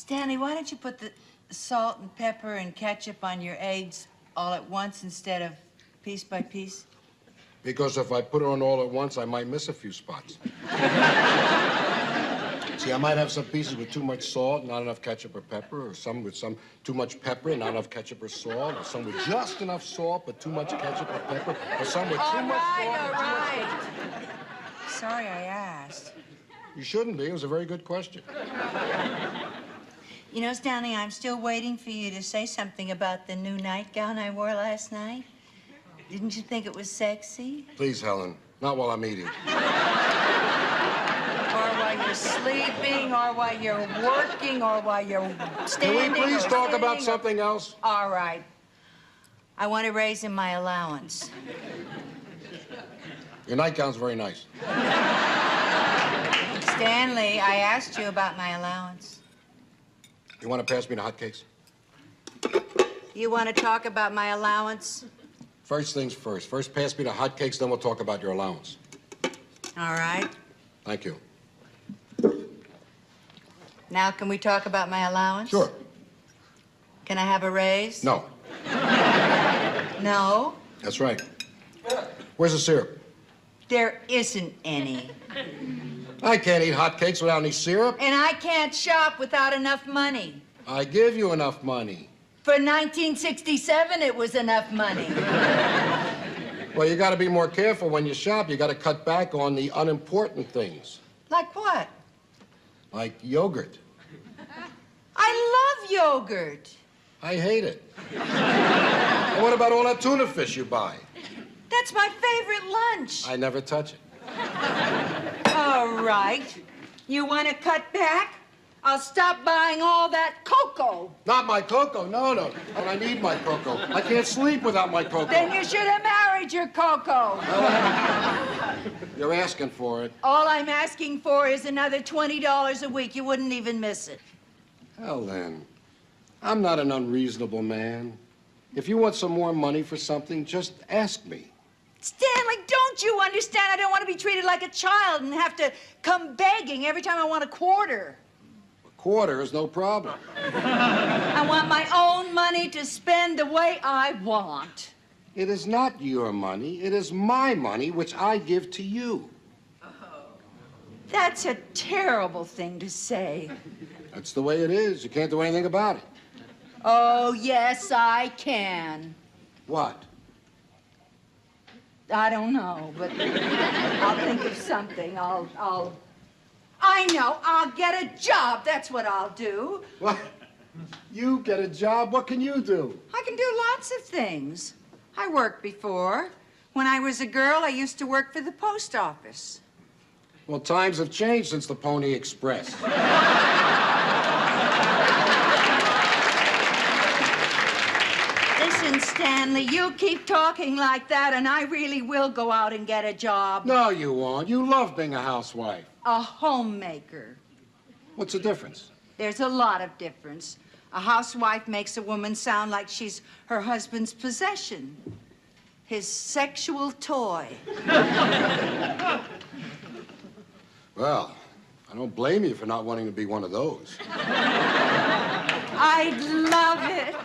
Stanley, why don't you put the salt and pepper and ketchup on your eggs all at once instead of piece by piece? Because if I put it on all at once, I might miss a few spots. See, I might have some pieces with too much salt, not enough ketchup or pepper, or some with too much pepper and not enough ketchup or salt, or some with just enough salt but too much ketchup or pepper, or some with too much salt. All right. Sorry I asked. You shouldn't be. It was a very good question. You know, Stanley, I'm still waiting for you to say something about the new nightgown I wore last night. Didn't you think it was sexy? Please, Helen, not while I'm eating. Or while you're sleeping, or while you're working, or while you're standing. Can we please talk about something else? All right. I want to raise in my allowance. Your nightgown's very nice. Stanley, I asked you about my allowance. You want to pass me the hotcakes? You want to talk about my allowance? First things first. First, pass me the hotcakes, then we'll talk about your allowance. All right. Thank you. Now, can we talk about my allowance? Sure. Can I have a raise? No. No? That's right. Where's the syrup? There isn't any. I can't eat hotcakes without any syrup. And I can't shop without enough money. I give you enough money. For 1967, it was enough money. Well, you got to be more careful when you shop. You got to cut back on the unimportant things. Like what? Like yogurt. I love yogurt. I hate it. And what about all that tuna fish you buy? That's my favorite lunch. I never touch it. All right. You want to cut back? I'll stop buying all that cocoa. Not my cocoa, no. But I need my cocoa. I can't sleep without my cocoa. Then you should have married your cocoa. You're asking for it. All I'm asking for is another $20 a week. You wouldn't even miss it. Helen, I'm not an unreasonable man. If you want some more money for something, just ask me. Stanley, don't you understand? I don't want to be treated like a child and have to come begging every time I want a quarter. A quarter is no problem. I want my own money to spend the way I want. It is not your money. It is my money, which I give to you. That's a terrible thing to say. That's the way it is. You can't do anything about it. Oh, yes, I can. What? I don't know, but I'll think of something. I know, I'll get a job. That's what I'll do. What? You get a job? What can you do? I can do lots of things. I worked before. When I was a girl, I used to work for the post office. Well, times have changed since the Pony Express. Listen, Stanley, you keep talking like that, and I really will go out and get a job. No, you won't. You love being a housewife. A homemaker. What's the difference? There's a lot of difference. A housewife makes a woman sound like she's her husband's possession, his sexual toy. Well, I don't blame you for not wanting to be one of those. I'd love it.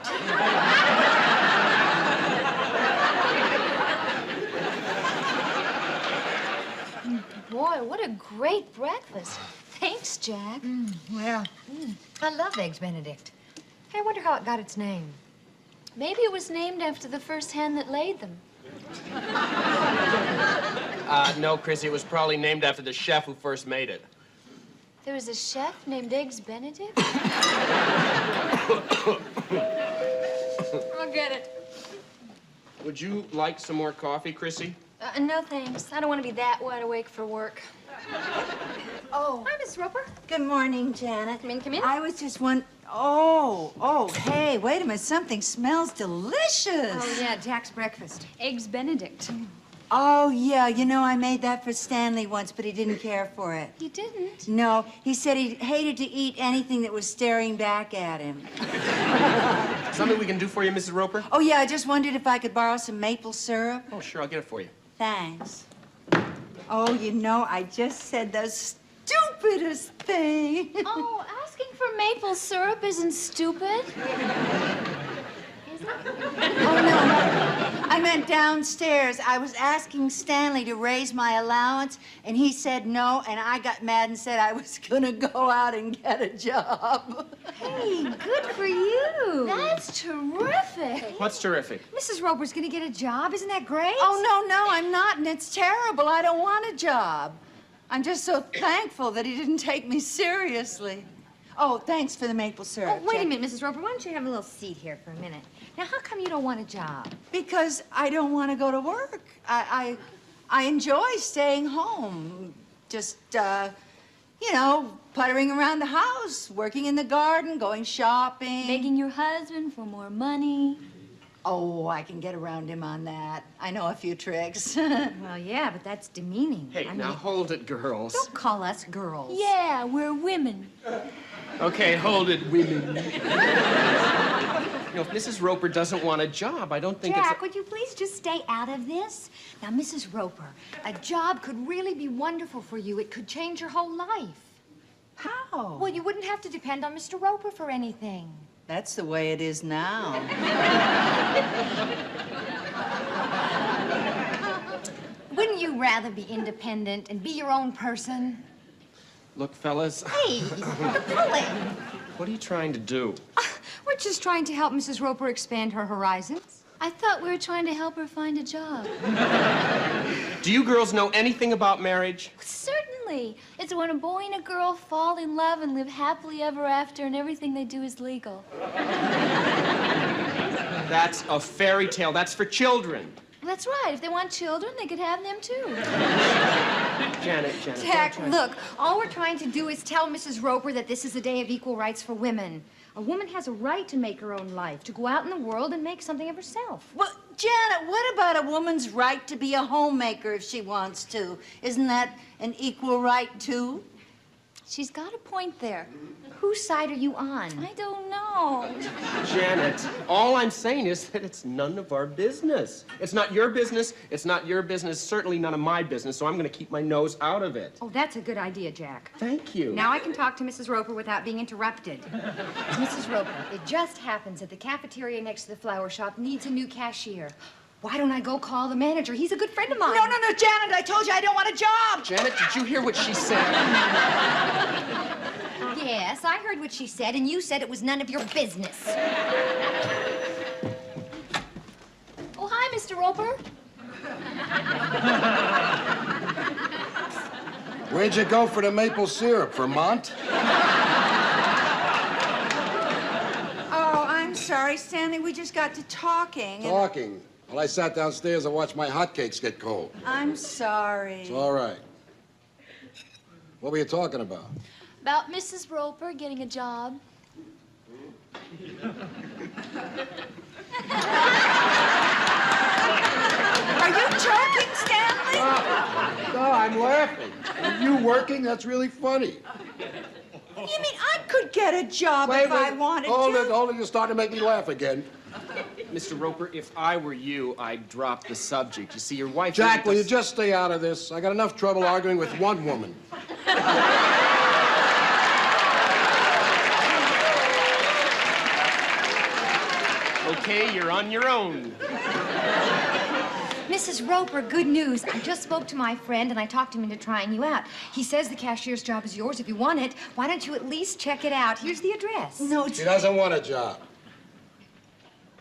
Boy, what a great breakfast. Thanks, Jack. I love Eggs Benedict. Hey, I wonder how it got its name. Maybe it was named after the first hen that laid them. No, Chrissy, it was probably named after the chef who first made it. There was a chef named Eggs Benedict? I'll get it. Would you like some more coffee, Chrissy? No, thanks. I don't want to be that wide awake for work. Oh. Hi, Miss Roper. Good morning, Janet. Come in, come in. I was just Oh, hey, wait a minute. Something smells delicious. Oh, yeah, Jack's breakfast. Eggs Benedict. Oh, yeah. You know, I made that for Stanley once, but he didn't care for it. He didn't? No, he said he hated to eat anything that was staring back at him. Something we can do for you, Mrs. Roper? Oh, yeah, I just wondered if I could borrow some maple syrup. Oh, sure, I'll get it for you. Thanks. Oh, you know, I just said the stupidest thing. Oh, asking for maple syrup isn't stupid. Oh, no. I meant downstairs. I was asking Stanley to raise my allowance, and he said no, and I got mad and said I was gonna go out and get a job. Hey, good for you. That's terrific. What's terrific? Mrs. Roper's gonna get a job. Isn't that great? Oh, no, I'm not, and it's terrible. I don't want a job. I'm just so thankful that he didn't take me seriously. Oh, thanks for the maple syrup. Oh, wait a Jack. minute, Mrs. Roper. Why don't you have a little seat here for a minute? Now, how come you don't want a job? Because I don't want to go to work. I enjoy staying home. Just, you know, puttering around the house, working in the garden, going shopping. Begging your husband for more money. Oh, I can get around him on that. I know a few tricks. Well, yeah, but that's demeaning. Hey, I now mean, hold it, girls. don't call us girls. Yeah, we're women. Okay, hold it, women. You know, if Mrs. Roper doesn't want a job, I don't think Jack, it's... would you please just stay out of this? Now, Mrs. Roper, a job could really be wonderful for you. It could change your whole life. How? Well, you wouldn't have to depend on Mr. Roper for anything. That's the way it is now. Wouldn't you rather be independent and be your own person? Look, fellas, Hey, you're pulling. what are you trying to do? We're just trying to help Mrs. Roper expand her horizons. I thought we were trying to help her find a job. Do you girls know anything about marriage? Certainly. It's when a boy and a girl fall in love and live happily ever after, and everything they do is legal. That's a fairy tale. That's for children. Well, that's right. If they want children, they could have them too. Janet, Jack, don't try- look, all we're trying to do is tell Mrs. Roper that this is a day of equal rights for women. A woman has a right to make her own life, to go out in the world and make something of herself. Well, Janet, what about a woman's right to be a homemaker if she wants to? Isn't that an equal right, too? She's got a point there. Whose side are you on? I don't know. Janet, all I'm saying is that it's none of our business. It's not your business. It's not your business. Certainly none of my business, so I'm going to keep my nose out of it. Oh, that's a good idea, Jack. Thank you. Now I can talk to Mrs. Roper without being interrupted. Mrs. Roper, it just happens that the cafeteria next to the flower shop needs a new cashier. Why don't I go call the manager? He's a good friend of mine. No, Janet, I told you I don't want a job. Janet, did you hear what she said? Yes, I heard what she said, and you said it was none of your business. Oh, hi, Mr. Roper. Where'd you go for the maple syrup, Vermont? Oh, I'm sorry, Stanley. We just got to talking. and- Talking. Well, I sat downstairs and watched my hotcakes get cold. I'm sorry. It's all right. What were you talking about? About Mrs. Roper getting a job. Are you joking, Stanley? No, I'm laughing. Are you working? That's really funny. You mean I could get a job if I wanted Hold to? it. You're starting to make me laugh again. Mr. Roper, if I were you, I'd drop the subject. You see, your wife... Jack, will really you does- just stay out of this? I got enough trouble arguing with one woman. Okay, you're on your own. Mrs. Roper, good news. I just spoke to my friend, and I talked him into trying you out. He says the cashier's job is yours if you want it. Why don't you at least check it out? Here's the address. No, She doesn't want a job.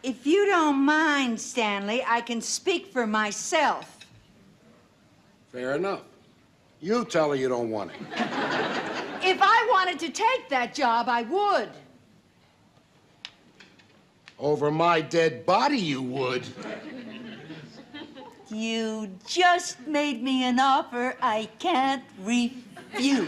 if you don't mind, Stanley, I can speak for myself. Fair enough. You tell her you don't want it. If I wanted to take that job, I would. Over my dead body, you would. You just made me an offer I can't refuse.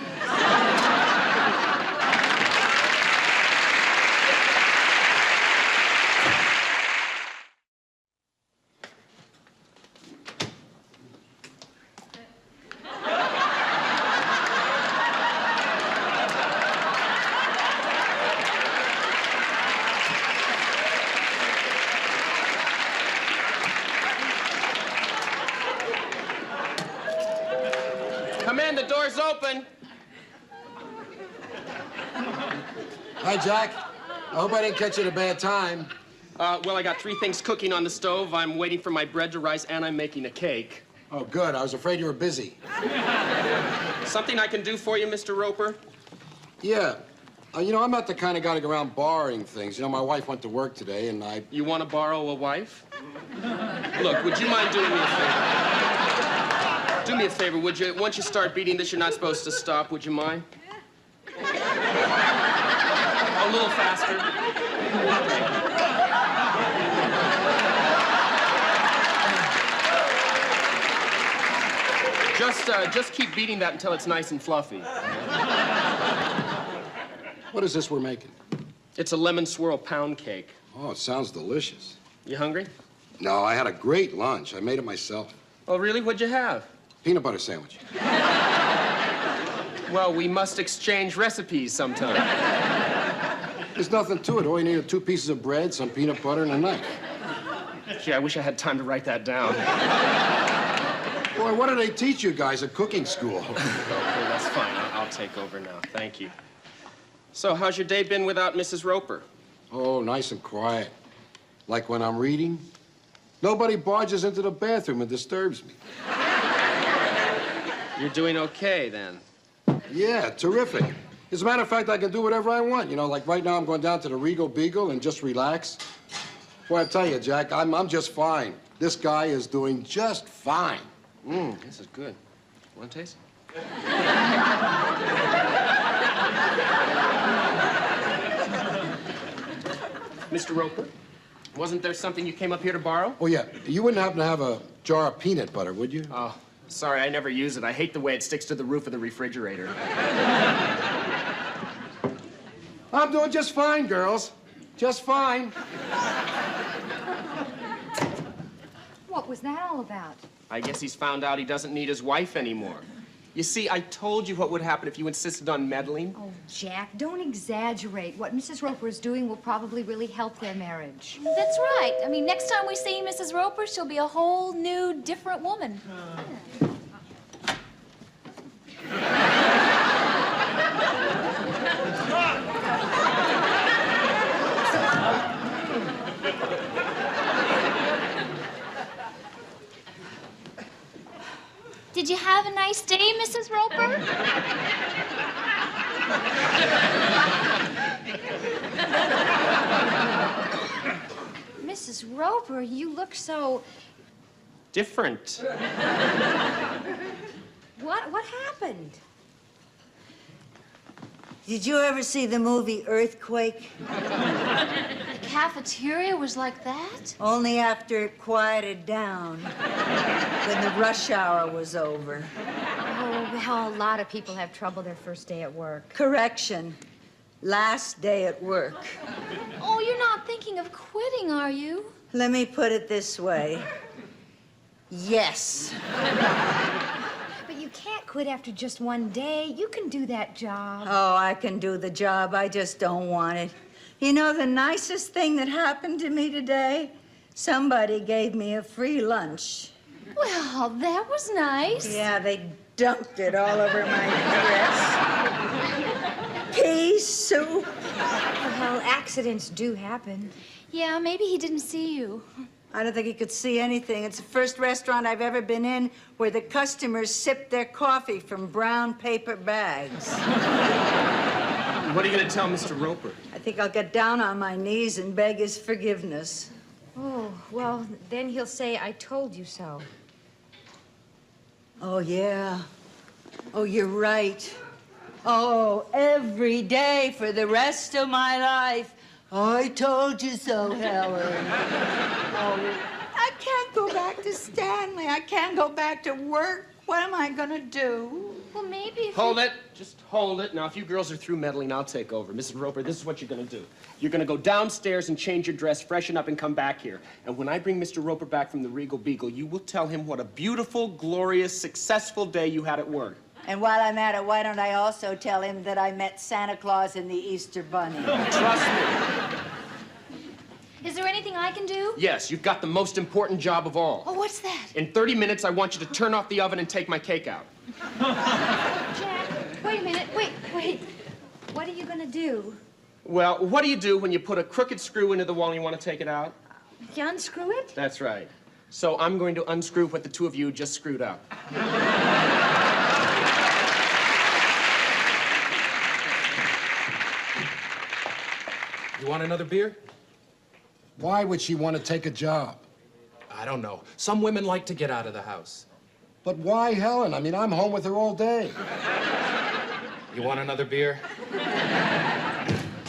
Come in, the door's open. Hi, Jack. I hope I didn't catch you at a bad time. Well, I got 3 things cooking on the stove. I'm waiting for my bread to rise, and I'm making a cake. Oh, good. I was afraid you were busy. Something I can do for you, Mr. Roper? Yeah. You know, I'm not the kind of guy to go around borrowing things. You know, my wife went to work today, and I... You want to borrow a wife? Look, would you mind doing me a favor? Do me a favor, would you? Once you start beating this, you're not supposed to stop. Would you mind? A little faster. Just keep beating that until it's nice and fluffy. What is this we're making? It's a lemon swirl pound cake. Oh, it sounds delicious. You hungry? No, I had a great lunch. I made it myself. Oh, really? What'd you have? Peanut butter sandwich. Well, we must exchange recipes sometime. There's nothing to it. All you need are 2 pieces of bread, some peanut butter, and a knife. Gee, I wish I had time to write that down. Boy, what do they teach you guys at cooking school? Okay, that's fine. I'll take over now. Thank you. So, how's your day been without Mrs. Roper? Oh, nice and quiet. Like when I'm reading, nobody barges into the bathroom and disturbs me. You're doing okay, then. Yeah, terrific. As a matter of fact, I can do whatever I want. You know, like right now I'm going down to the Regal Beagle and just relax. Boy, I tell you, Jack, I'm just fine. This guy is doing just fine. This is good. Want to taste? Mr. Roper, wasn't there something you came up here to borrow? Oh, yeah. You wouldn't happen to have a jar of peanut butter, would you? Oh, sorry, I never use it. I hate the way it sticks to the roof of the refrigerator. I'm doing just fine, girls. Just fine. What was that all about? I guess he's found out he doesn't need his wife anymore. You see, I told you what would happen if you insisted on meddling. Oh, Jack, don't exaggerate. What Mrs. Roper is doing will probably really help their marriage. That's right. I mean, next time we see Mrs. Roper, she'll be a whole new, different woman. Did you have a nice day, Mrs. Roper? Mrs. Roper, you look so... Different. What happened? Did you ever see the movie Earthquake? The cafeteria was like that? Only after it quieted down, when the rush hour was over. Oh, well, a lot of people have trouble their first day at work. Correction. Last day at work. Oh, you're not thinking of quitting, are you? Let me put it this way. Yes. But you can't quit after just one day. You can do that job. Oh, I can do the job. I just don't want it. You know, the nicest thing that happened to me today? Somebody gave me a free lunch. Well, that was nice. Yeah, they dumped it all over my dress. Pea soup. Well, accidents do happen. Yeah, maybe he didn't see you. I don't think he could see anything. It's the first restaurant I've ever been in where the customers sip their coffee from brown paper bags. What are you going to tell Mr. Roper? I think I'll get down on my knees and beg his forgiveness. Oh, well, then he'll say, I told you so. Oh, yeah. Oh, you're right. Oh, every day for the rest of my life. I told you so, Helen. Oh, I can't go back to Stanley. I can't go back to work. What am I gonna do? Well, maybe if Hold it. Just hold it. Now, if you girls are through meddling, I'll take over. Mrs. Roper, this is what you're going to do. You're going to go downstairs and change your dress, freshen up, and come back here. And when I bring Mr. Roper back from the Regal Beagle, you will tell him what a beautiful, glorious, successful day you had at work. And while I'm at it, why don't I also tell him that I met Santa Claus and the Easter Bunny? Trust me. Is there anything I can do? Yes, you've got the most important job of all. Oh, what's that? In 30 minutes, I want you to turn off the oven and take my cake out. Jack, wait a minute. Wait. What are you gonna do? Well, what do you do when you put a crooked screw into the wall and you want to take it out? You unscrew it? That's right. So I'm going to unscrew what the two of you just screwed up. You want another beer? Why would she want to take a job? I don't know. Some women like to get out of the house. But why Helen? I mean, I'm home with her all day. You want another beer?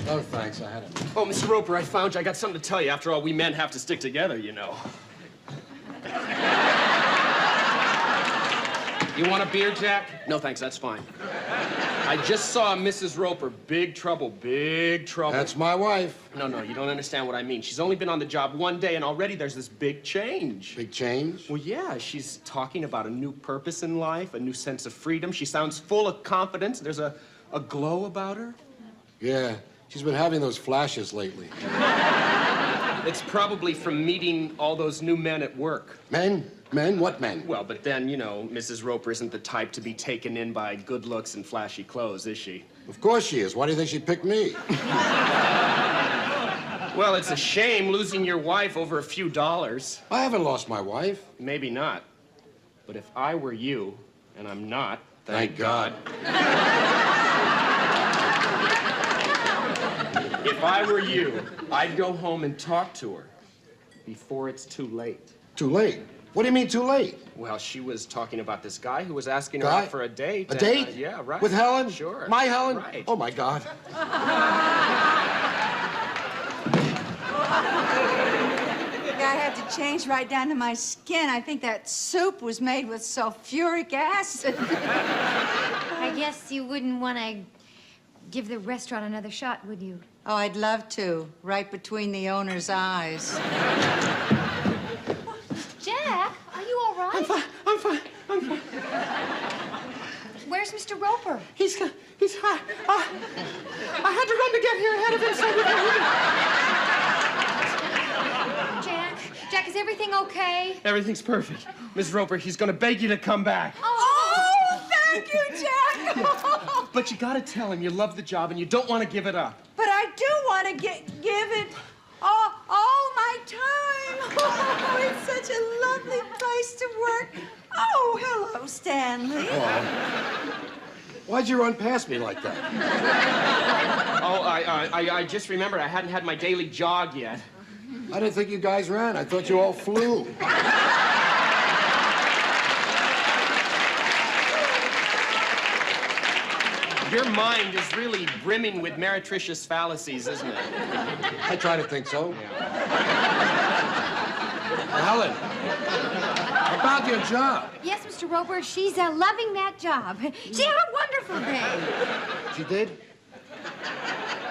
No, thanks. I had it. Oh, Mr. Roper, I found you. I got something to tell you. After all, we men have to stick together, you know. You want a beer, Jack? No, thanks. That's fine. I just saw Mrs. Roper. Big trouble, big trouble. That's my wife. No, you don't understand what I mean. She's only been on the job one day, and already there's this big change. Big change? Well, yeah, she's talking about a new purpose in life, a new sense of freedom. She sounds full of confidence. There's a glow about her. Yeah, she's been having those flashes lately. It's probably from meeting all those new men at work. Men? Men? What men? Well, but then, you know, Mrs. Roper isn't the type to be taken in by good looks and flashy clothes, is she? Of course she is. Why do you think she picked me? Well, it's a shame losing your wife over a few dollars. I haven't lost my wife. Maybe not. But if I were you, and I'm not, Thank God. If I were you, I'd go home and talk to her before it's too late. Too late? What do you mean too late? Well, she was talking about this guy who was asking her Guy? out for a date. A date? Yeah, right. With Helen? Sure. My Helen? Right. Oh, my God. I had to change right down to my skin. I think that soup was made with sulfuric acid. I guess you wouldn't want to give the restaurant another shot, would you? Oh, I'd love to, right between the owner's eyes. Jack, are you all right? I'm fine. Where's Mr. Roper? He's high. I had to run to get here ahead of him so we Jack, is everything okay? Everything's perfect. Miss Roper, he's gonna beg you to come back. Oh, thank you, Jack. But you gotta tell him you love the job and you don't want to give it up. But I do want to give it all my time. Oh, it's such a lovely place to work. Oh, hello, Stanley. Why'd you run past me like that? Oh, I just remembered I hadn't had my daily jog yet. I didn't think you guys ran. I thought you all flew. Your mind is really brimming with meretricious fallacies, isn't it? I try to think so. Helen, about your job. Yes, Mr. Roper, she's loving that job. She had a wonderful day. She did?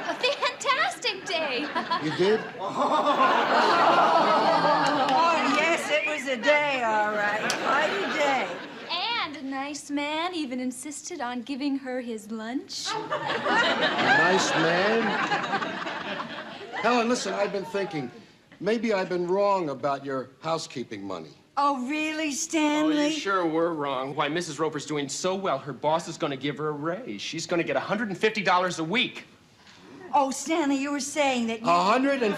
A fantastic day. You did? Oh, yes, it was a day, all right. Quite a day. And a nice man even insisted on giving her his lunch. A nice man. Helen, listen, I've been thinking. Maybe I've been wrong about your housekeeping money. Oh, really, Oh, Stanley? you sure were wrong. Why, Mrs. Roper's doing so well, her boss is going to give her a raise. She's going to get $150 a week. Oh, Stanley, you were saying that you... $150 a week?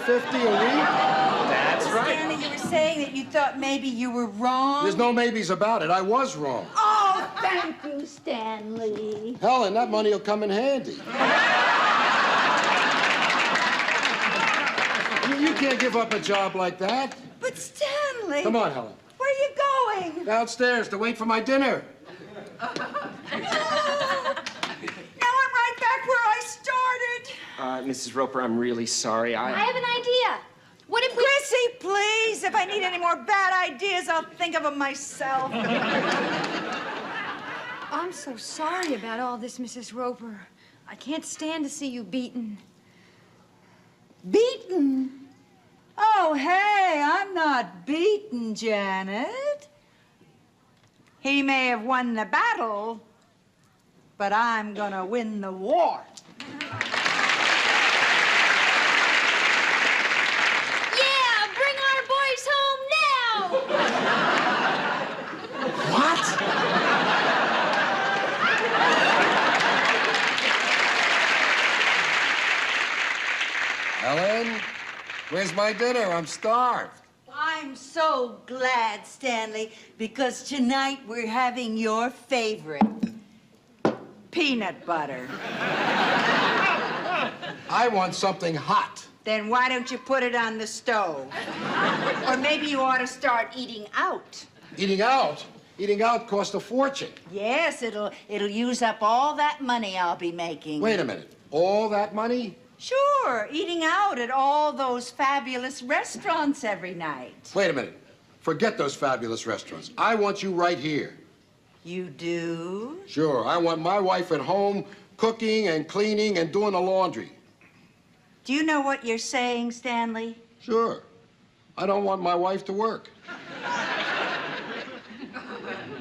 That's right. Stanley, you were saying that you thought maybe you were wrong. There's no maybes about it. I was wrong. Oh, thank you, Stanley. Helen, that money will come in handy. You can't give up a job like that. But Stanley... Come on, Helen. Where are you going? Downstairs to wait for my dinner. Now I'm right back where I started. Mrs. Roper, I'm really sorry. I have an idea. What if we... Chrissy, please. If I need any more bad ideas, I'll think of them myself. I'm so sorry about all this, Mrs. Roper. I can't stand to see you beaten. Beaten? Oh, hey, I'm not beaten, Janet. He may have won the battle, but I'm gonna win the war. Yeah, bring our boys home now. What? Where's my dinner? I'm starved. I'm so glad, Stanley, because tonight we're having your favorite, peanut butter. I want something hot. Then why don't you put it on the stove? Or maybe you ought to start eating out. Eating out? Eating out costs a fortune. Yes, it'll use up all that money I'll be making. Wait a minute. All that money? Sure, eating out at all those fabulous restaurants every night. Wait a minute. Forget those fabulous restaurants. I want you right here. You do? Sure. I want my wife at home cooking and cleaning and doing the laundry. Do you know what you're saying, Stanley? Sure. I don't want my wife to work.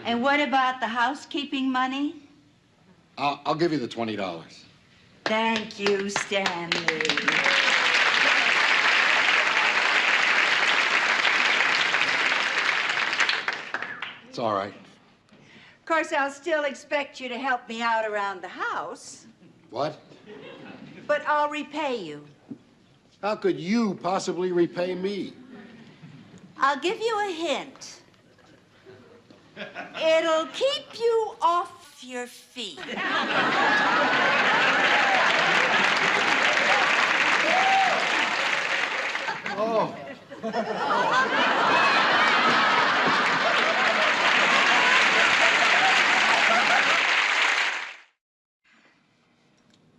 And what about the housekeeping money? I'll give you the $20. Thank you, Stanley. It's all right. Of course, I'll still expect you to help me out around the house, What? but I'll repay you. How could you possibly repay me? I'll give you a hint. It'll keep you off your feet. Oh.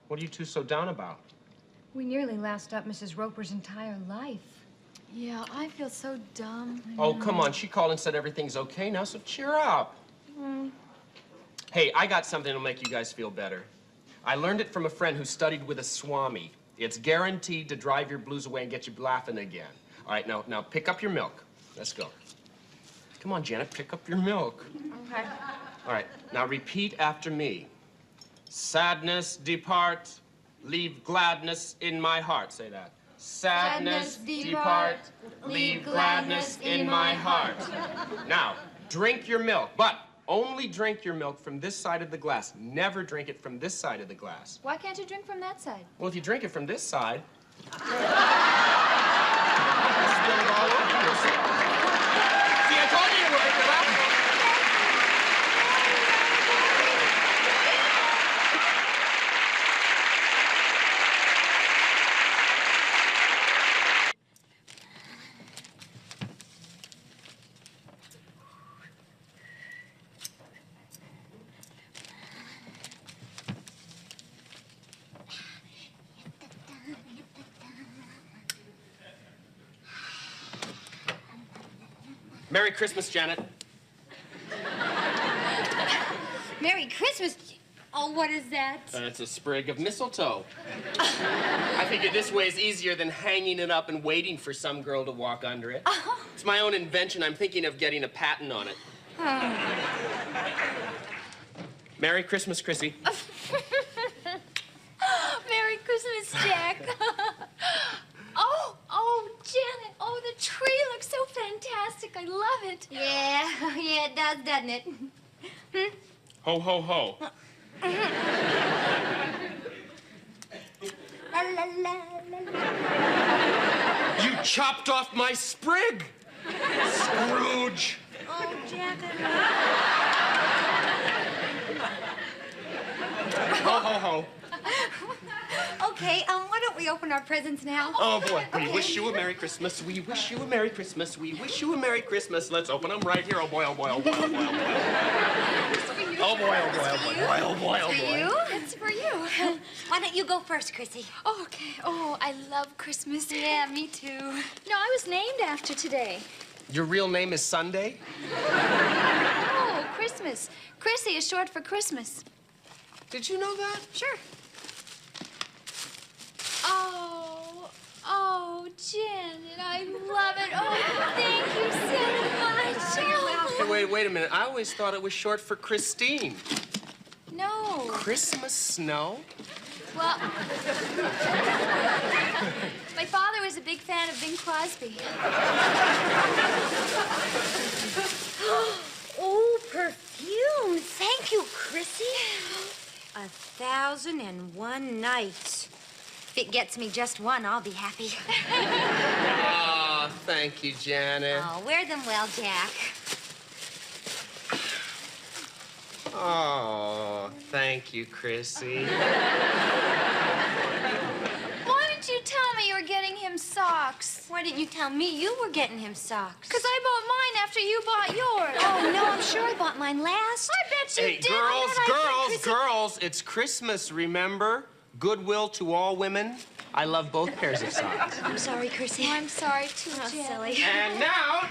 What are you two so down about? We nearly last up Mrs. Roper's entire life. Yeah, I feel so dumb. Oh, come on. She called and said everything's okay now, so cheer up. Hey, I got something that'll make you guys feel better. I learned it from a friend who studied with a swami. It's guaranteed to drive your blues away and get you laughing again. All right, now pick up your milk. Let's go. Come on, Janet, pick up your milk. Okay. All right, now repeat after me. Sadness depart, leave gladness in my heart. Say that. Sadness depart, leave gladness in my heart. Now, drink your milk, but only drink your milk from this side of the glass. Never drink it from this side of the glass. Why can't you drink from that side? Well, if you drink it from this side, you'll spill it all over yourself. See, I told you you were. You're laughing. Merry Christmas, Janet. Merry Christmas. Oh, what is that? It's a sprig of mistletoe. I figured this way is easier than hanging it up and waiting for some girl to walk under it. It's my own invention. I'm thinking of getting a patent on it. Merry Christmas, Chrissy. Merry Christmas, Jack. Oh, Janet. Oh, the tree looks so fantastic. I love it. Yeah, yeah, it does, doesn't it? Ho, ho, ho. La, la, la, la, la. You chopped off my sprig, Scrooge. Oh, Jack, Ho, ho, ho. Okay, why don't we open our presents now? Oh, boy. We Okay. wish you a Merry Christmas. We wish you a Merry Christmas. We wish you a Merry Christmas. Let's open them right here. Oh, boy, oh, boy, oh, boy, oh, boy, oh, boy. Oh, boy, oh, boy, oh, boy, oh, boy, oh, For boy. you? It's for you. Why don't you go first, Chrissy? Oh, okay. Oh, I love Christmas. Yeah, me too. No, I was named after today. Your real name is Sunday? Oh, Christmas. Chrissy is short for Christmas. Did you know that? Sure. Oh, Janet, I love it. Oh, thank you so much. Hey, wait a minute. I always thought it was short for Christine. No. Christmas snow? Well, my father was a big fan of Bing Crosby. Oh, perfume. Thank you, Chrissy. 1,001 nights. If it gets me just one, I'll be happy. Ah, thank you, Janet. Oh, wear them well, Jack. Oh, thank you, Chrissy. Why didn't you tell me you were getting him socks? Why didn't you tell me you were getting him socks? Because I bought mine after you bought yours. Oh, no, I'm sure I bought mine last. I bet you Hey, did. girls, it's Christmas, remember? Goodwill to all women. I love both pairs of socks. I'm sorry, Chrissy. Oh, I'm sorry, too, Oh, Janet. silly. And now,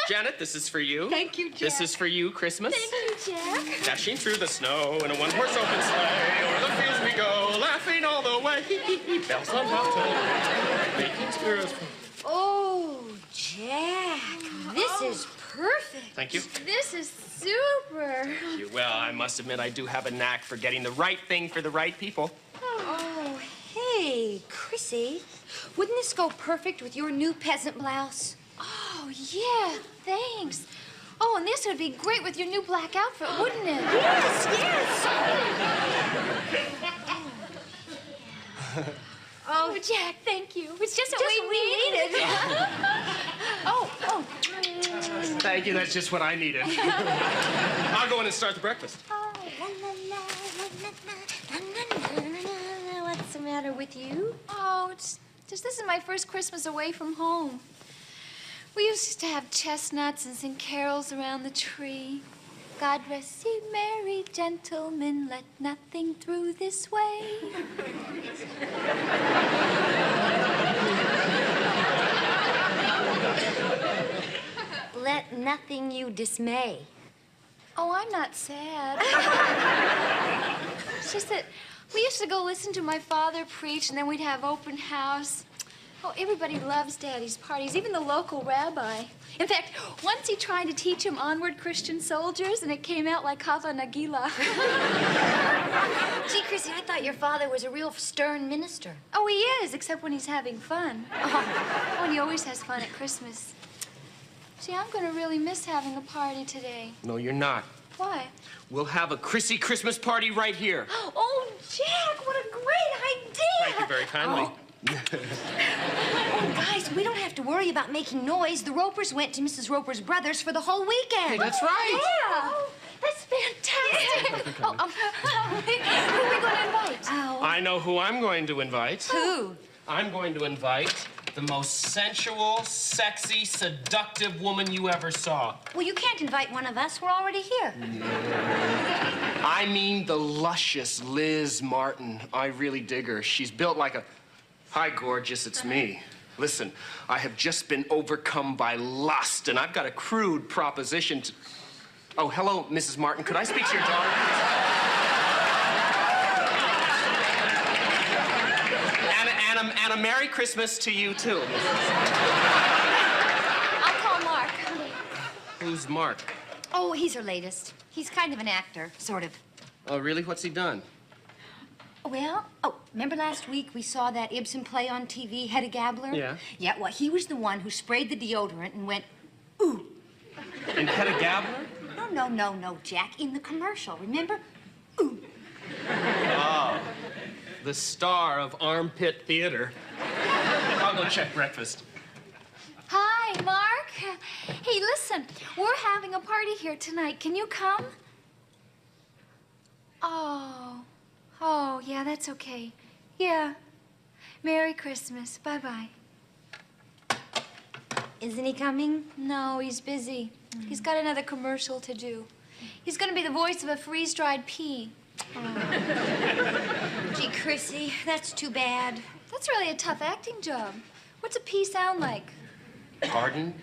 Janet, this is for you. Thank you, Jack. This is for you, Christmas. Thank you, Jack. Dashing through the snow in a one-horse open sleigh, o'er the fields we go, laughing all the way. Bells on bobtail, making spirits. Oh, Jack, this is perfect. Thank you. This is super. Thank you. Well, I must admit I do have a knack for getting the right thing for the right people. Oh, hey, Chrissy, wouldn't this go perfect with your new peasant blouse? Oh, yeah, thanks. Oh, and this would be great with your new black outfit, wouldn't it? Yes, yes. Oh, Jack, thank you. It's just what we needed. Oh. Thank you. That's just what I needed. I'll go in and start the breakfast. What's the matter with you? Oh, it's just this is my first Christmas away from home. We used to have chestnuts and sing carols around the tree. God rest ye merry gentlemen, let nothing through this way. Let nothing you dismay. Oh, I'm not sad. It's just that we used to go listen to my father preach, and then we'd have open house. Oh, everybody loves Daddy's parties, even the local rabbi. In fact, once he tried to teach him Onward Christian Soldiers, and it came out like Hava Nagila. Gee, Chrissy, I thought your father was a real stern minister. Oh, he is, except when he's having fun. Oh, and he always has fun at Christmas. Gee, I'm gonna really miss having a party today. No, you're not. Why? We'll have a Chrissy Christmas party right here. Oh, Jack, what a great idea! Thank you very kindly. Oh, guys, we don't have to worry about making noise. The Ropers went to Mrs. Roper's brother's for the whole weekend. Hey, that's right. Yeah! Oh, that's fantastic! Who are we going to invite? Oh. I know who I'm going to invite. Who? I'm going to invite the most sensual, sexy, seductive woman you ever saw. Well, you can't invite one of us. We're already here. I mean the luscious Liz Martin. I really dig her. She's built like a... Hi, gorgeous, it's me. Listen, I have just been overcome by lust, and I've got a crude proposition to... Oh, hello, Mrs. Martin. Could I speak to your daughter? And a Merry Christmas to you, too. I'll call Mark. Who's Mark? Oh, he's her latest. He's kind of an actor, sort of. Oh, really? What's he done? Well, remember last week we saw that Ibsen play on TV, Hedda Gabler? Yeah. Yeah, well, he was the one who sprayed the deodorant and went, ooh. And Hedda Gabler? No, Jack, in the commercial, remember? Ooh. Oh, the star of Armpit Theater. I'll go check breakfast. Hi, Mark. Hey, listen, we're having a party here tonight. Can you come? Oh, yeah, that's okay. Yeah. Merry Christmas. Bye-bye. Isn't he coming? No, he's busy. He's got another commercial to do. He's gonna be the voice of a freeze-dried pea. Gee, Chrissy, that's too bad. That's really a tough acting job. What's a pea sound like? Pardon?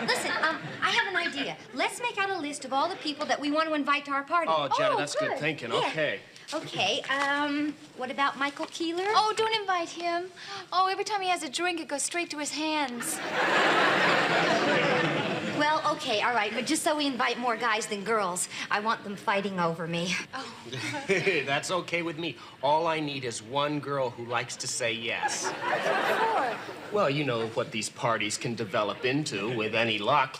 Listen, I have an idea. Let's make out a list of all the people that we want to invite to our party. Oh, Janet, that's good. good thinking. Yeah. Okay. Okay, what about Michael Keeler? Oh, don't invite him. Oh, every time he has a drink, it goes straight to his hands. Well, okay, all right, but just so we invite more guys than girls, I want them fighting over me. That's okay with me. All I need is one girl who likes to say yes. Sure. Well, you know what these parties can develop into with any luck.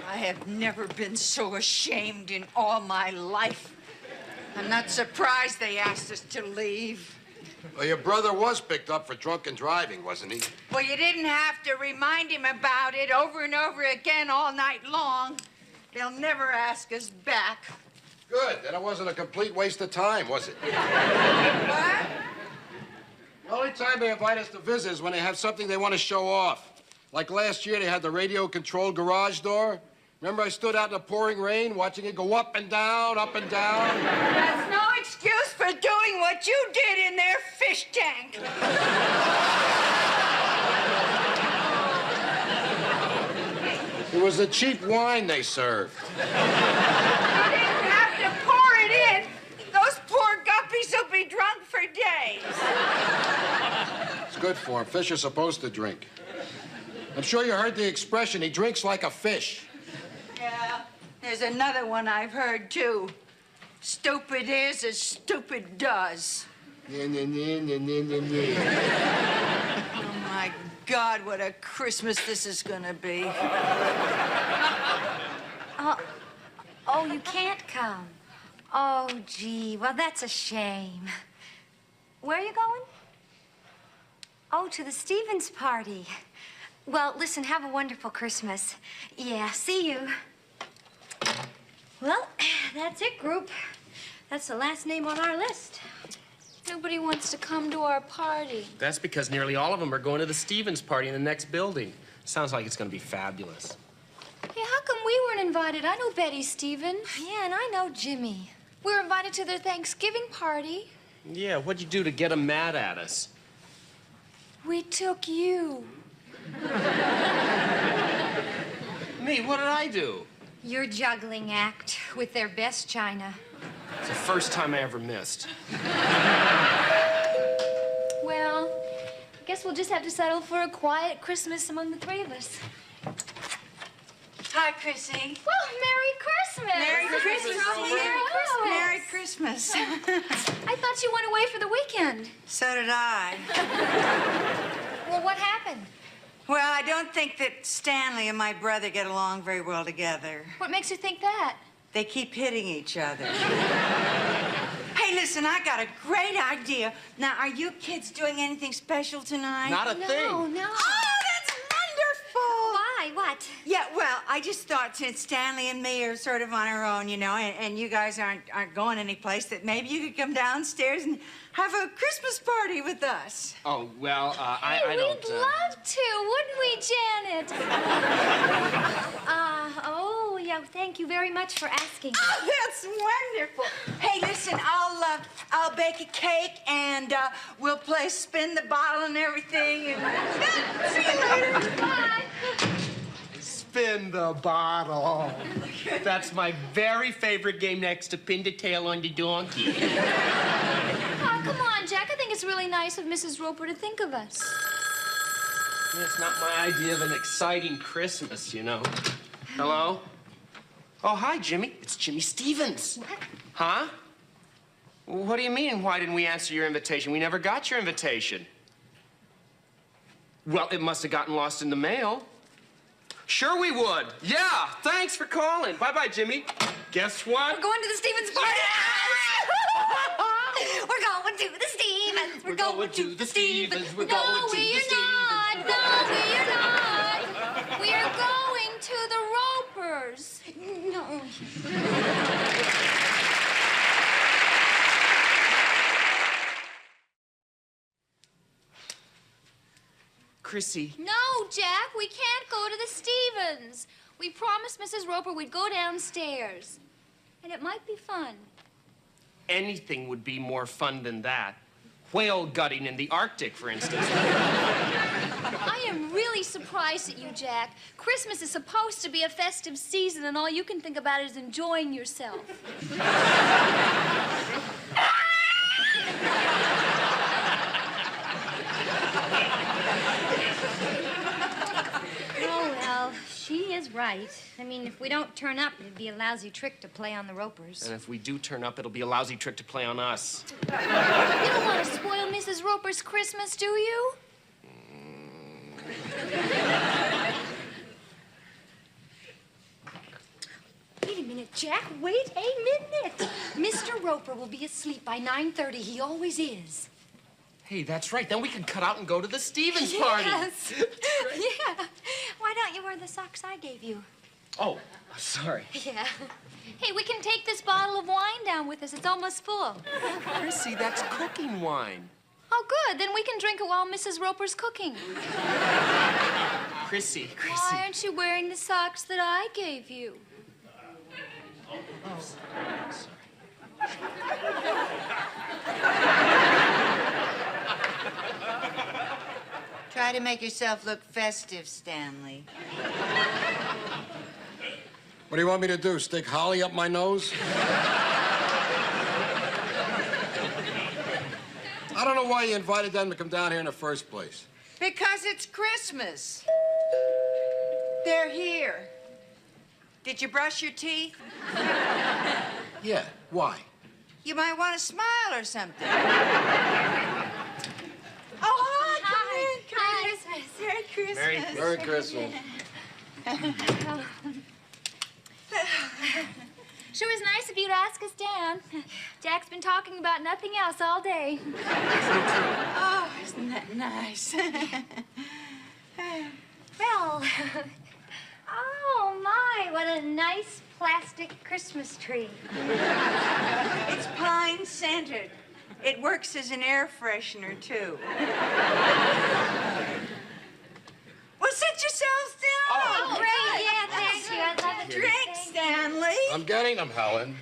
I have never been so ashamed in all my life. I'm not surprised they asked us to leave. Well, your brother was picked up for drunken driving, wasn't he? Well, you didn't have to remind him about it over and over again all night long. They'll never ask us back. Good. Then it wasn't a complete waste of time, was it? What? The only time they invite us to visit is when they have something they want to show off. Like last year, they had the radio-controlled garage door. Remember I stood out in the pouring rain watching it go up and down, up and down? That's no excuse for doing what you did in their fish tank. It was the cheap wine they served. You didn't have to pour it in. Those poor guppies will be drunk for days. It's good for him. Fish are supposed to drink. I'm sure you heard the expression, he drinks like a fish. Yeah, there's another one I've heard, too. Stupid is as stupid does. Oh, My God, what a Christmas this is gonna be. Oh, you can't come. Oh, gee, well, that's a shame. Where are you going? Oh, to the Stevens party. Well, listen, have a wonderful Christmas. Yeah, see you. Well, that's it, group. That's the last name on our list. Nobody wants to come to our party. That's because nearly all of them are going to the Stevens party in the next building. Sounds like it's going to be fabulous. Hey, how come we weren't invited? I know Betty Stevens. Yeah, and I know Jimmy. We were invited to their Thanksgiving party. Yeah, what'd you do to get them mad at us? We took you. Me, what did I do? Your juggling act with their best china. It's the first time I ever missed. Well, I guess we'll just have to settle for a quiet Christmas among the three of us. Hi, Chrissy. Well, Merry Christmas! Merry Christmas, Merry Merry Christmas! Merry Christmas. I thought you went away for the weekend. So did I. Well, what happened? Well, I don't think that Stanley and my brother get along very well together. What makes you think that? They keep hitting each other. Hey, listen, I got a great idea. Now, are you kids doing anything special tonight? Not a thing. No. Oh, that's wonderful. Why? What? Yeah, well, I just thought since Stanley and me are sort of on our own, you know, and you guys aren't going anyplace, that maybe you could come downstairs and have a Christmas party with us. Oh, well, I Hey, don't... we'd love to, wouldn't we, Janet? Oh, yeah, thank you very much for asking. Oh, that's wonderful. Hey, listen, I'll bake a cake and we'll play spin the bottle and everything. And see you later. Bye. Spin the bottle. That's my very favorite game next to pin the tail on the donkey. Oh, come on, Jack. I think it's really nice of Mrs. Roper to think of us. Yeah, it's not my idea of an exciting Christmas, you know. Hello? Oh, hi, Jimmy. It's Jimmy Stevens. What? Huh? What do you mean, why didn't we answer your invitation? We never got your invitation. Well, it must have gotten lost in the mail. Sure we would. Yeah, thanks for calling. Bye-bye, Jimmy. Guess what? We're going to the Stevens party. We're going to the Stevens. We're going to the Stevens. We're No, going to the we're Stevens. not. No, we're not. We are going to the Ropers. No. Chrissy. No, Jack, we can't go to the Stevens. We promised Mrs. Roper we'd go downstairs. And it might be fun. Anything would be more fun than that. Whale gutting in the Arctic, for instance. I am really surprised at you, Jack. Christmas is supposed to be a festive season, and all you can think about is enjoying yourself. right. I mean, if we don't turn up, it'd be a lousy trick to play on the Ropers. And if we do turn up, it'll be a lousy trick to play on us. You don't want to spoil Mrs. Roper's Christmas, do you? Wait a minute, Jack. Wait a minute. Mr. Roper will be asleep by 9:30. He always is. Hey, that's right. Then we can cut out and go to the Stevens party. Yes. Yeah. Why don't you wear the socks I gave you? Oh, sorry. Yeah. Hey, we can take this bottle of wine down with us. It's almost full. Chrissy, that's cooking wine. Oh, good. Then we can drink it while Mrs. Roper's cooking. Chrissy. Why aren't you wearing the socks that I gave you? Try to make yourself look festive, Stanley. What do you want me to do, stick holly up my nose? I don't know why you invited them to come down here in the first place. Because it's Christmas. They're here. Did you brush your teeth? Yeah, why? You might want to smile or something. Oh, hi, come in. Merry Christmas. Merry Christmas. Sure was nice of you to ask us down. Jack's been talking about nothing else all day. Oh, isn't that nice? Well, oh my, what a nice plastic Christmas tree. It's pine scented. It works as an air freshener, too. Well, sit yourselves down. Oh, great, yeah, thank you. I love it. Drink, Stanley. I'm getting them, Helen.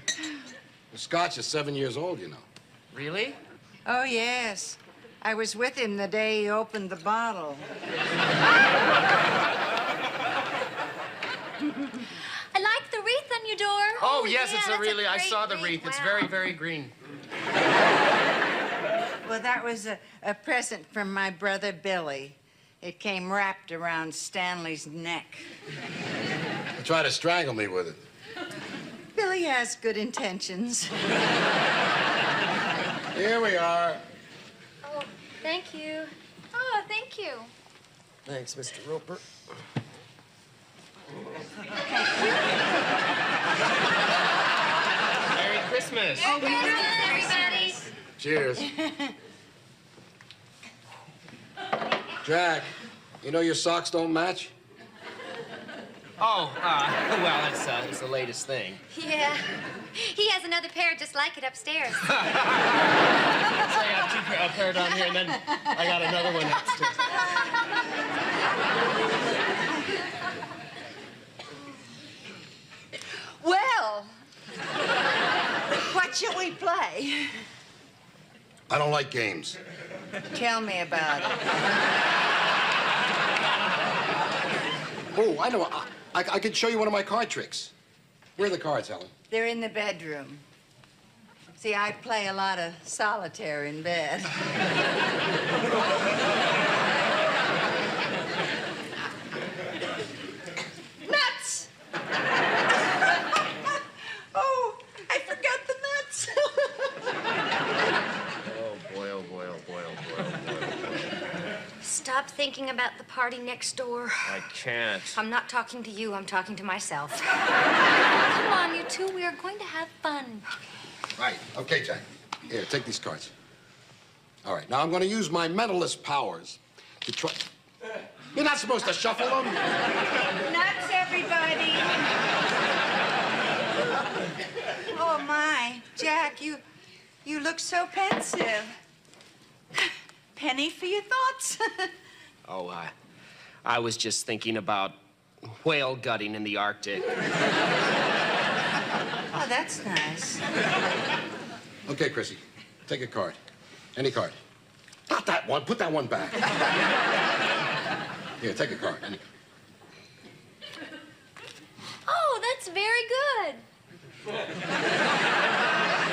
The scotch is 7 years old, you know. Really? Oh, yes. I was with him the day he opened the bottle. I like the wreath on your door. Oh, yes, yeah, it's that's a really, I great saw the wreath. It's Wow. very, very green. Well, that was a present from my brother Billy. It came wrapped around Stanley's neck. They tried to strangle me with it. Billy has good intentions. Here we are. Oh, thank you. Oh, thank you. Thanks, Mr. Roper. Merry Christmas. Merry Christmas, everybody. Cheers. Jack, you know your socks don't match? Oh, well, it's the latest thing. Yeah. He has another pair just like it upstairs. So I have two pair down here, and then I got another one upstairs. Well, what shall we play? I don't like games. Tell me about it. Oh, I know. I could show you one of my card tricks. Where are the cards, Helen? They're in the bedroom. See, I play a lot of solitaire in bed. Nuts! Oh, I forgot the nuts. Oh, boy, oh, boy, oh, boy, oh, boy, oh, boy. Stop thinking about the party next door. I can't. I'm not talking to you, I'm talking to myself. Come on, you two. We are going to have fun. Right. Okay, Jack. Here, take these cards. All right. Now I'm going to use my mentalist powers to try. You're not supposed to shuffle them. Nuts, everybody. Oh, my. Jack, you look so pensive. Penny for your thoughts. Oh, I was just thinking about whale gutting in the Arctic. Oh, that's nice. Okay, Chrissy. Take a card. Any card. Not that one. Put that one back. Here, take a card. Any card. Oh, that's very good.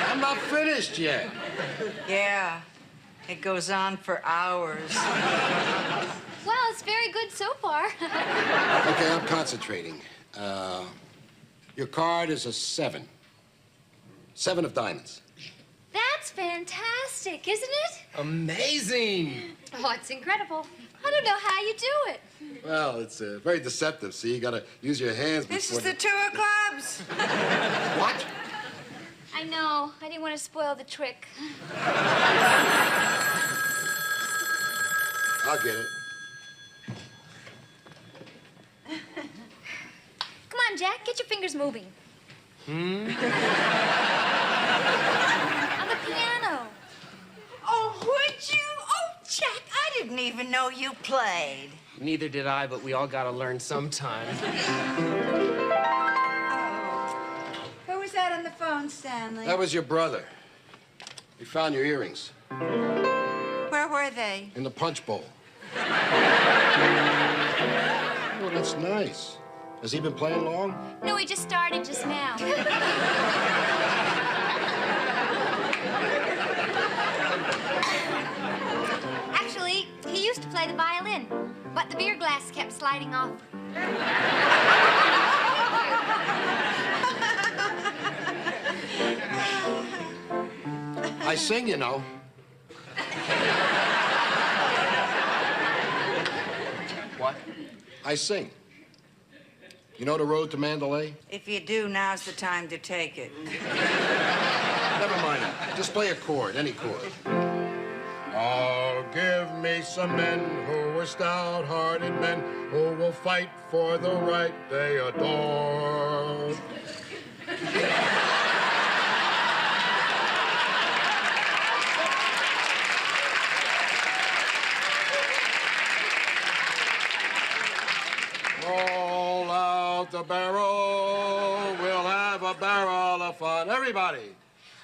I'm not finished yet. Yeah, it goes on for hours. Well, it's very good so far. Okay, I'm concentrating. Your card is a 7. 7 of diamonds. That's fantastic, isn't it? Amazing. Oh, it's incredible. I don't know how you do it. Well, it's very deceptive. See, you gotta use your hands before... This is the tour clubs. What? I know. I didn't want to spoil the trick. I'll get it. Come on, Jack. Get your fingers moving. On the piano. Oh, would you? Oh, Jack, I didn't even know you played. Neither did I, but we all gotta learn sometime. Who was that on the phone, Stanley? That was your brother. We found your earrings Where were they? in the punch bowl. Oh, that's nice. Has he been playing long? No, he just started just now. Actually, he used to play the violin, but the beer glass kept sliding off. I sing, you know. What? I sing. You know the road to Mandalay? If you do, now's the time to take it. Never mind that. Just play a chord, any chord. Oh, give me some men who are stout-hearted men who will fight for the right they adore. Roll out the barrel, we'll have a barrel of fun. Everybody.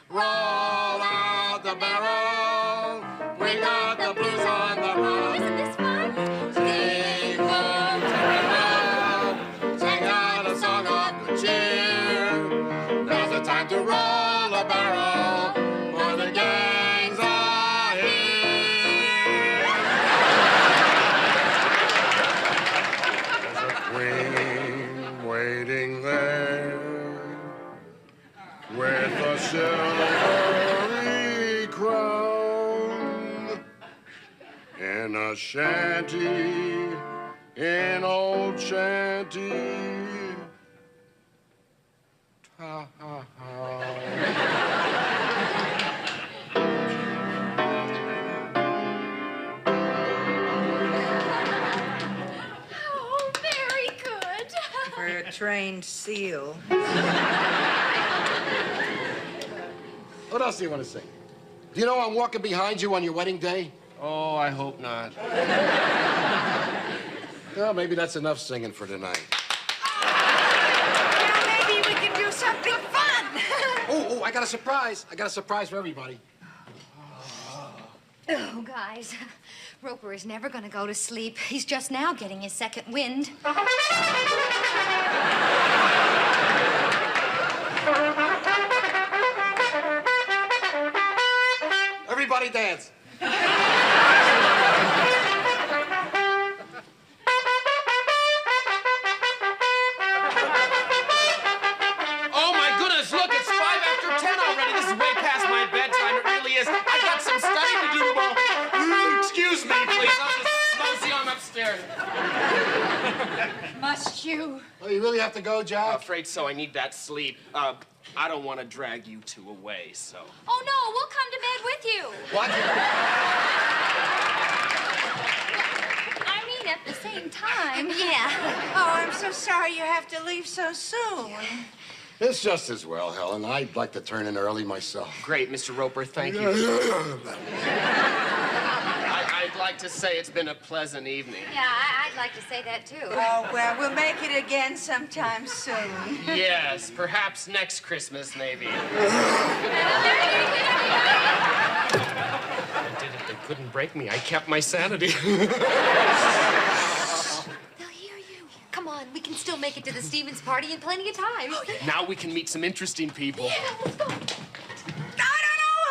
Roll out the barrel, we got the blues on the run. Isn't this fun? Sing home to sing out a song of good cheer. Now's the time to roll a barrel, for the gangs are here. There's a queen waiting there with a silvery crown in a shanty, in old shanty. Ha, ha, ha. Oh, very good. For a trained seal. What else do you want to sing? Do you know I'm walking behind you on your wedding day? Oh, I hope not. Well, maybe that's enough singing for tonight. Now maybe we can do something fun. Oh, I got a surprise. I got a surprise for everybody. Oh, guys, Roper is never going to go to sleep. He's just now getting his second wind. Everybody dance. Oh, my goodness, look, it's 5 after 10 already. This is way past my bedtime. It really is. I've got some study to do tomorrow. Excuse me, please. I'll just mosey on upstairs. Must you? Oh, you really have to go, I'm Jack? afraid so. I need that sleep. I don't want to drag you two away, so. Oh, no, we'll come to bed with you. What? I mean, at the same time. Yeah. Oh, I'm so sorry you have to leave so soon. It's just as well, Helen. I'd like to turn in early myself. Great, Mr. Roper. Thank you. I'd like to say it's been a pleasant evening. Yeah, I'd like to say that, too. Oh, well, we'll make it again sometime soon. Yes, perhaps next Christmas, maybe. They did it. They couldn't break me. I kept my sanity. They'll hear you. Come on, we can still make it to the Stevens party in plenty of time. Now we can meet some interesting people. I don't know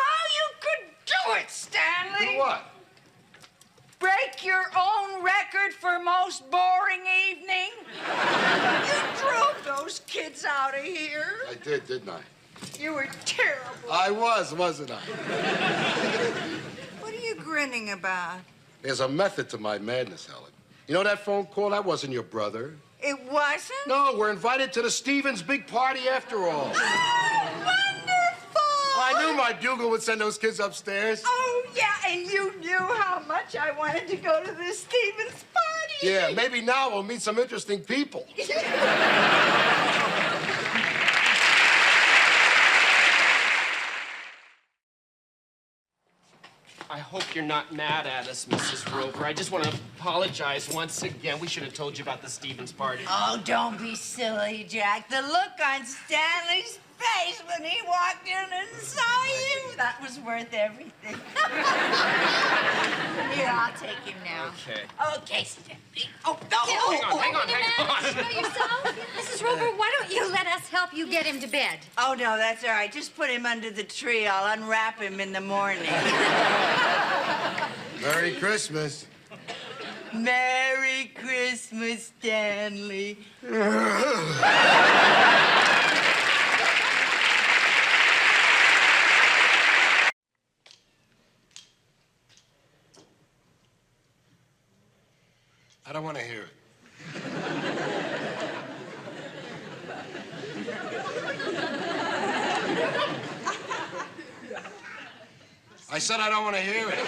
how you could do it, Stanley. Do what? Break your own record for most boring evening. You drew did, didn't I? You were terrible. I was, wasn't I? What are you grinning about? There's a method to my madness, Helen. You know that phone call? That wasn't your brother. It wasn't? No, we're invited to the Stevens big party after all. Oh, wonderful! I knew my bugle would send those kids upstairs. Oh, yeah, and you knew how much I wanted to go to the Stevens party. Yeah, maybe now we'll meet some interesting people. I hope you're not mad at us, Mrs. Roper. I just want to apologize once again. We should have told you about the Stevens party. Oh, don't be silly, Jack. The look on Stanley's face when he walked in and saw you, that was worth everything. Here, I'll take him now. Okay. Okay, Stanley. Oh, no. Hang on. Show yourself. Mrs. Roper, why don't you let us help you get him to bed? Oh, no, that's all right. Just put him under the tree. I'll unwrap him in the morning. Merry Christmas. Merry Christmas, Stanley. I don't want to hear it. I said I don't want to hear it.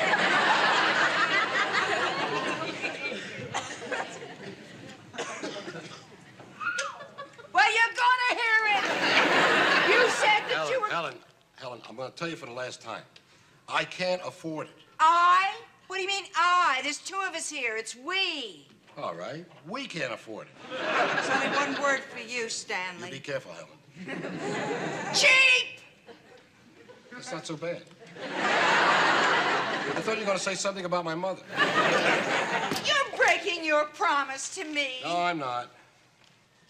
Well, you're gonna hear it. You said that you were... Helen, I'm going to tell you for the last time. I can't afford it. I? What do you mean, I? There's two of us here. It's we. All right. We can't afford it. There's only one word for you, You Stanley. be careful, Helen. Cheap! It's not so bad. I thought you were going to say something about my mother. You're breaking your promise to me. No, I'm not.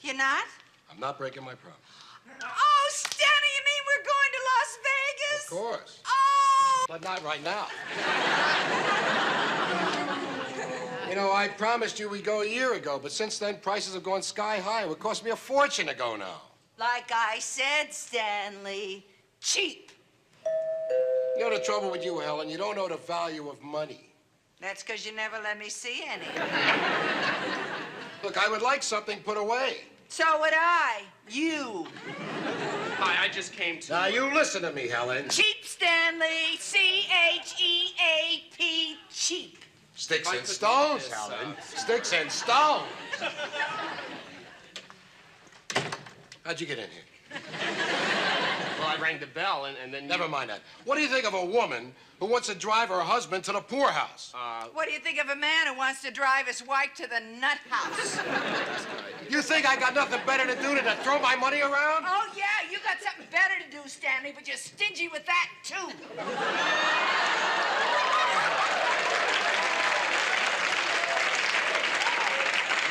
You're not? I'm not breaking my promise. Oh, Stanley, you mean we're going to Las Vegas? Of course. Oh! But not right now. You know, I promised you we'd go a year ago, but since then, prices have gone sky high. It would cost me a fortune to go now. Like I said, Stanley, cheap. You know the trouble with you, Helen? You don't know the value of money. That's because you never let me see any. Look, I would like something put away. So would I. You. Hi, I just came to... Now, you listen to me, Helen. Cheap, Stanley. C-H-E-A-P, cheap. Sticks I and could stones, do this, Helen. Sticks and stones. How'd you get in here? Well, I rang the bell, and then... Never mind that. What do you think of a woman who wants to drive her husband to the poorhouse? What do you think of a man who wants to drive his wife to the nut house? You think I got nothing better to do than to throw my money around? Oh, yeah, you got something better to do, Stanley, but you're stingy with that, too.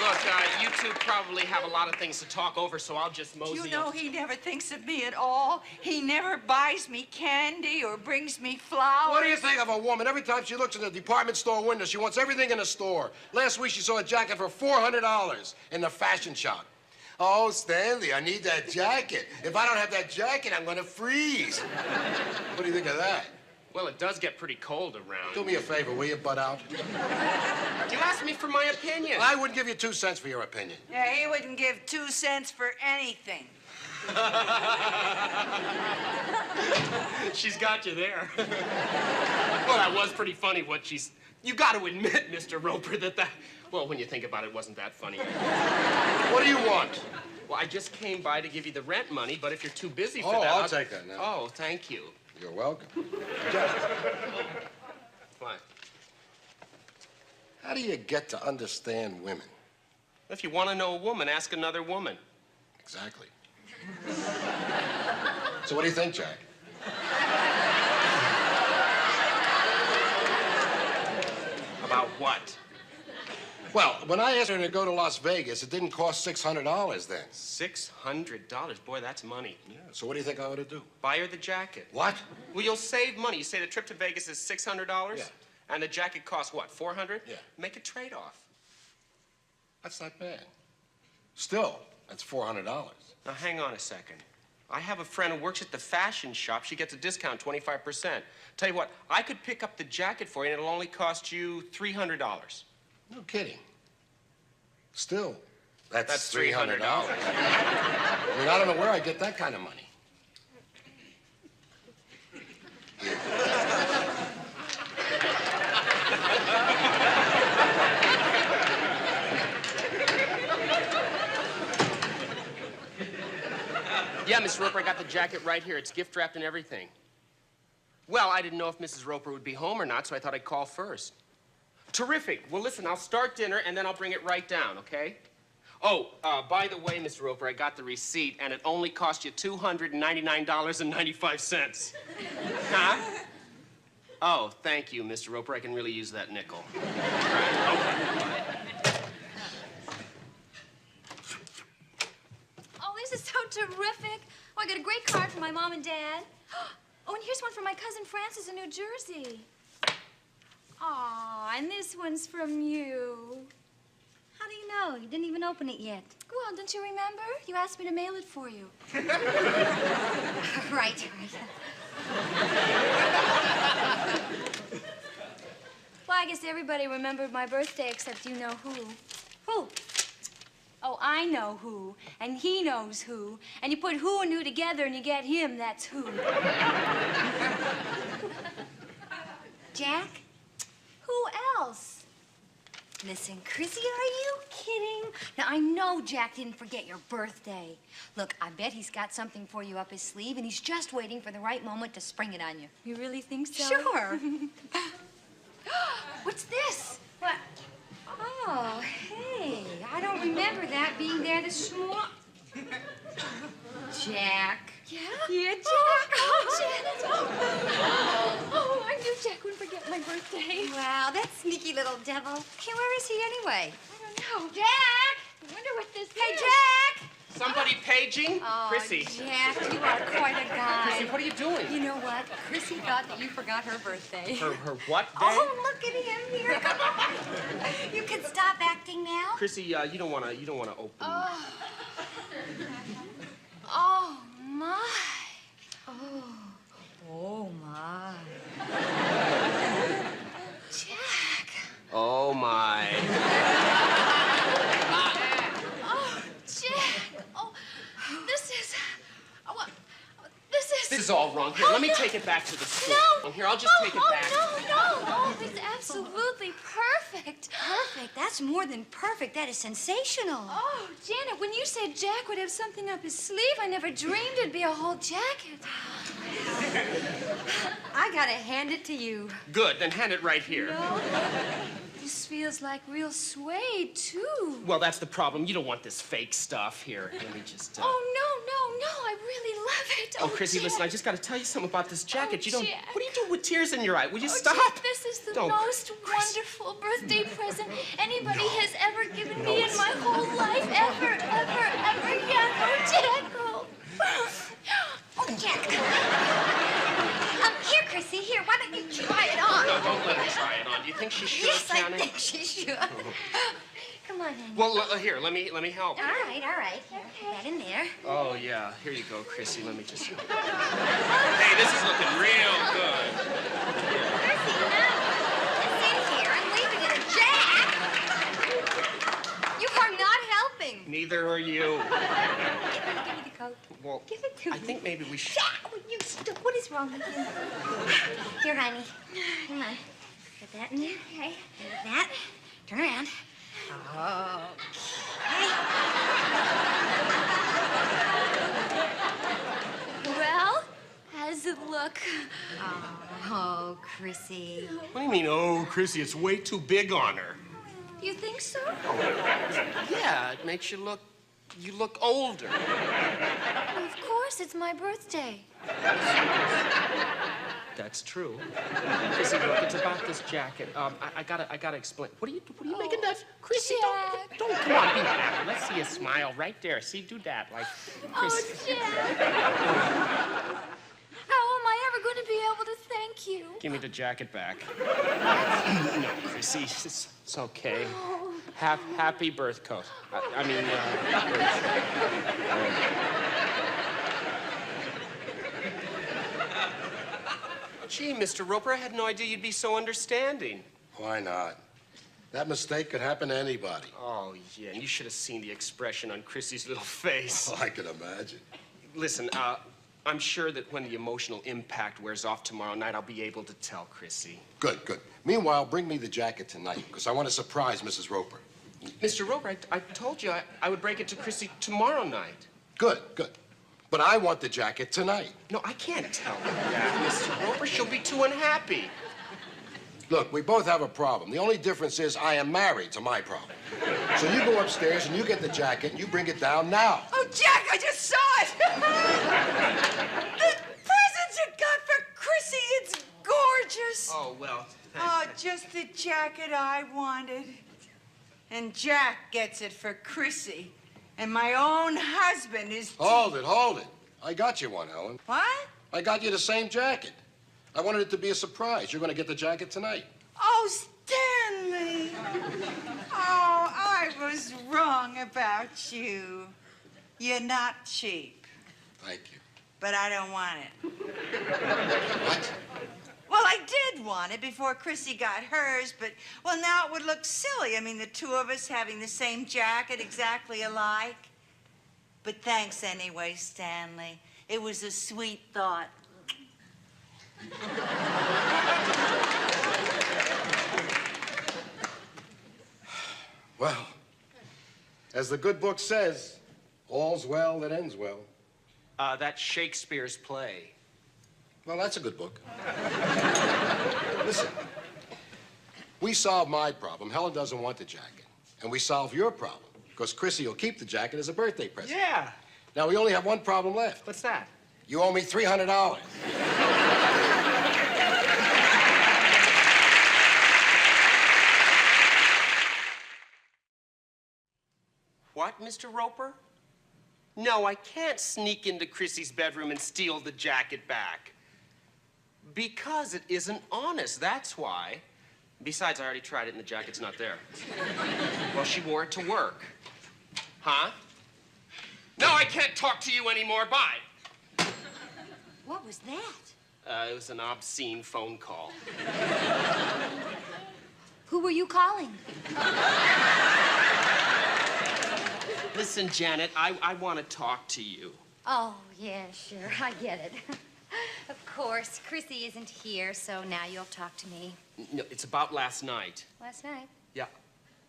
Look, you two probably have a lot of things to talk over, so I'll just mosey You know up. he never thinks of me at all. He never buys me candy or brings me flowers. What do you think of a woman? Every time she looks in the department store window, she wants everything in the store. Last week, she saw a jacket for $400 in the fashion shop. Oh, Stanley, I need that jacket. If I don't have that jacket, I'm gonna freeze. What do you think of that? Well, it does get pretty cold around. Do me a favor, will you, butt out? You asked me for my opinion. I wouldn't give you 2 cents for your opinion. Yeah, he wouldn't give 2 cents for anything. She's got you there. Well, that was pretty funny what she's... You got to admit, Mr. Roper, that... Well, when you think about it, it wasn't that funny. What do you want? Well, I just came by to give you the rent money, but if you're too busy for Oh, that... I'll take that now. Oh, thank you. You're welcome. What? How do you get to understand women? If you want to know a woman, ask another woman. Exactly. So what do you think, Jack? About what? Well, when I asked her to go to Las Vegas, it didn't cost $600 then. $600? Boy, that's money. Yeah, so what do you think I ought to do? Buy her the jacket. What? Well, you'll save money. You say the trip to Vegas is $600? Yeah. And the jacket costs what, $400? Yeah. Make a trade-off. That's not bad. Still, that's $400. Now, hang on a second. I have a friend who works at the fashion shop. She gets a discount, 25%. Tell you what, I could pick up the jacket for you, and it'll only cost you $300. No kidding. Still, that's $300. I mean, I don't know where I get that kind of money. Yeah, Miss Roper, I got the jacket right here. It's gift wrapped and everything. Well, I didn't know if Mrs. Roper would be home or not, so I thought I'd call first. Terrific. Well, listen, I'll start dinner, and then I'll bring it right down, okay? Oh, by the way, Miss Roper, I got the receipt, and it only cost you $299.95. Huh? Oh, thank you, Mr. Roper. I can really use that nickel. Right, okay. Oh, this is so terrific. Oh, I got a great card from my mom and dad. Oh, and here's one from my cousin Frances in New Jersey. Aw, and this one's from you. How do you know? You didn't even open it yet. Well, don't you remember? You asked me to mail it for you. Right. Well, I guess everybody remembered my birthday except you know who. Who? Oh, I know who, and he knows who, and you put who and who together and you get him, that's who. Jack? Who else? Listen, Chrissy, are you kidding? Now, I know Jack didn't forget your birthday. Look, I bet he's got something for you up his sleeve, and he's just waiting for the right moment to spring it on you. You really think so? Sure. What's this? What? Oh, hey, I don't remember that being there this morning. Jack. Yeah? Yeah, Jack. Oh, Janet. Oh, I knew Jack wouldn't forget my birthday. Wow, that sneaky little devil. Hey, where is he anyway? I don't know. Jack! I wonder what this Hey, is. Jack! Somebody paging? Oh, Chrissy. Jack, you are quite a guy. Chrissy, what are you doing? You know what? Chrissy thought that you forgot her birthday. Her what day? Oh, look at him here. Come on. You can stop acting now. Chrissy, you don't wanna open. Oh, my. Oh, my. Jack. Oh my. Oh, Jack. Oh, this is... Oh, well, this is all wrong. Here, let me take it back to the school. No. Here, I'll just take it back. No. Oh, it's absolutely perfect. Perfect. That's more than perfect. That is sensational. Oh, Janet, when you said Jack would have something up his sleeve, I never dreamed it'd be a whole jacket. I gotta hand it to you. Good, then hand it right here. This feels like real suede, too. Well, that's the problem. You don't want this fake stuff. Here, let me just. Oh, no. I really love it. Oh, Chrissy, Jack. listen, I just got to tell you something about this jacket. Oh, You don't. Jack. What are you doing with tears in your eye? Will you Oh, stop? Jack, this is the Don't. most wonderful birthday present anybody has ever given me in my whole life. Ever. Yeah. Oh, Jack. Oh, Jack. Here, Chrissy, here. Why don't you try it on? No, don't let her try it on. Do you think she should, Yes, I Janet? think she should. Come on, honey. Well, here, let me help. All right. Here, put that in there. Oh, yeah. Here you go, Chrissy. Let me just... Hey, this is looking real good. Chrissy, now, it's in here and leave it in. Jack! You are not helping. Neither are you. Give me the coat. Well, Give it to I me. think maybe we should... Jack, what is wrong with you? Here, honey. Come on. Put that in there. Okay. And that. Turn around. Well, how does it look? Oh, Chrissy. What do you mean, oh, Chrissy, it's way too big on her? You think so? Yeah, it makes you look older. Well, of course, it's my birthday. That's true. Chrissy, look, it's about this jacket. I gotta explain. What are you making that? Chrissy, Jack. don't, come on, be happy. Let's see you smile right there. See, do that, like, Chrissy. Oh, Jack. How am I ever going to be able to thank you? Give me the jacket back. No, Chrissy, it's okay. Happy birth coat. I mean, Gee, Mr. Roper, I had no idea you'd be so understanding. Why not? That mistake could happen to anybody. Oh, yeah, and you should have seen the expression on Chrissy's little face. I can imagine. Listen, I'm sure that when the emotional impact wears off tomorrow night, I'll be able to tell Chrissy. Good, good. Meanwhile, bring me the jacket tonight, because I want to surprise Mrs. Roper. Mr. Roper, I told you I would break it to Chrissy tomorrow night. Good, good. But I want the jacket tonight. No, I can't tell her that, Mr. Roper. She'll be too unhappy. Look, we both have a problem. The only difference is I am married to my problem. So you go upstairs and you get the jacket and you bring it down now. Oh, Jack, I just saw it! The presents you got for Chrissy, it's gorgeous. Oh, well. Oh, just the jacket I wanted. And Jack gets it for Chrissy. And my own husband is... Hold it, hold it. I got you one, Helen. What? I got you the same jacket. I wanted it to be a surprise. You're going to get the jacket tonight. Oh, Stanley. Oh, I was wrong about you. You're not cheap. Thank you. But I don't want it. What? Well, I did want it before Chrissy got hers, but, well, now it would look silly. I mean, the two of us having the same jacket exactly alike. But thanks anyway, Stanley. It was a sweet thought. Well, as the good book says, all's well that ends well. That's Shakespeare's play. Well, that's a good book. Listen, we solve my problem. Helen doesn't want the jacket. And we solve your problem, because Chrissy will keep the jacket as a birthday present. Yeah. Now, we only have one problem left. What's that? You owe me $300. What, Mr. Roper? No, I can't sneak into Chrissy's bedroom and steal the jacket back. Because it isn't honest, that's why. Besides, I already tried it and the jacket's not there. Well, she wore it to work. Huh? No, I can't talk to you anymore. Bye. What was that? It was an obscene phone call. Who were you calling? Listen, Janet, I want to talk to you. Oh, yeah, sure. I get it. Of course. Chrissy isn't here, so now you'll talk to me. No, it's about last night. Last night? Yeah.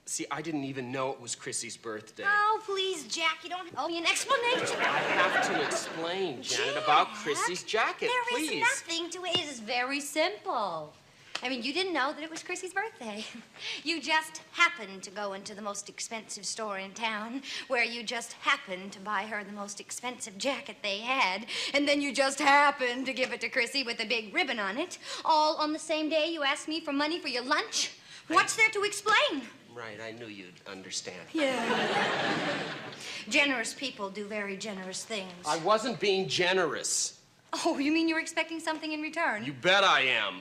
See, I didn't even know it was Chrissy's birthday. Oh, please, Jack, you don't owe me an explanation. I have to explain, Janet, about Chrissy's jacket, please. There is nothing to it. It is very simple. I mean, you didn't know that it was Chrissy's birthday. You just happened to go into the most expensive store in town, where you just happened to buy her the most expensive jacket they had, and then you just happened to give it to Chrissy with a big ribbon on it, all on the same day you asked me for money for your lunch. What's there to explain? Right, I knew you'd understand. Yeah. Generous people do very generous things. I wasn't being generous. Oh, you mean you were expecting something in return? You bet I am.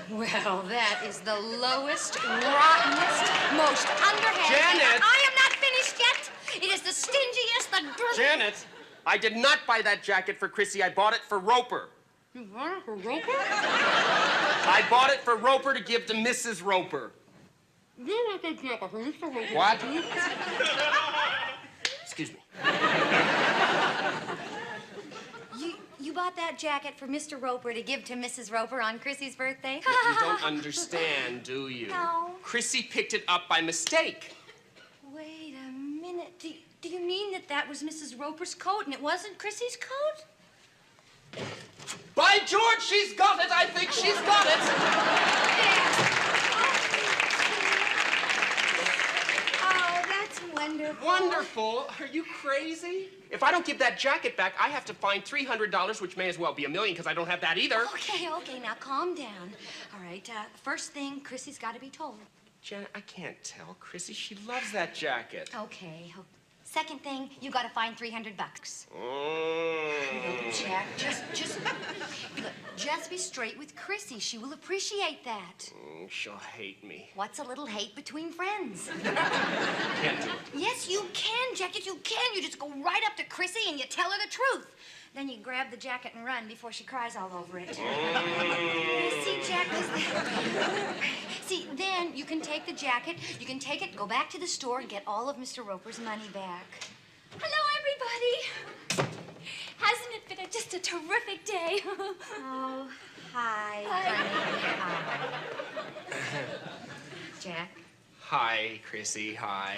Well, that is the lowest, rottenest, most underhanded... Janet! I am not finished yet. It is the stingiest, the... Janet, I did not buy that jacket for Chrissy. I bought it for Roper. You bought it for Roper? I bought it for Roper to give to Mrs. Roper. You bought that jacket for Mr. Roper. What? Excuse me. You bought that jacket for Mr. Roper to give to Mrs. Roper on Chrissy's birthday? You don't understand, do you? No. Chrissy picked it up by mistake. Wait a minute. Do you mean that was Mrs. Roper's coat and it wasn't Chrissy's coat? By George, she's got it. I think she's got it. Oh, that's wonderful. Wonderful. Are you crazy? If I don't give that jacket back, I have to find $300, which may as well be $1 million because I don't have that either. Okay, now calm down. All right, first thing, Chrissy's got to be told. Janet, I can't tell Chrissy. She loves that jacket. Okay. Second thing, you got to find $300. Mm. Jack, just must be straight with Chrissy. She will appreciate that. She'll hate me. What's a little hate between friends? Can't do it. Yes, you can, Jack. Yes, you can. You just go right up to Chrissy and you tell her the truth. Then you grab the jacket and run before she cries all over it. See, Jack, see, then you can take the jacket, you can take it, go back to the store and get all of Mr. Roper's money back. Hello, everybody. Hasn't it been just a terrific day? Oh, hi, Hi. honey. Hi. Jack? Hi, Chrissy, hi.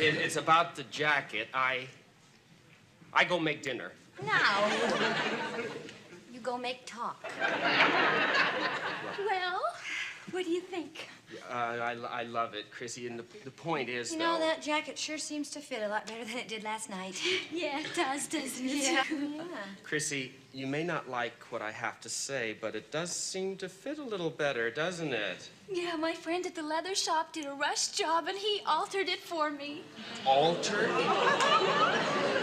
It's about the jacket. I go make dinner. Now, you go make talk. Well, what do you think? I love it, Chrissy, and the point is, You know, that jacket sure seems to fit a lot better than it did last night. Yeah, it does, doesn't it? Yeah. Chrissy, you may not like what I have to say, but it does seem to fit a little better, doesn't it? Yeah, my friend at the leather shop did a rush job and he altered it for me. Altered?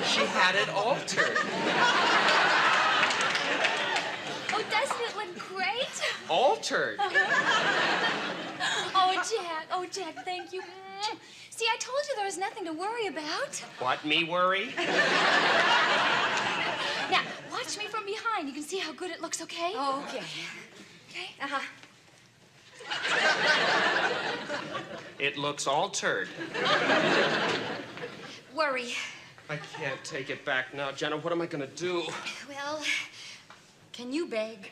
She had it altered. Oh, doesn't it look great? Altered? Oh, Jack, thank you. See, I told you there was nothing to worry about. What, me worry? Now, watch me from behind. You can see how good it looks, okay? Oh, okay. Okay? Uh-huh. It looks altered. Worry. I can't take it back now, Jenna. What am I gonna do? Well, can you beg?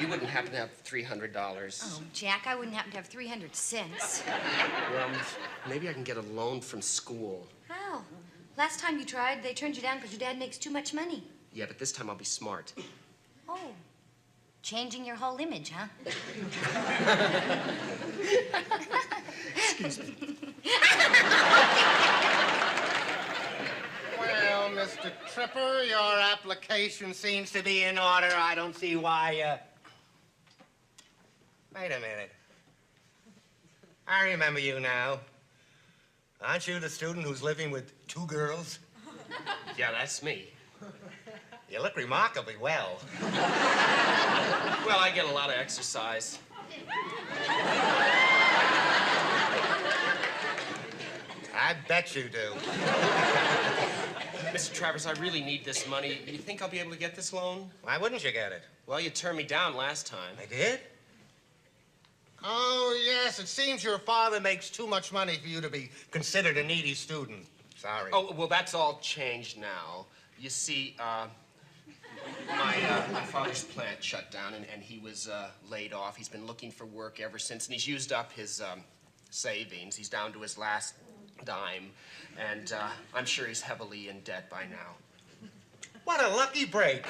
You wouldn't happen to have $300. Oh, Jack, I wouldn't happen to have 300 cents. Well, maybe I can get a loan from school. How? Last time you tried, they turned you down because your dad makes too much money. Yeah, but this time I'll be smart. Oh. Changing your whole image, huh? Excuse me. Well, Mr. Tripper, your application seems to be in order. I don't see why, Wait a minute. I remember you now. Aren't you the student who's living with 2 girls? Yeah, that's me. You look remarkably well. Well, I get a lot of exercise. I bet you do. Mr. Travers, I really need this money. You think I'll be able to get this loan? Why wouldn't you get it? Well, you turned me down last time. I did? Oh, yes, it seems your father makes too much money for you to be considered a needy student. Sorry. Oh, well, that's all changed now. You see, my father's plant shut down, and he was laid off. He's been looking for work ever since, and he's used up his savings. He's down to his last dime, and I'm sure he's heavily in debt by now. What a lucky break.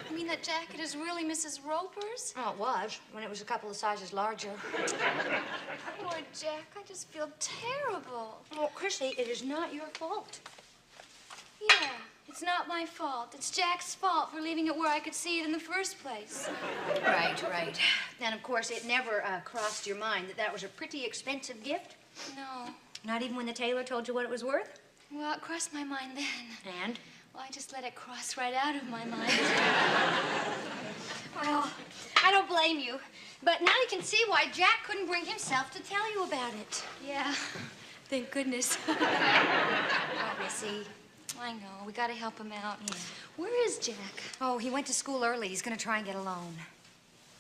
You mean that jacket is really Mrs. Roper's? Oh, it was, when it was a couple of sizes larger. Poor Jack, I just feel terrible. Oh, Chrissy, it is not your fault. Yeah, it's not my fault. It's Jack's fault for leaving it where I could see it in the first place. Right, right. And, of course, it never crossed your mind that that was a pretty expensive gift? No. Not even when the tailor told you what it was worth? Well, it crossed my mind then. And? Well, I just let it cross right out of my mind. Well, I don't blame you. But now you can see why Jack couldn't bring himself to tell you about it. Yeah, thank goodness. Oh, Missy. I know, we gotta help him out. Yeah. Where is Jack? Oh, he went to school early. He's gonna try and get a loan.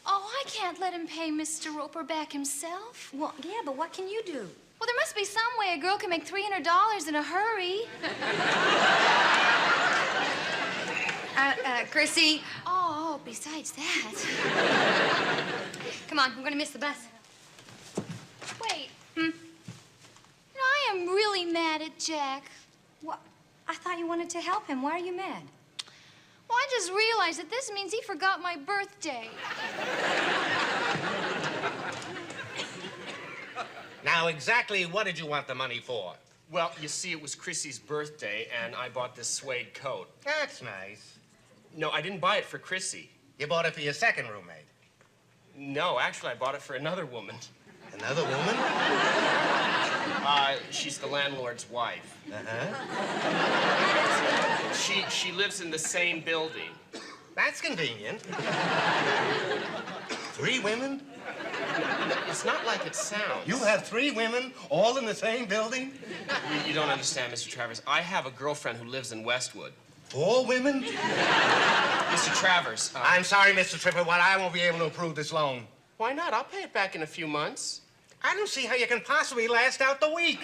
Oh, I can't let him pay Mr. Roper back himself. Well, yeah, but what can you do? Well, there must be some way a girl can make $300 in a hurry. Chrissy. Oh, besides that. Come on, we're gonna miss the bus. Wait. You know, I am really mad at Jack. What? I thought you wanted to help him. Why are you mad? Well, I just realized that this means he forgot my birthday. Now, exactly what did you want the money for? Well, you see, it was Chrissy's birthday, and I bought this suede coat. That's nice. No, I didn't buy it for Chrissy. You bought it for your second roommate. No, actually, I bought it for another woman. Another woman? She's the landlord's wife. Uh-huh. She lives in the same building. That's convenient. 3 women? It's not like it sounds. You have 3 women all in the same building? You don't understand, Mr. Travers. I have a girlfriend who lives in Westwood. 4 women? Mr. Travers. I'm sorry, Mr. Tripper, but I won't be able to approve this loan. Why not? I'll pay it back in a few months. I don't see how you can possibly last out the week.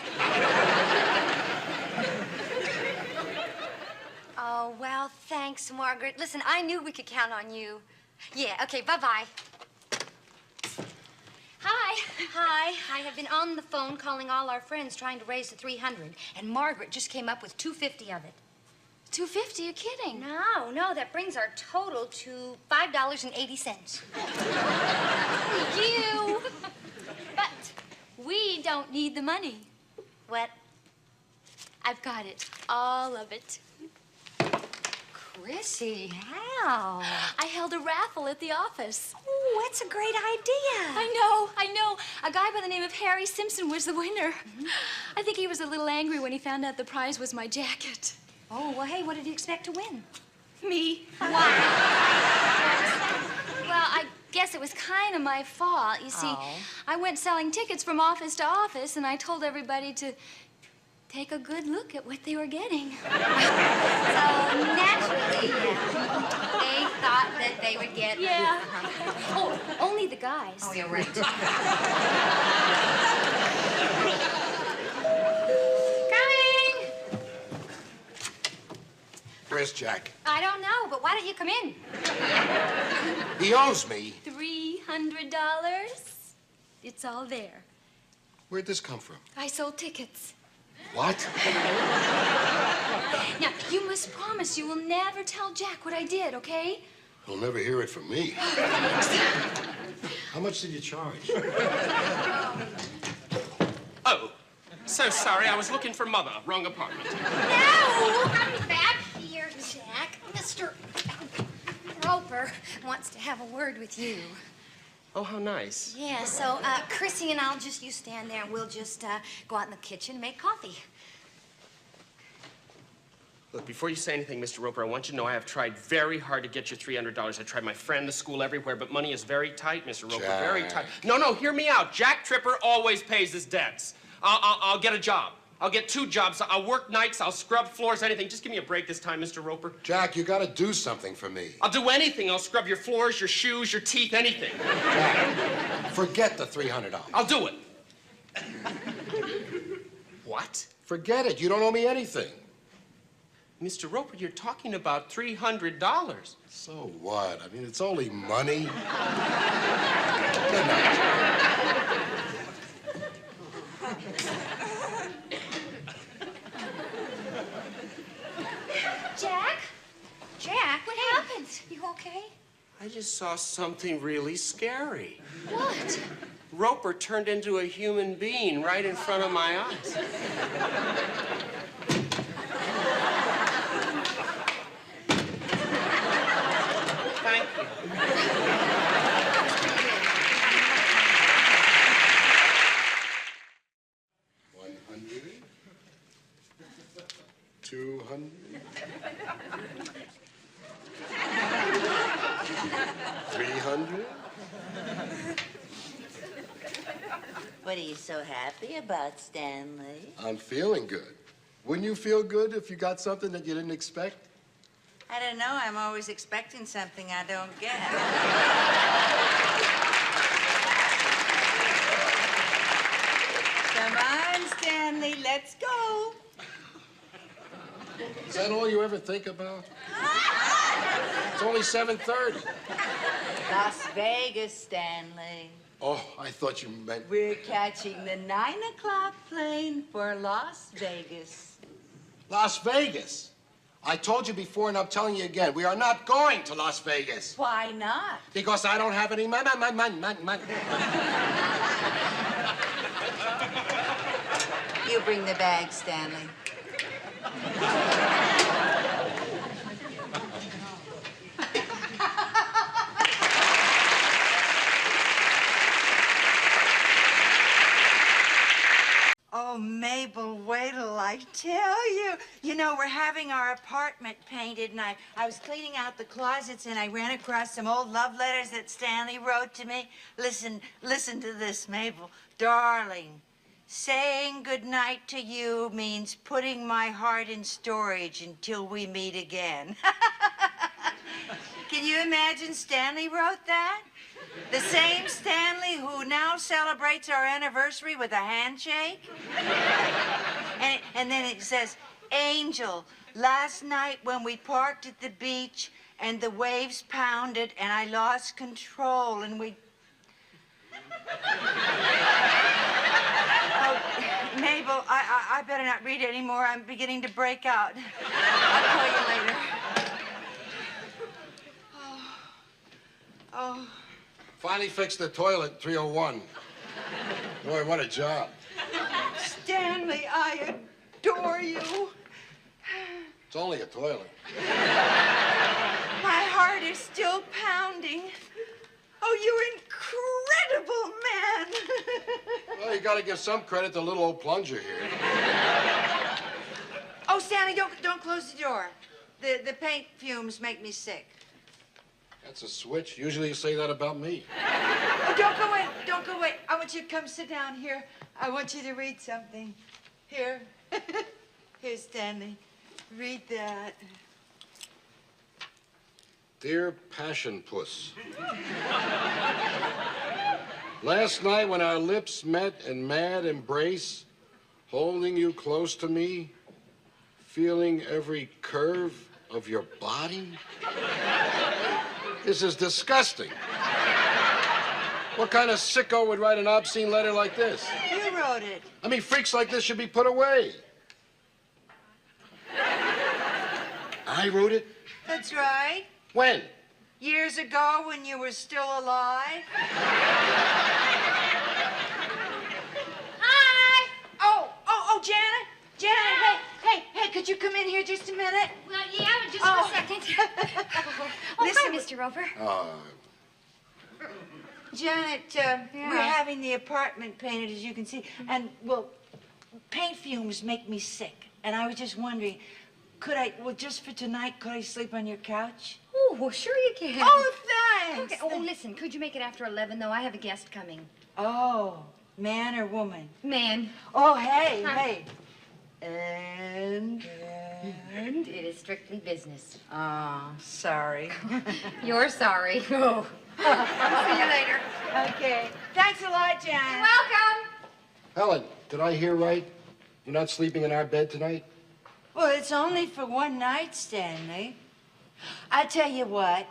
Oh, well, thanks, Margaret. Listen, I knew we could count on you. Yeah, okay, bye-bye. Hi. Hi. I have been on the phone calling all our friends trying to raise the $300, and Margaret just came up with $250 of it. $250? You're kidding. No, that brings our total to $5.80. You. But we don't need the money. What? I've got it. All of it. Chrissy, how? I held a raffle at the office. Oh, that's a great idea. I know. A guy by the name of Harry Simpson was the winner. I think he was a little angry when he found out the prize was my jacket. Oh, well, hey, what did you expect to win? Me. Why? Well, I guess it was kind of my fault. You see, I went selling tickets from office to office, and I told everybody to take a good look at what they were getting. So, naturally, they thought that they would get... Yeah. Oh, only the guys. Oh, you're right. Coming! Where's Jack? I don't know, but why don't you come in? He owes me. $300. It's all there. Where'd this come from? I sold tickets. What? Now, you must promise you will never tell Jack what I did, okay? He'll never hear it from me. How much did you charge? Oh, so sorry. I was looking for Mother. Wrong apartment. No! Come back here, Jack. Mr. Roper wants to have a word with you. Oh, how nice. Yeah, so, Chrissy and I'll you stand there and we'll just, go out in the kitchen and make coffee. Look, before you say anything, Mr. Roper, I want you to know I have tried very hard to get you $300. I tried my friend, the school, everywhere, but money is very tight, Mr. Roper, Jack. very tight. No, hear me out. Jack Tripper always pays his debts. I'll get a job. I'll get 2 jobs. I'll work nights. I'll scrub floors, anything. Just give me a break this time, Mr. Roper. Jack, you gotta do something for me. I'll do anything. I'll scrub your floors, your shoes, your teeth, anything. Jack, forget the $300. I'll do it. What? Forget it. You don't owe me anything. Mr. Roper, you're talking about $300. So what? I mean, it's only money. Good night. Jack, what happened? You okay? I just saw something really scary. What? Roper turned into a human being right in front of my eyes. Thank you. 100. 200. 300. What are you so happy about, Stanley? I'm feeling good. Wouldn't you feel good if you got something that you didn't expect? I don't know. I'm always expecting something I don't get. Come on, Stanley. Let's go. Is that all you ever think about? It's only 7:30. Las Vegas, Stanley. Oh, I thought you meant... We're catching the 9 o'clock plane for Las Vegas. Las Vegas. I told you before, and I'm telling you again, we are not going to Las Vegas. Why not? Because I don't have any money. You bring the bag, Stanley. Oh, Mabel, wait till I tell you. You You know, we're having our apartment painted, and I was cleaning out the closets, and I ran across some old love letters that Stanley wrote to me. Listen to this, Mabel. Darling, saying goodnight to you means putting my heart in storage until we meet again. Can you imagine Stanley wrote that? The same Stanley who now celebrates our anniversary with a handshake? And then it says, Angel, last night when we parked at the beach and the waves pounded and I lost control and we... Oh, Mabel, I better not read anymore. I'm beginning to break out. I'll call you later. Oh. Finally fixed the toilet, 301. Boy, what a job. Stanley, I adore you. It's only a toilet. My heart is still pounding. Oh, you incredible man. Well, you gotta give some credit to little old plunger here. Oh, Stanley, don't close the door. The paint fumes make me sick. That's a switch. Usually you say that about me. Oh, don't go away. Don't go away. I want you to come sit down here. I want you to read something. Here. Here, Stanley. Read that. Dear Passion Puss. Last night when our lips met in mad embrace, holding you close to me, feeling every curve of your body. This is disgusting. What kind of sicko would write an obscene letter like this? You wrote it. I mean, freaks like this should be put away. I wrote it? That's right. When? Years ago when you were still alive. Hi! Oh, Janet. Janet, hey, could you come in here just a minute? Well, yeah, just for a second. Listen, Hi, Mr. Roper. Janet, we're having the apartment painted, as you can see, and, well, paint fumes make me sick. And I was just wondering, just for tonight, could I sleep on your couch? Oh, well, sure you can. Oh, thanks. Okay. Oh, listen, could you make it after 11, though? I have a guest coming. Oh, man or woman? Man. Oh, hey. And And it is strictly business. Oh, sorry. You're sorry. Oh. I'll see you later. Okay. Thanks a lot, Janet. You're welcome. Helen, did I hear right? You're not sleeping in our bed tonight? Well, it's only for one night, Stanley. I tell you what,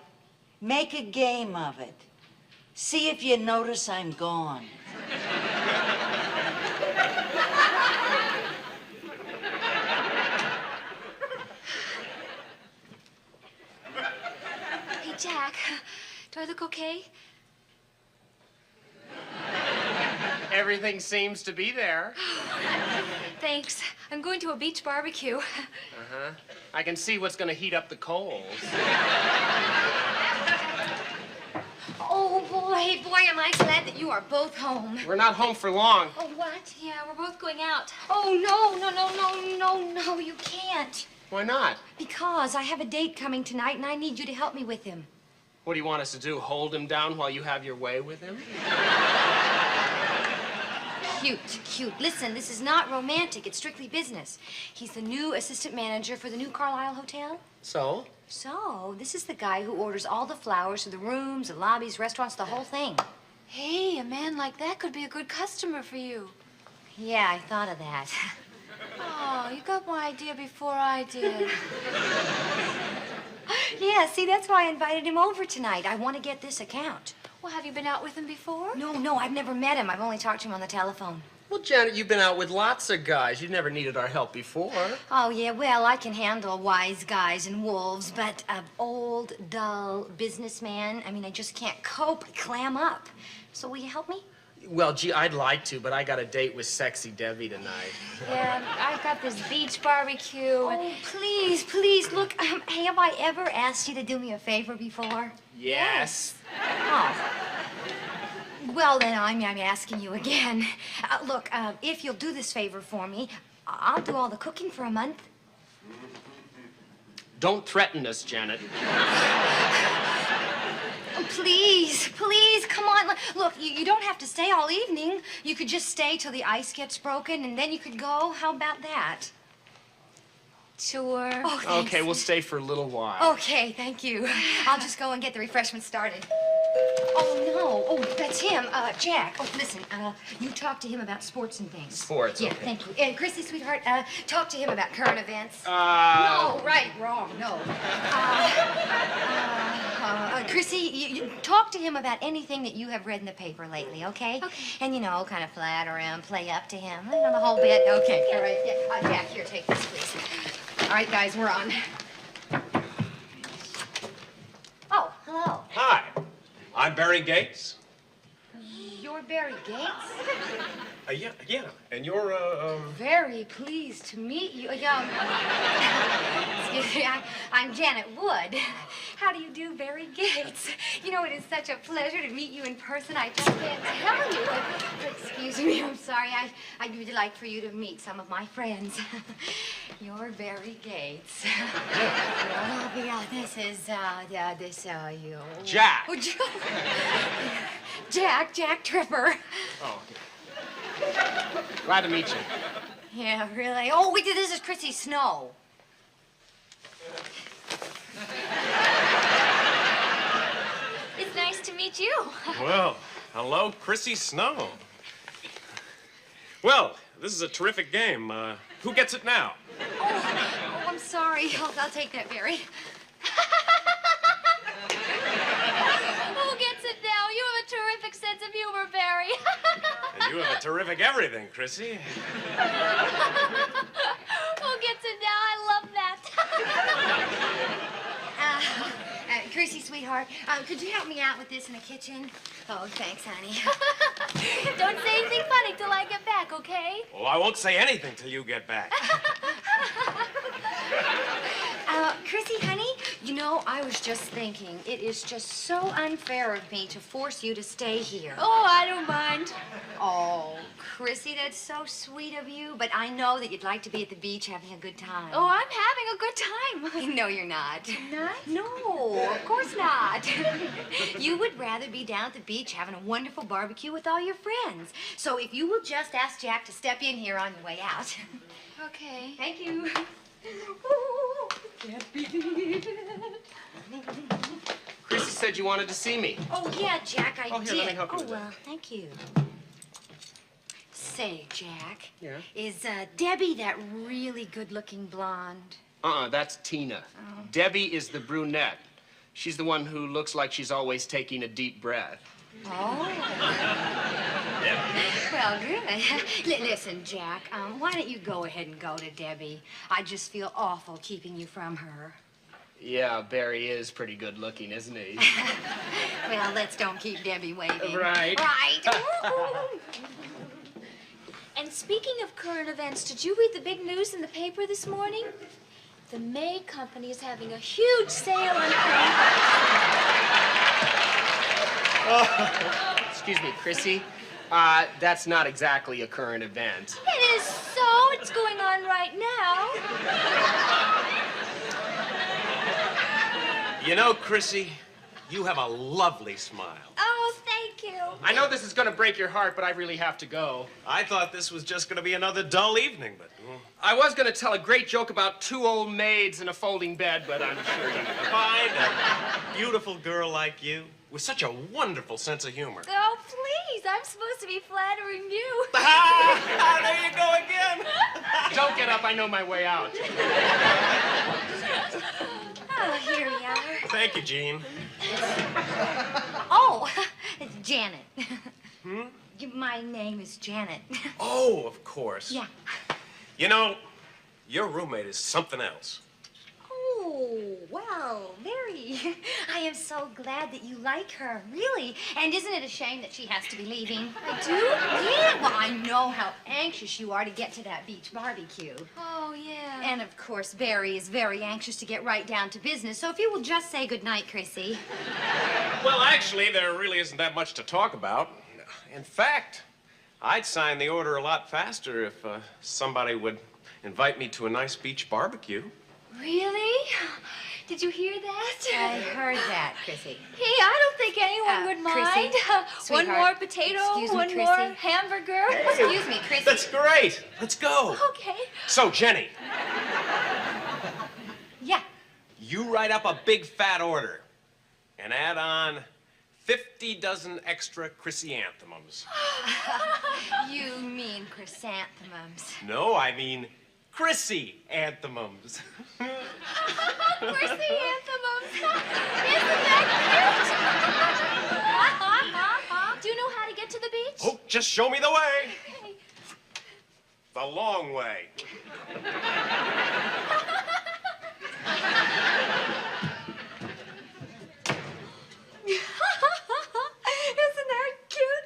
make a game of it. See if you notice I'm gone. Hey, Jack, do I look okay? Everything seems to be there. Thanks. I'm going to a beach barbecue. Uh-huh. I can see what's gonna heat up the coals. Oh, boy, am I glad that you are both home. We're not home for long. Oh, what? Yeah, we're both going out. Oh, no, you can't. Why not? Because I have a date coming tonight, and I need you to help me with him. What do you want us to do, hold him down while you have your way with him? Cute. Listen, this is not romantic. It's strictly business. He's the new assistant manager for the new Carlisle Hotel. So? So, this is the guy who orders all the flowers for the rooms, the lobbies, restaurants, the whole thing. Hey, a man like that could be a good customer for you. Yeah, I thought of that. Oh, you got my idea before I did. Yeah, see, that's why I invited him over tonight. I want to get this account. Well, have you been out with him before? No, I've never met him. I've only talked to him on the telephone. Well, Janet, you've been out with lots of guys. You never needed our help before. Oh, yeah, well, I can handle wise guys and wolves, but an old, dull businessman, I mean, I just can't cope. I clam up. So will you help me? Well, gee, I'd like to, but I got a date with Sexy Debbie tonight. Yeah, I've got this beach barbecue. Oh, please, look, hey, have I ever asked you to do me a favor before? Yes. Oh. Well, then, I'm asking you again. Look, if you'll do this favor for me, I'll do all the cooking for a month. Don't threaten us, Janet. Oh, please, please, come on. Look, you don't have to stay all evening. You could just stay till the ice gets broken, and then you could go. How about that? Sure. Oh, thanks. Okay, we'll stay for a little while. Okay, thank you. I'll just go and get the refreshments started. Oh, no. Oh, that's him. Jack. Oh, listen, you talk to him about sports and things. Sports, Yeah, okay. thank you. And Chrissy, sweetheart, talk to him about current events. No, right, wrong, no. Chrissy, you talk to him about anything that you have read in the paper lately, okay? Okay. And, you know, kind of flatter him, play up to him, you know, the whole bit. Okay, all right. Yeah. Jack, here, take this, please. All right, guys, we're on. Oh, hello. Hi, I'm Barry Gates. You're Barry Gates? Yeah, and you're, Very pleased to meet you. Excuse me, I'm Janet Wood. How do you do, Barry Gates? You know, it is such a pleasure to meet you in person. I just can't tell you. Excuse me, I'm sorry. I would like for you to meet some of my friends. You're Barry Gates. Yeah, this is, you. Jack. Oh, Jack Tripper. Oh, glad to meet you. Yeah, really? Oh, wait, this is Chrissy Snow. It's nice to meet you. Well, hello, Chrissy Snow. Well, this is a terrific game. Who gets it now? Oh, I'm sorry. I'll take that, Barry. Who gets it now? You have a terrific sense of humor, Barry. And you have a terrific everything, Chrissy. Who gets it now? I love that. Chrissy, sweetheart, could you help me out with this in the kitchen? Oh, thanks, honey. Don't say anything funny till I get back, okay? Well, I won't say anything till you get back. Chrissy, honey, you know, I was just thinking, it is just so unfair of me to force you to stay here. Oh, I don't mind. Oh, Chrissy, that's so sweet of you, but I know that you'd like to be at the beach having a good time. Oh, I'm having a good time. No, you're not. Not? No, of course not. You would rather be down at the beach having a wonderful barbecue with all your friends. So if you will just ask Jack to step in here on your way out. Okay. Thank you. Chrissy said you wanted to see me. Oh, yeah, Jack, I Oh, here, did. let me help you with that. Well, thank you. Say, Jack. Yeah? Is Debbie that really good-looking blonde? That's Tina. Debbie is the brunette. She's the one who looks like she's always taking a deep breath. Oh. Well, good. Listen, Jack, why don't you go ahead and go to Debbie? I just feel awful keeping you from her. Yeah, Barry is pretty good looking, isn't he? Well, let's don't keep Debbie waiting. Right. Right. And speaking of current events, did you read the big news in the paper this morning? The May Company is having a huge sale on Excuse me, Chrissy. That's not exactly a current event. It is so. It's going on right now. You know, Chrissy, you have a lovely smile. Oh, thank you. I know this is going to break your heart, but I really have to go. I thought this was just going to be another dull evening, but... I was going to tell a great joke about two old maids in a folding bed, but I'm sure you... Find a beautiful girl like you with such a wonderful sense of humor. Oh, please. I'm supposed to be flattering you. There you go again. Don't get up. I know my way out. Oh, here we are. Thank you, Jean. Oh, it's Janet. My name is Janet. Oh, of course. Yeah. You know, your roommate is something else. Oh, well, very. I am so glad that you like her, really. And isn't it a shame that she has to be leaving? I do? Yeah, well, I know how anxious you are to get to that beach barbecue. Oh, yeah. And, of course, Barry is very anxious to get right down to business. So if you will just say goodnight, Chrissy. Well, actually, there really isn't that much to talk about. In fact, I'd sign the order a lot faster if somebody would invite me to a nice beach barbecue. Really? Did you hear that? I heard that, Chrissy. Hey, I don't think anyone would mind. Chrissy, One sweetheart, more potato, excuse me, one Chrissy. more hamburger. Excuse me, Chrissy. That's great. Let's go. Okay. So, Jenny, Yeah. you write up a big fat order and add on 50 dozen extra chrysanthemums. You mean chrysanthemums. No, I mean chrysanthemums. Chrysanthemums. Isn't that cute? Do you know how to get to the beach? Oh, just show me the way. Okay. The long way. Isn't that cute?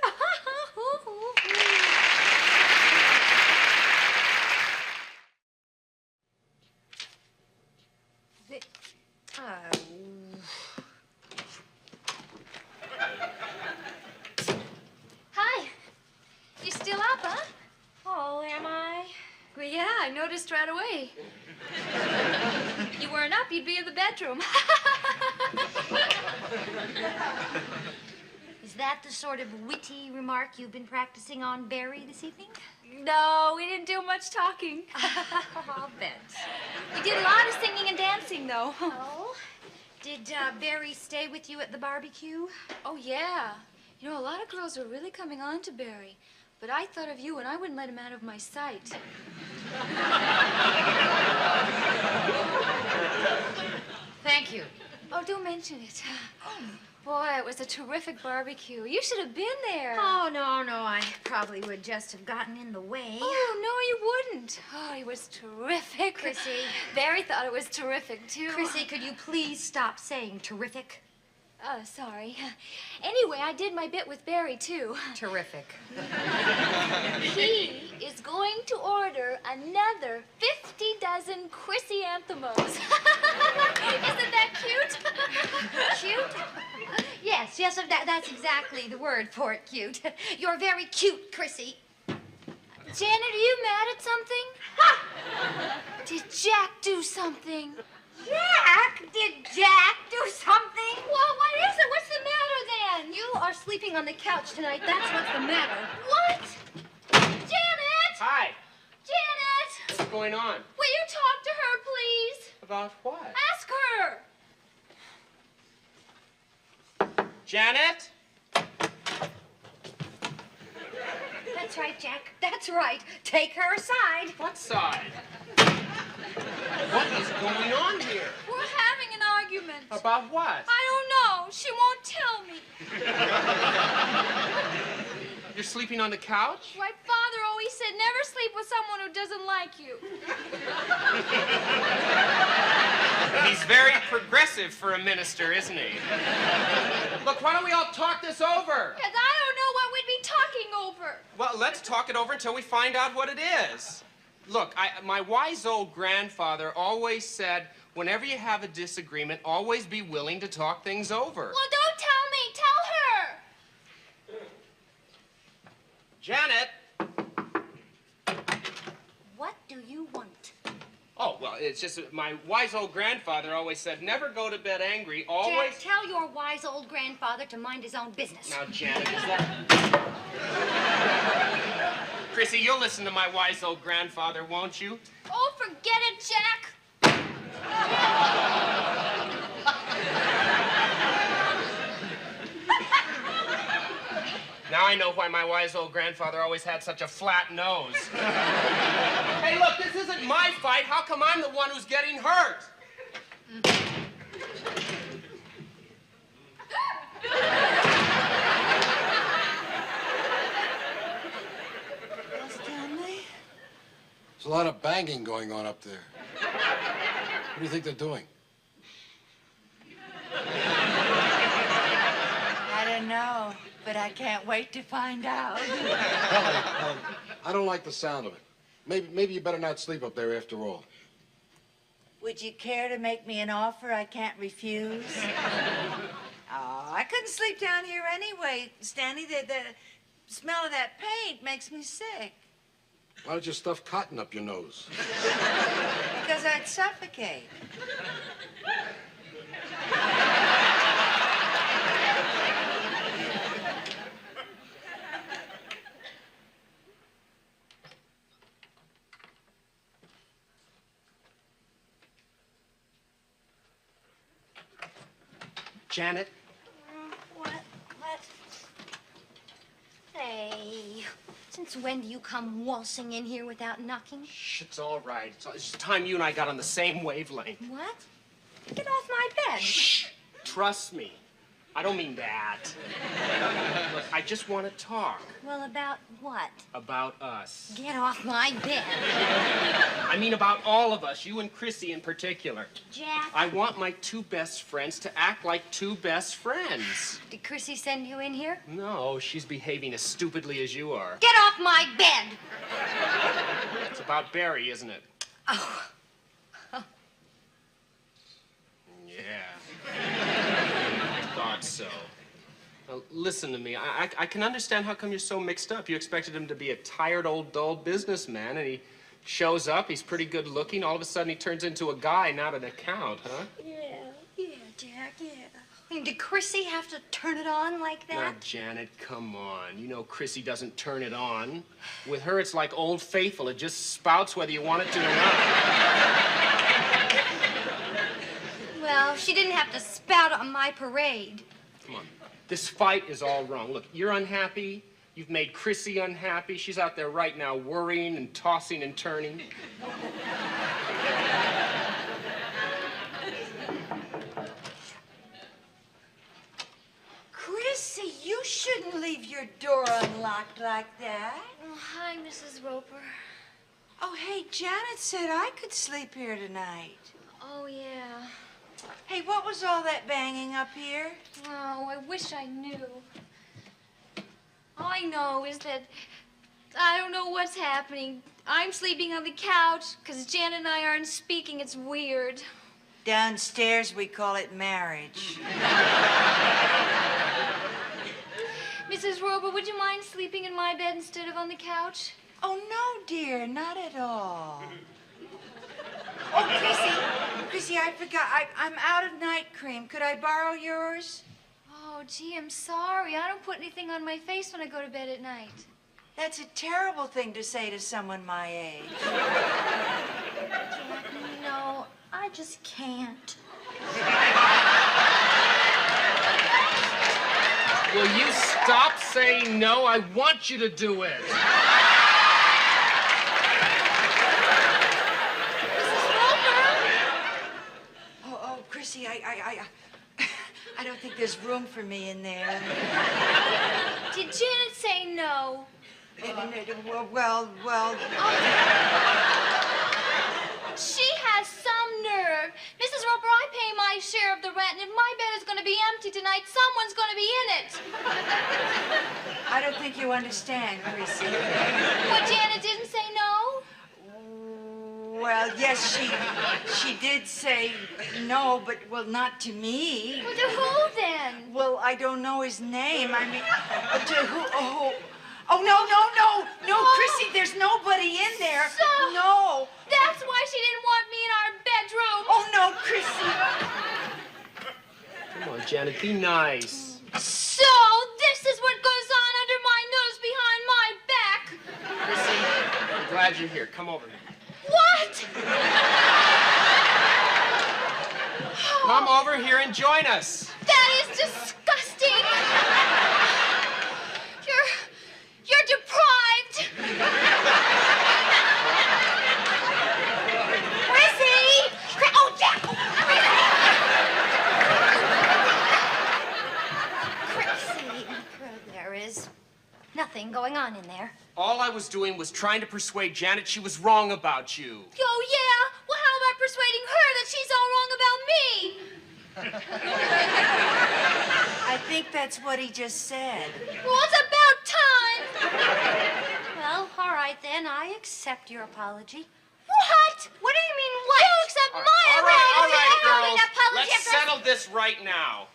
Hi. You still up, huh? Oh, am I? Well, yeah, I noticed right away. You weren't up, you'd be in the bedroom. Is that the sort of witty remark you've been practicing on Barry this evening? No, we didn't do much talking. I'll bet. We did a lot of singing and dancing, though. Oh? Did Barry stay with you at the barbecue? Oh, yeah. You know, a lot of girls are really coming on to Barry. But I thought of you, and I wouldn't let him out of my sight. Thank you. Oh, don't mention it. Boy, it was a terrific barbecue. You should have been there. Oh, no, I probably would just have gotten in the way. Oh, no, you wouldn't. Oh, it was terrific. Chrissy. Barry thought it was terrific, too. Chrissy, could you please stop saying terrific? Sorry. Anyway, I did my bit with Barry, too. Terrific. He is going to order another 50 dozen chrysanthemums. Isn't that cute? Cute? Yes, that's exactly the word for it, cute. You're very cute, Chrissy. Janet, are you mad at something? Ha! Did Jack do something? Jack? Did Jack do something? Well, what is it? What's the matter then? You are sleeping on the couch tonight. That's what's the matter. What? Janet! Hi. Janet! What's going on? Will you talk to her, please? About what? Ask her. Janet? That's right, Jack. That's right. Take her aside. What side? What is going on here? We're having an argument. About what? I don't know. She won't tell me. You're sleeping on the couch? My father always said never sleep with someone who doesn't like you. He's very progressive for a minister, isn't he? Look, why don't we all talk this over? Because I don't know what we'd be talking over. Well, let's talk it over until we find out what it is. Look, my wise old grandfather always said, whenever you have a disagreement, always be willing to talk things over. Well, don't tell me. Tell her. Janet! What do you want? Oh, well, it's just that my wise old grandfather always said, never go to bed angry, always... Jack, tell your wise old grandfather to mind his own business. Now, Janet, is that... Chrissy, you'll listen to my wise old grandfather, won't you? Oh, forget it, Jack. Now I know why my wise old grandfather always had such a flat nose. Hey, look, this isn't my fight. How come I'm the one who's getting hurt? Stanley? There's a lot of banging going on up there. What do you think they're doing? I don't know, but I can't wait to find out. Helen, I don't like the sound of it. Maybe you better not sleep up there after all. Would you care to make me an offer I can't refuse? Oh, I couldn't sleep down here anyway, Stanley. The smell of that paint makes me sick. Why don't you stuff cotton up your nose? Because I'd suffocate. Janet? What? Hey, since when do you come waltzing in here without knocking? Shh, it's all right. It's time you and I got on the same wavelength. What? Get off my bed. Shh! Trust me. I don't mean that. Look, I just want to talk. Well, about what? About us. Get off my bed. I mean about all of us, you and Chrissy in particular. Jack. I want my two best friends to act like two best friends. Did Chrissy send you in here? No, she's behaving as stupidly as you are. Get off my bed! It's about Barry, isn't it? Oh. Yeah. I thought so. Now, listen to me. I can understand how come you're so mixed up. You expected him to be a tired, old, dull businessman, and he shows up, he's pretty good looking. All of a sudden, he turns into a guy, not an account, huh? Yeah, Jack, yeah. I mean, did Chrissy have to turn it on like that? Now, Janet, come on. You know Chrissy doesn't turn it on. With her, it's like Old Faithful. It just spouts whether you want it to or not. Well, she didn't have to spout on my parade. Come on. This fight is all wrong. Look, you're unhappy. You've made Chrissy unhappy. She's out there right now worrying and tossing and turning. Chrissy, you shouldn't leave your door unlocked like that. Oh, hi, Mrs. Roper. Oh, hey, Janet said I could sleep here tonight. Oh, yeah. Hey, what was all that banging up here? Oh, I wish I knew. All I know is that I don't know what's happening. I'm sleeping on the couch because Janet and I aren't speaking. It's weird. Downstairs, we call it marriage. Mrs. Roper, would you mind sleeping in my bed instead of on the couch? Oh, no, dear, not at all. Oh, Chrissy, I forgot. I'm out of night cream. Could I borrow yours? Oh, gee, I'm sorry. I don't put anything on my face when I go to bed at night. That's a terrible thing to say to someone my age. No, I just can't. Will you stop saying no? I want you to do it. Oh, Chrissy, I don't think there's room for me in there. Did Janet say no? Well. She has some nerve. Mrs. Roper, I pay my share of the rent, and if my bed is going to be empty tonight, someone's going to be in it. I don't think you understand, Chrissy. But Janet didn't say no? Well, yes, she did say no, but, well, not to me. Well, to who, then? Well, I don't know his name. I mean, to who? Oh, no, Chrissy, there's nobody in there. So, no. That's why she didn't want me in our bedroom. Oh, no, Chrissy. Come on, Janet, be nice. So, this is what goes on under my nose behind my back. Chrissy, I'm glad you're here. Come over here. What? Come over here and join us. That is disgusting. You're deprived. Chrissy! Oh, Jack! Chrissy, there is nothing going on in there. All I was doing was trying to persuade Janet she was wrong about you. Oh, yeah? Well, how about persuading her that she's all wrong about me? I think that's what he just said. Well, it's about time. Well, all right then. I accept your apology. What? What do you mean, what? You accept my All apology. right, I don't need girls. an apology Let's after- settle this right now.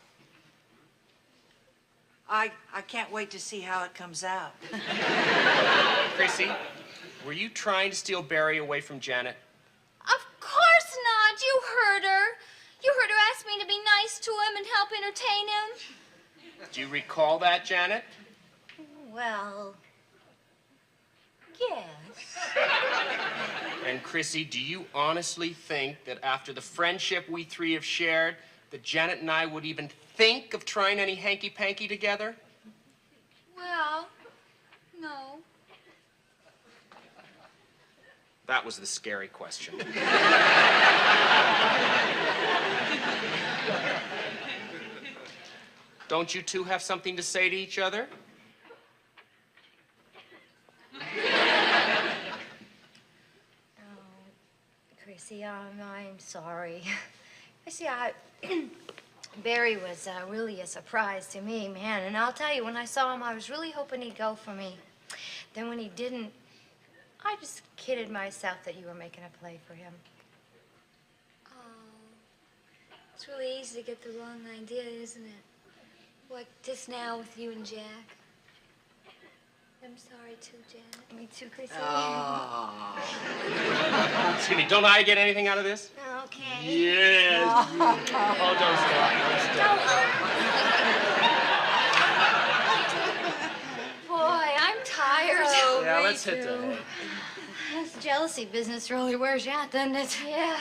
I can't wait to see how it comes out. Chrissy, Were you trying to steal Barry away from Janet? Of course not. You heard her. You heard her ask me to be nice to him and help entertain him. Do you recall that, Janet? Well, yes. And Chrissy, do you honestly think that after the friendship we three have shared, that Janet and I would even think of trying any hanky-panky together? Well, no. That was the scary question. Don't you two have something to say to each other? Chrissy, I'm sorry. See, Barry was really a surprise to me, man. And I'll tell you, when I saw him, I was really hoping he'd go for me. Then when he didn't, I just kidded myself that you were making a play for him. Oh, it's really easy to get the wrong idea, isn't it? Like just now with you and Jack. I'm sorry too, Janet. Me too, Chrissy. Excuse me, don't I get anything out of this? Okay. Yes. Oh, don't stop. Boy, I'm tired. Yeah, let's hit the hay. This jealousy business really wears you out, doesn't it? Yeah.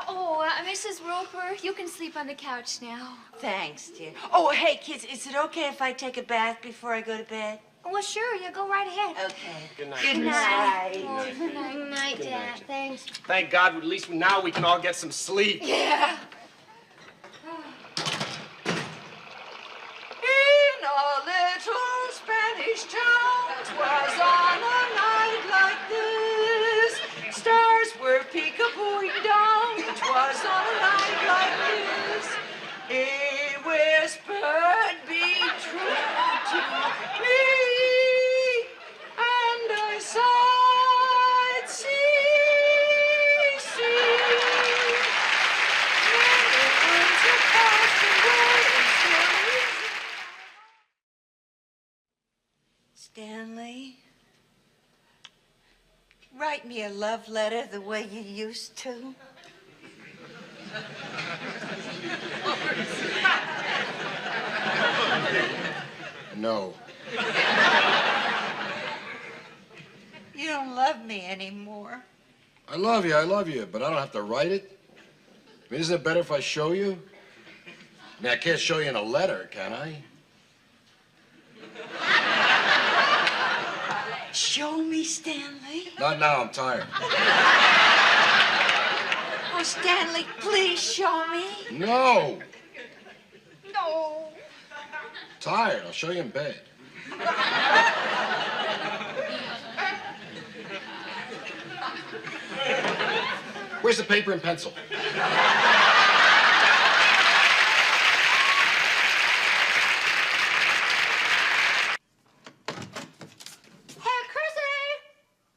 Oh, Mrs. Roper, you can sleep on the couch now. Thanks, dear. Oh, hey, kids, is it okay if I take a bath before I go to bed? Well, sure. Yeah, go right ahead. Okay. Good night. Good night. Oh, good night, Good Dad. night. Thanks. Thank God, at least now we can all get some sleep. Yeah. In a little Spanish town, 'twas on a night like this. Stars were peekabooing down, 'twas on a night like this. He whispered, be true to me, and I sighed, see. Many words have passed away, and Stanley, write me a love letter the way you used to. No. You don't love me anymore. I love you, but I don't have to write it. I mean, isn't it better if I show you? I mean, I can't show you in a letter, can I? Show me, Stanley. Not now, I'm tired. Oh, Stanley, please show me. No! No. Tired, I'll show you in bed. Where's the paper and pencil?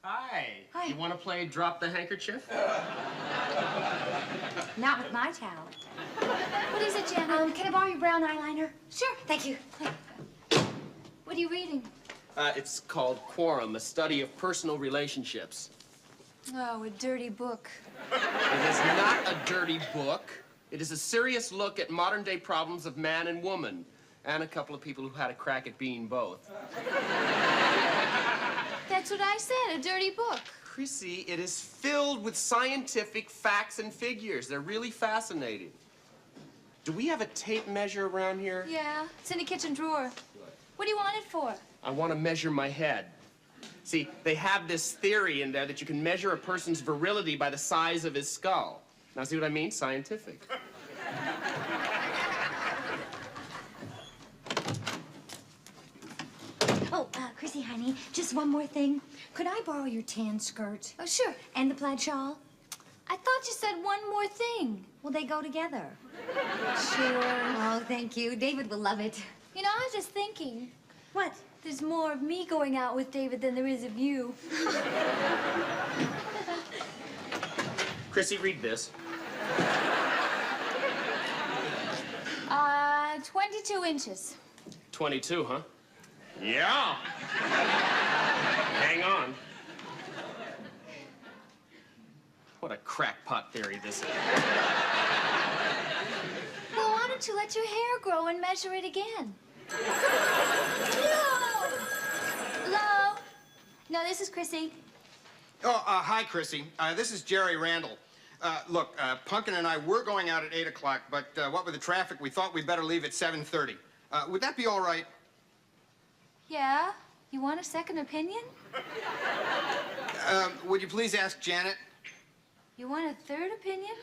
Hi. You want to play Drop the Handkerchief? Not with my talent. What is it, Janet? Can I borrow your brown eyeliner? Sure. Thank you. What are you reading? It's called Quorum, a study of personal relationships. Oh, a dirty book. It is not a dirty book. It is a serious look at modern-day problems of man and woman, and a couple of people who had a crack at being both. That's what I said, a dirty book. Chrissy, it is filled with scientific facts and figures. They're really fascinating. Do we have a tape measure around here? Yeah, it's in the kitchen drawer. What do you want it for? I want to measure my head. See, they have this theory in there that you can measure a person's virility by the size of his skull. Now, see what I mean? Scientific. Oh, Chrissy, honey, just one more thing. Could I borrow your tan skirt? Oh, sure. And the plaid shawl? I thought you said one more thing. Well, they go together. Sure. Oh, thank you. David will love it. You know, I was just thinking. What? There's more of me going out with David than there is of you. Chrissy, read this. 22 inches. 22, huh? Yeah. Hang on. What a crackpot theory this is. Well, why don't you let your hair grow and measure it again? Hello? No, this is Chrissy. Oh, hi, Chrissy. This is Jerry Randall. Look, Punkin and I were going out at 8 o'clock, but what with the traffic, we thought we'd better leave at 7:30. Would that be all right? Yeah? You want a second opinion? Would you please ask Janet? You want a third opinion?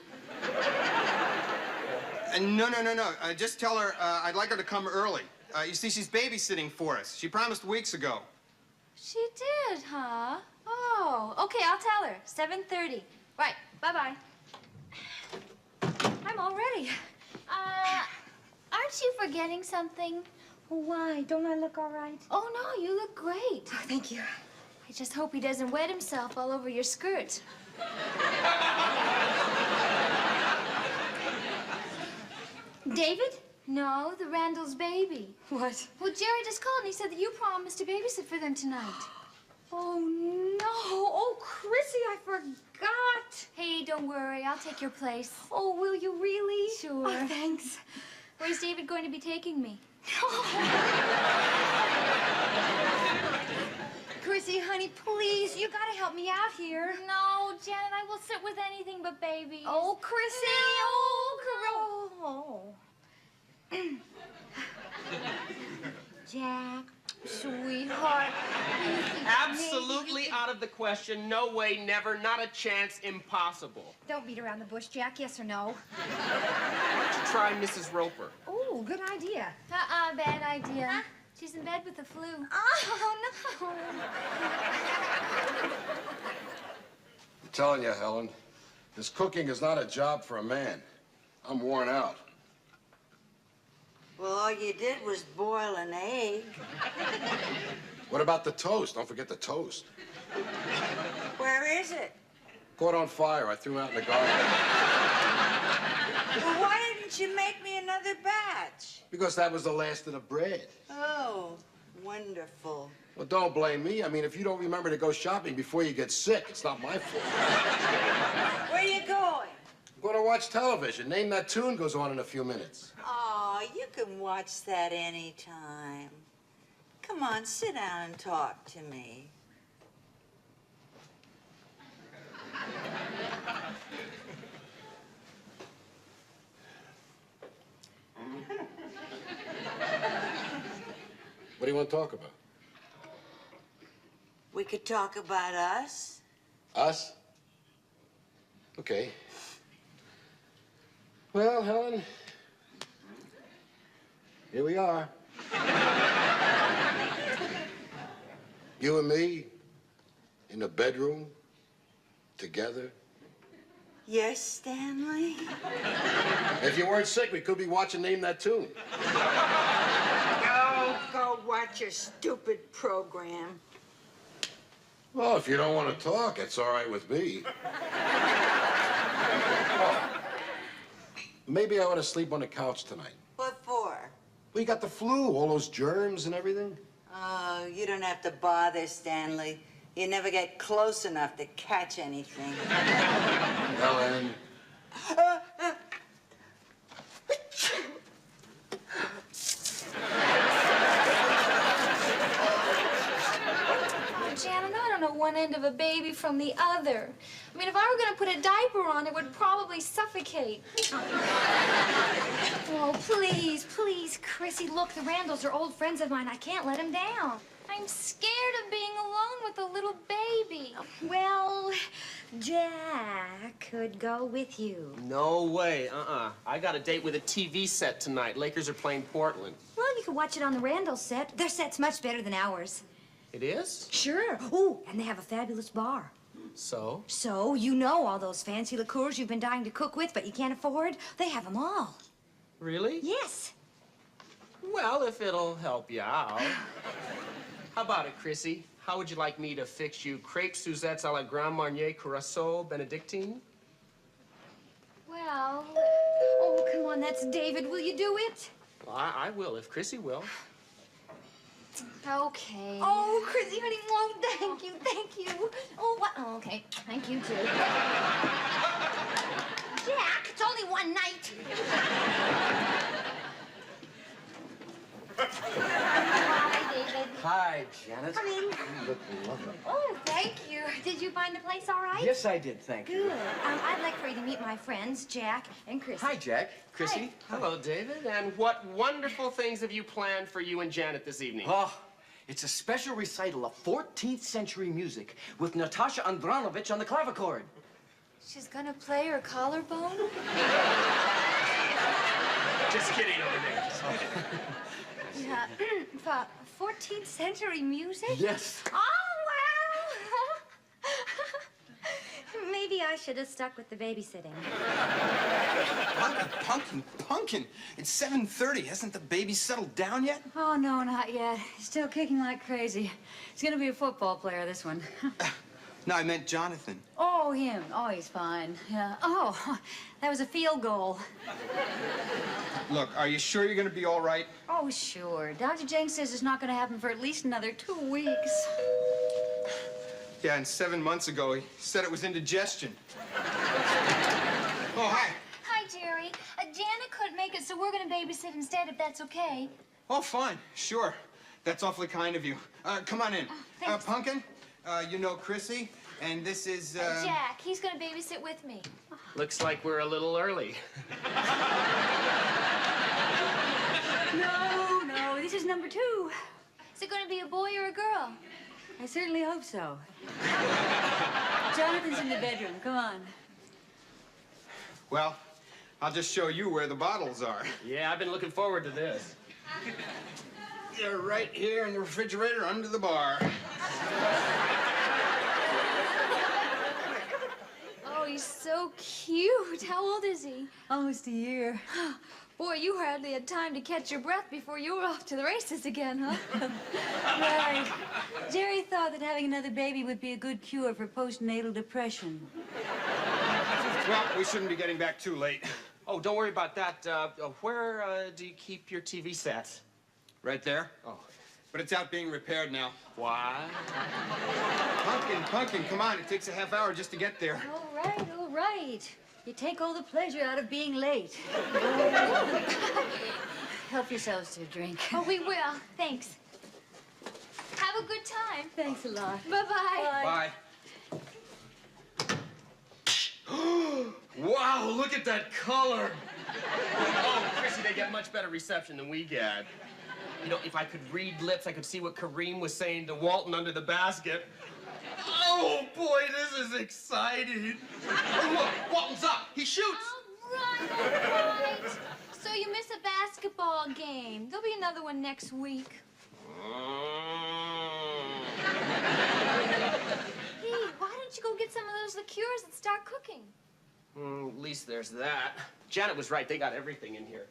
No. Just tell her I'd like her to come early. You see, she's babysitting for us. She promised weeks ago. She did, huh? Oh, okay, I'll tell her. 7:30. Right, bye-bye. I'm all ready. Aren't you forgetting something? Why? Don't I look all right? Oh, no, you look great. Oh, thank you. I just hope he doesn't wet himself all over your skirt. David? No, the Randall's baby. What? Well, Jerry just called and he said that you promised to babysit for them tonight. Oh, no. Oh, Chrissy, I forgot. Hey, don't worry. I'll take your place. Oh, will you really? Sure. Oh, thanks. Where's David going to be taking me? Chrissy, honey, please, you gotta help me out here. No, Janet, I will sit with anything but babies. Oh, Chrissy. No. Jack, sweetheart. Absolutely out of the question. No way, never, not a chance, impossible. Don't beat around the bush, Jack. Yes or no? Why don't you try Mrs. Roper? Oh, good idea. Bad idea. Huh? She's in bed with the flu. Oh, no. I'm telling you, Helen, this cooking is not a job for a man. I'm worn out. Well, all you did was boil an egg. What about the toast? Don't forget the toast. Where is it? Caught on fire. I threw it out in the garden. Well, why didn't you make me another batch? Because that was the last of the bread. Oh, wonderful. Well, don't blame me. I mean, if you don't remember to go shopping before you get sick, it's not my fault. Where are you going? I'm going to watch television. Name That Tune goes on in a few minutes. Oh, you can watch that anytime. Come on, sit down and talk to me. What do you want to talk about? We could talk about us. Us? Okay. Well, Helen, here we are. You and me in the bedroom together. Yes, Stanley? If you weren't sick, we could be watching Name That Tune. Go watch your stupid program. Well, if you don't want to talk, it's all right with me. Maybe I ought to sleep on the couch tonight. What for? We got the flu, all those germs and everything. Oh, you don't have to bother, Stanley. You never get close enough to catch anything. Helen. Janet, I don't know one end of a baby from the other. I mean, if I were going to put a diaper on, it would probably suffocate. Oh, please, please, Chrissy. Look, the Randalls are old friends of mine. I can't let them down. I'm scared of being alone with a little baby. Well, Jack could go with you. No way, I got a date with a TV set tonight. Lakers are playing Portland. Well, you can watch it on the Randall set. Their set's much better than ours. It is? Sure. Ooh, and they have a fabulous bar. So? So, you know all those fancy liqueurs you've been dying to cook with, but you can't afford? They have them all. Really? Yes. Well, if it'll help you out. How about it, Chrissy? How would you like me to fix you crepes Suzettes a la Grand Marnier Curacao Benedictine? Well, Oh, come on, that's David. Will you do it? Well, I will, if Chrissy will. Okay. Oh, Chrissy, honey, oh, thank you, thank you. Oh, what? Oh, okay, thank you, too. Jack, it's only one night. Hi, David. Hi, Janet. Come in. You look lovely. Oh, thank you. Did you find the place all right? Yes, I did, thank you. Good. I'd like for you to meet my friends, Jack and Chrissy. Hi, Jack. Chrissy. Hello, David. And what wonderful things have you planned for you and Janet this evening? Oh, it's a special recital of 14th century music with Natasha Andranovich on the clavichord. She's gonna play her collarbone? Just kidding over there. Yeah. 14th century music? Yes. Oh, wow! Maybe I should have stuck with the babysitting. Punkin. It's 7:30. Hasn't the baby settled down yet? Oh, no, not yet. He's still kicking like crazy. He's gonna be a football player, this one. No, I meant Jonathan. Oh, him. Oh, he's fine. Yeah. Oh, that was a field goal. Look, are you sure you're gonna be all right? Oh, sure. Dr. Jenks says it's not gonna happen for at least another 2 weeks. Yeah, and 7 months ago, he said it was indigestion. Oh, hi. Hi, Jerry. Janet couldn't make it, so we're gonna babysit instead, if that's okay. Oh, fine. Sure. That's awfully kind of you. Come on in. Thanks. Pumpkin, you know Chrissy, and this is, Jack, he's gonna babysit with me. Looks like we're a little early. No, this is number 2. Is it gonna be a boy or a girl? I certainly hope so. Jonathan's in the bedroom. Come on. Well, I'll just show you where the bottles are. Yeah, I've been looking forward to this. They're right here in the refrigerator under the bar. Oh, he's so cute. How old is he? Almost a year. Boy, you hardly had time to catch your breath before you were off to the races again, huh? Right. Jerry thought that having another baby would be a good cure for postnatal depression. Well, we shouldn't be getting back too late. Oh, don't worry about that. Where do you keep your TV sets? Right there? Oh. But it's out being repaired now. Why? Pumpkin, come on. It takes a half hour just to get there. All right. You take all the pleasure out of being late. Help yourselves to a drink. Oh, we will. Thanks. Have a good time. Thanks a lot. Bye-bye. Bye. Wow, look at that color. Oh, Chrissy, they get much better reception than we get. You know, if I could read lips, I could see what Kareem was saying to Walton under the basket. Oh, boy, this is exciting. Oh, look, Walton's up. He shoots. All right. So you miss a basketball game. There'll be another one next week. Hey, why don't you go get some of those liqueurs and start cooking? At least there's that. Janet was right. They got everything in here.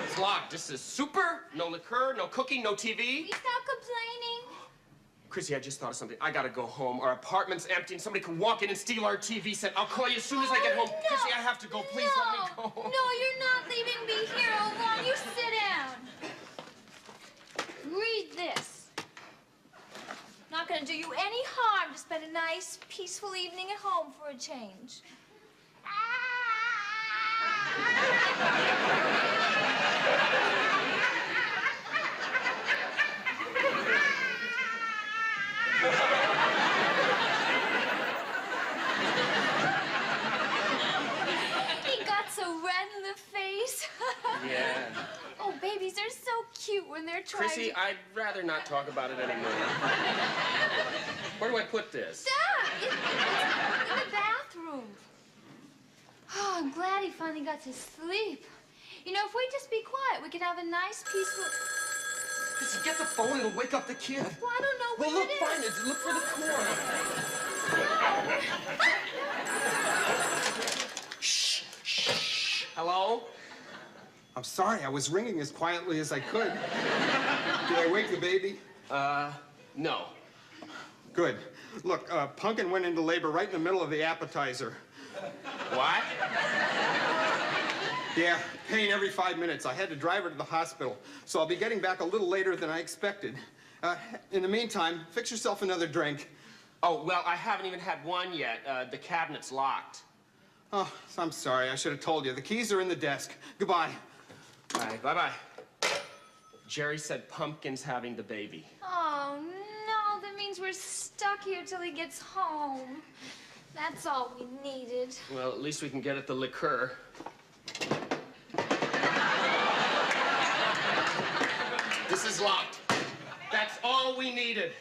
It's locked. This is super. No liqueur, no cooking, no TV. Will you stop complaining? Chrissy, I just thought of something. I gotta go home. Our apartment's empty and somebody can walk in and steal our TV set. I'll call you as soon as I get home. No. Chrissy, I have to go. Please let me go. No, you're not leaving me here alone. You sit down. Read this. Not gonna do you any harm to spend a nice, peaceful evening at home for a change. He got so red in the face. Yeah. Oh, babies are so cute when they're trying Chrissy, to... I'd rather not talk about it anymore. Where do I put this? Stop! It's in the bathroom. Oh, I'm glad he finally got to sleep. You know, if we just be quiet, we could have a nice, peaceful... Chrissy, get the phone. It'll wake up the kid. Well, I don't know Well, where look, it is. find it. Look for the cord. Shh. Hello? I'm sorry. I was ringing as quietly as I could. Did I wake the baby? No. Good. Look, Pumpkin went into labor right in the middle of the appetizer. What? Yeah, pain every 5 minutes. I had to drive her to the hospital, so I'll be getting back a little later than I expected. In the meantime, fix yourself another drink. Oh, well, I haven't even had one yet. The cabinet's locked. Oh, I'm sorry. I should have told you. The keys are in the desk. Goodbye. All right, bye-bye. Jerry said Pumpkin's having the baby. Oh, no, that means we're stuck here till he gets home. That's all we needed. Well, at least we can get at the liqueur. This is locked. That's all we needed.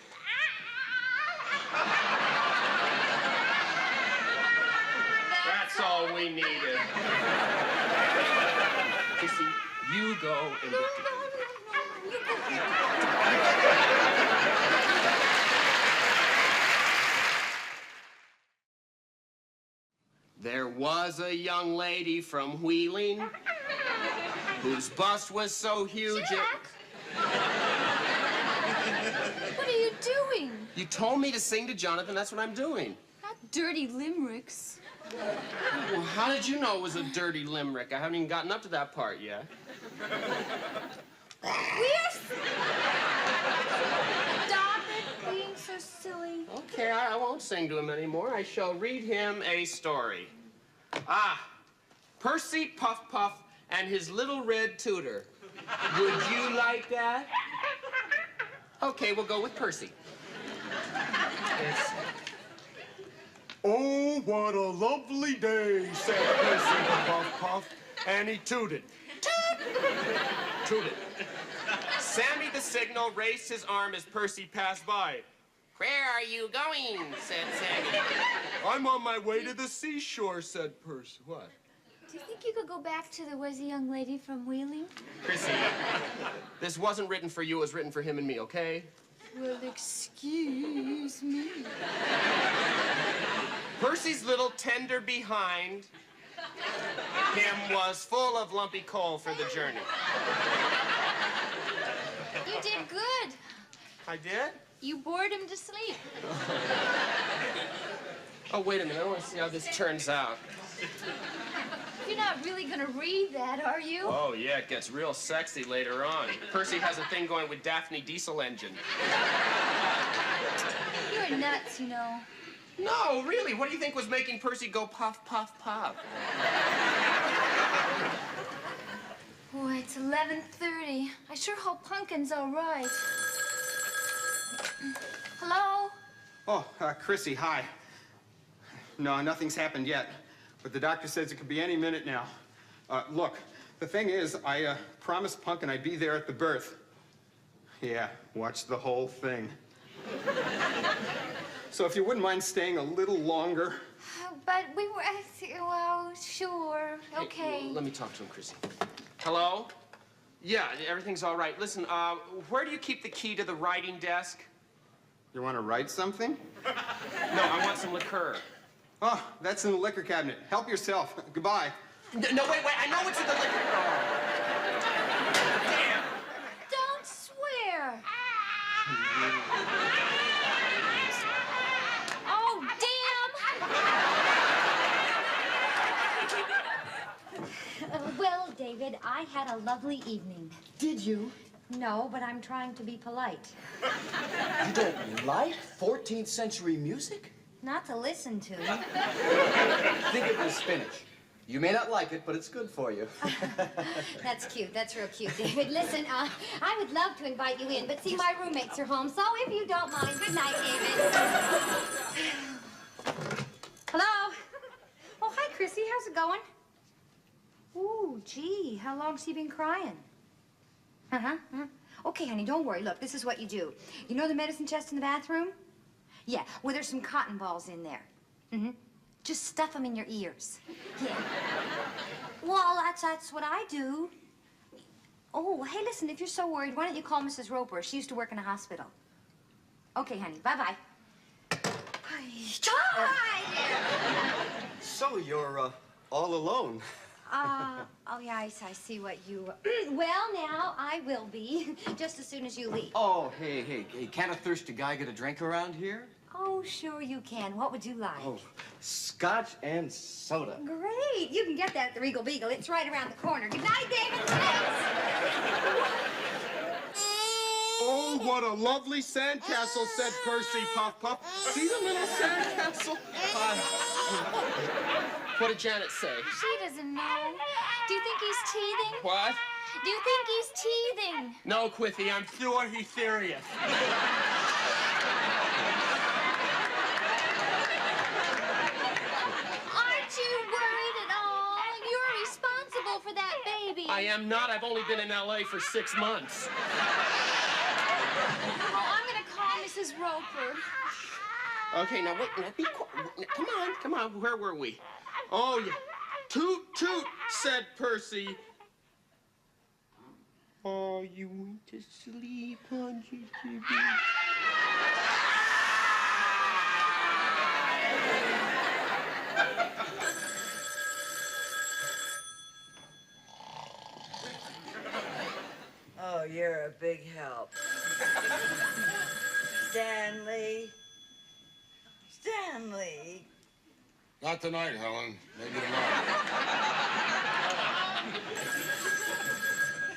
That's all we needed. Kissy, you go and get to... There was a young lady from Wheeling whose bust was so huge Jack! What are you doing? You told me to sing to Jonathan, that's what I'm doing. Not dirty limericks. Well, how did you know it was a dirty limerick? I haven't even gotten up to that part yet. Stop it being so silly. Okay, I won't sing to him anymore. I shall read him a story. Percy Puff Puff and his little red tutor. Would you like that? Okay, we'll go with Percy. Oh, what a lovely day, said Percy Puff Puff, and he tooted. Toot! Tooted. Sammy the Signal raised his arm as Percy passed by. Where are you going? Said Sammy. I'm on my way to the seashore, said Percy. What? Do you think you could go back to there was a young lady from Wheeling? Chrissy, this wasn't written for you, it was written for him and me, okay? Well, excuse me. Percy's little tender behind him was full of lumpy coal for the journey. You did good. I did? You bored him to sleep. Oh, wait a minute. I want to see how this turns out. You're not really gonna read that, are you? Oh, yeah, it gets real sexy later on. Percy has a thing going with Daphne Diesel Engine. You're nuts, you know. No, really. What do you think was making Percy go puff, puff, puff? Boy, it's 11:30. I sure hope Pumpkin's all right. Hello? Oh, Chrissy, hi. No, nothing's happened yet, but the doctor says it could be any minute now. Look, the thing is, I promised Pumpkin I'd be there at the birth. Yeah, watch the whole thing. So if you wouldn't mind staying a little longer. But we were, well, sure, okay. Hey, let me talk to him, Chrissy. Hello? Yeah, everything's all right. Listen, where do you keep the key to the writing desk? You want to write something? No, I want some liqueur. Oh, that's in the liquor cabinet. Help yourself. Goodbye. No, wait, I know it's in the liquor. Damn. Don't swear. Oh, damn. Well, David, I had a lovely evening. Did you? No, but I'm trying to be polite. You don't like 14th century music? Not to listen to. Think it was spinach. You may not like it, but it's good for you. That's cute. That's real cute, David. Listen, I would love to invite you in, but see, my roommates are home, so if you don't mind, good night, David. Hello? Oh, hi, Chrissy. How's it going? Ooh, gee, how long's he been crying? Okay, honey, don't worry. Look, this is what you do. You know the medicine chest in the bathroom? Yeah, well, there's some cotton balls in there. Just stuff them in your ears. Yeah. Well, that's what I do. Oh, hey, listen, if you're so worried, why don't you call Mrs. Roper? She used to work in a hospital. Okay, honey, bye-bye. So you're all alone. Oh, yeah, I see what you... Well, now, I will be, just as soon as you leave. Oh, hey, can't a thirsty guy get a drink around here? Oh, sure you can. What would you like? Oh, scotch and soda. Great. You can get that at the Regal Beagle. It's right around the corner. Good night, David. Oh, what a lovely sandcastle, said Percy, Puff Puff. See the little sandcastle? What did Janet say? She doesn't know. Do you think he's teething? What? Do you think he's teething? No, Quiffy, I'm sure he's serious. Aren't you worried at all? You're responsible for that baby. I am not. I've only been in L.A. for 6 months. Oh, I'm gonna call Mrs. Roper. Okay, now wait. Now be quiet. Come on. Where were we? Oh, yeah. Toot, toot, said Percy. Oh, you went to sleep, Hunky. Oh, you're a big help. Stanley. Stanley. Not tonight, Helen. Maybe tomorrow.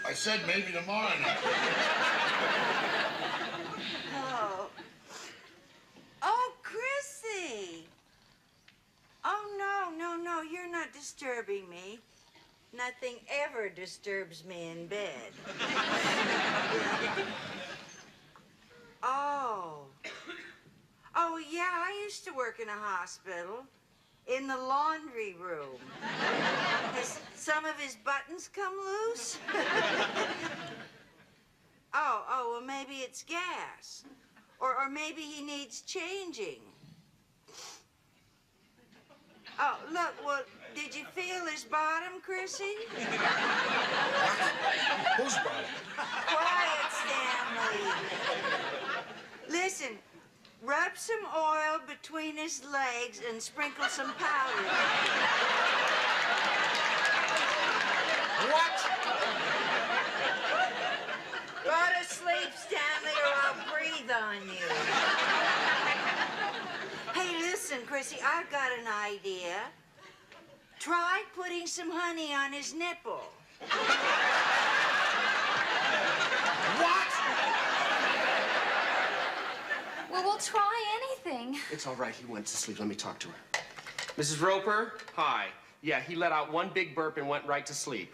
I said maybe tomorrow night. Oh. Oh, Chrissy. Oh, no, you're not disturbing me. Nothing ever disturbs me in bed. Oh. Oh, yeah, I used to work in a hospital. In the laundry room. Has some of his buttons come loose? Oh, well, maybe it's gas. Or maybe he needs changing. Oh, look, well, did you feel his bottom, Chrissy? Whose bottom? Quiet, Stanley. Listen, rub some oil between his legs and sprinkle some powder. What? Go to sleep, Stanley, or I'll breathe on you. Hey, listen, Chrissy, I've got an idea. Try putting some honey on his nipple. What? Well, we'll try anything. It's all right. He went to sleep. Let me talk to her. Mrs. Roper, hi. Yeah, he let out one big burp and went right to sleep.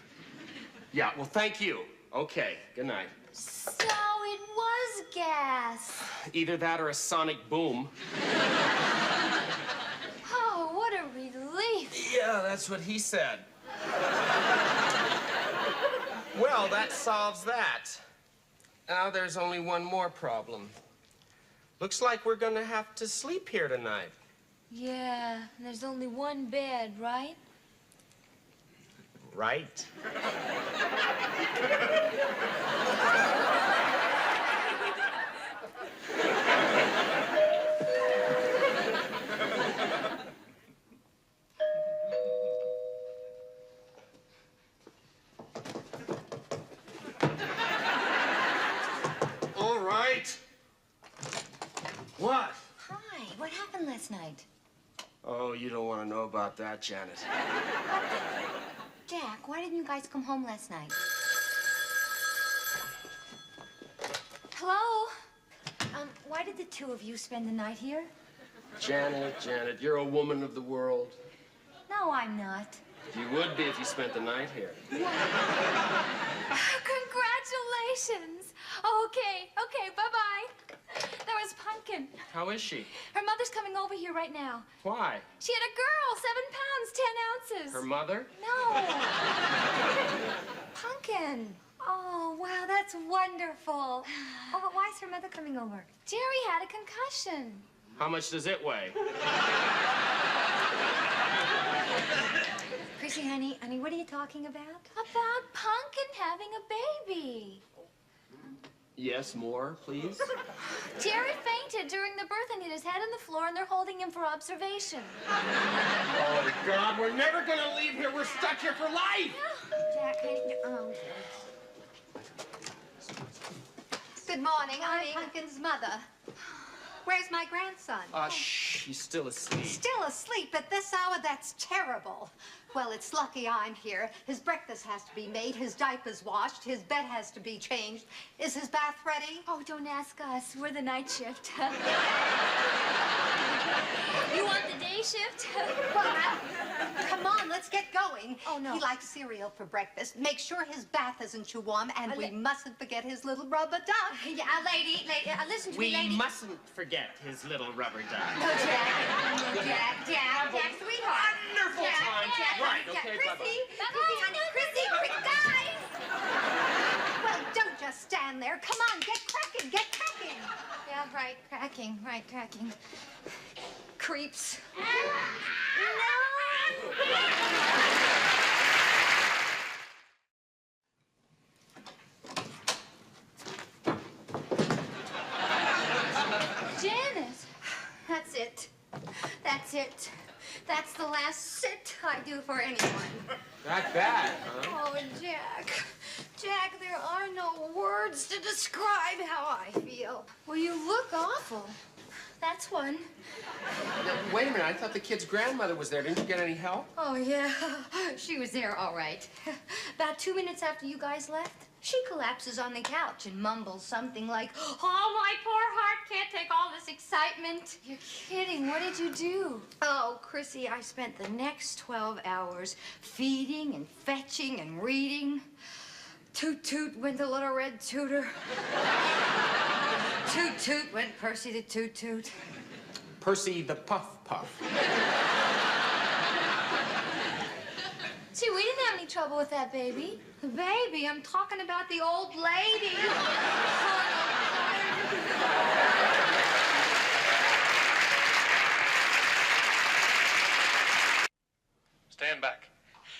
Yeah, well, thank you. Okay, good night. So it was gas. Either that or a sonic boom. Oh, what a relief. Yeah, that's what he said. Well, that solves that. Now there's only one more problem. Looks like we're gonna have to sleep here tonight. Yeah, and there's only one bed, right? Right? All right. What? Hi, what happened last night? Oh, you don't want to know about that, Janet. Jack, why didn't you guys come home last night? Hello? Why did the two of you spend the night here? Janet, you're a woman of the world. No, I'm not. You would be if you spent the night here. Congratulations. Okay, bye-bye. That was Pumpkin. How is she? Her mother's coming over here right now. Why? She had a girl, 7 pounds, 10 ounces. Her mother? No. Pumpkin. Oh, wow, that's wonderful. Oh, but why is her mother coming over? Jerry had a concussion. How much does it weigh? Chrissy, honey, what are you talking about? About Pumpkin having a baby. Yes, more, please. Jerry fainted during the birth and hit his head on the floor, and they're holding him for observation. Oh, God, we're never gonna leave here. We're stuck here for life. Jack, honey, oh. Good morning. I'm Pumpkin's mother. Where's my grandson? Shh, he's still asleep. Still asleep at this hour? That's terrible. Well, it's lucky I'm here. His breakfast has to be made, his diapers washed, his bed has to be changed. Is his bath ready? Oh, don't ask us. We're the night shift. You want the day shift? Well, come on, let's get going. Oh, no. He likes cereal for breakfast. Make sure his bath isn't too warm, and we mustn't forget his little rubber duck. Yeah, lady, listen to me, We lady. mustn't forget his little rubber duck. No, Jack, sweetheart. Wonderful time. Right, okay, bye-bye. Chrissy, honey, Chrissy, quick, guys. Well, don't just stand there. Come on, get cracking, get cracking. Yeah, right, cracking. Creeps. Janet. That's it. That's it. That's the last sit I do for anyone. Not bad, huh? Oh, Jack. Jack, there are no words to describe how I feel. Well, you look awful. That's one. Now, wait a minute, I thought the kid's grandmother was there. Didn't you get any help? Oh, yeah. She was there, all right. About 2 minutes after you guys left, she collapses on the couch and mumbles something like, "Oh, my poor heart can't take all this excitement." You're kidding. What did you do? Oh, Chrissy, I spent the next 12 hours feeding and fetching and reading. Toot toot went the little red tooter. Toot toot went Percy the toot toot. Percy the Puff Puff. See, we didn't have any trouble with that baby. The baby? I'm talking about the old lady. Stand back.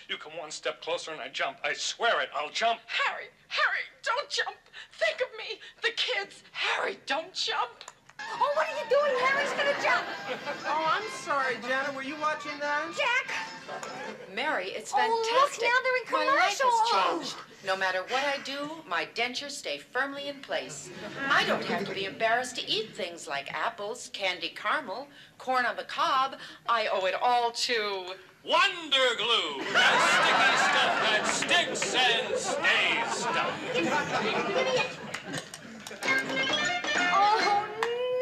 You come one step closer and I jump. I swear it, I'll jump. Harry, don't jump. Think of me, the kids. Harry, don't jump. Oh, what are you doing? Harry's gonna jump. Oh, I'm sorry, Janet. Were you watching that? Jack! Mary, it's Oh, look, fantastic. now they're in My life commercial. has changed. No matter what I do, my dentures stay firmly in place. I don't have to be embarrassed to eat things like apples, candy caramel, corn on the cob. I owe it all to... Wonder Glue, the sticky stuff that sticks and stays stuck. Oh,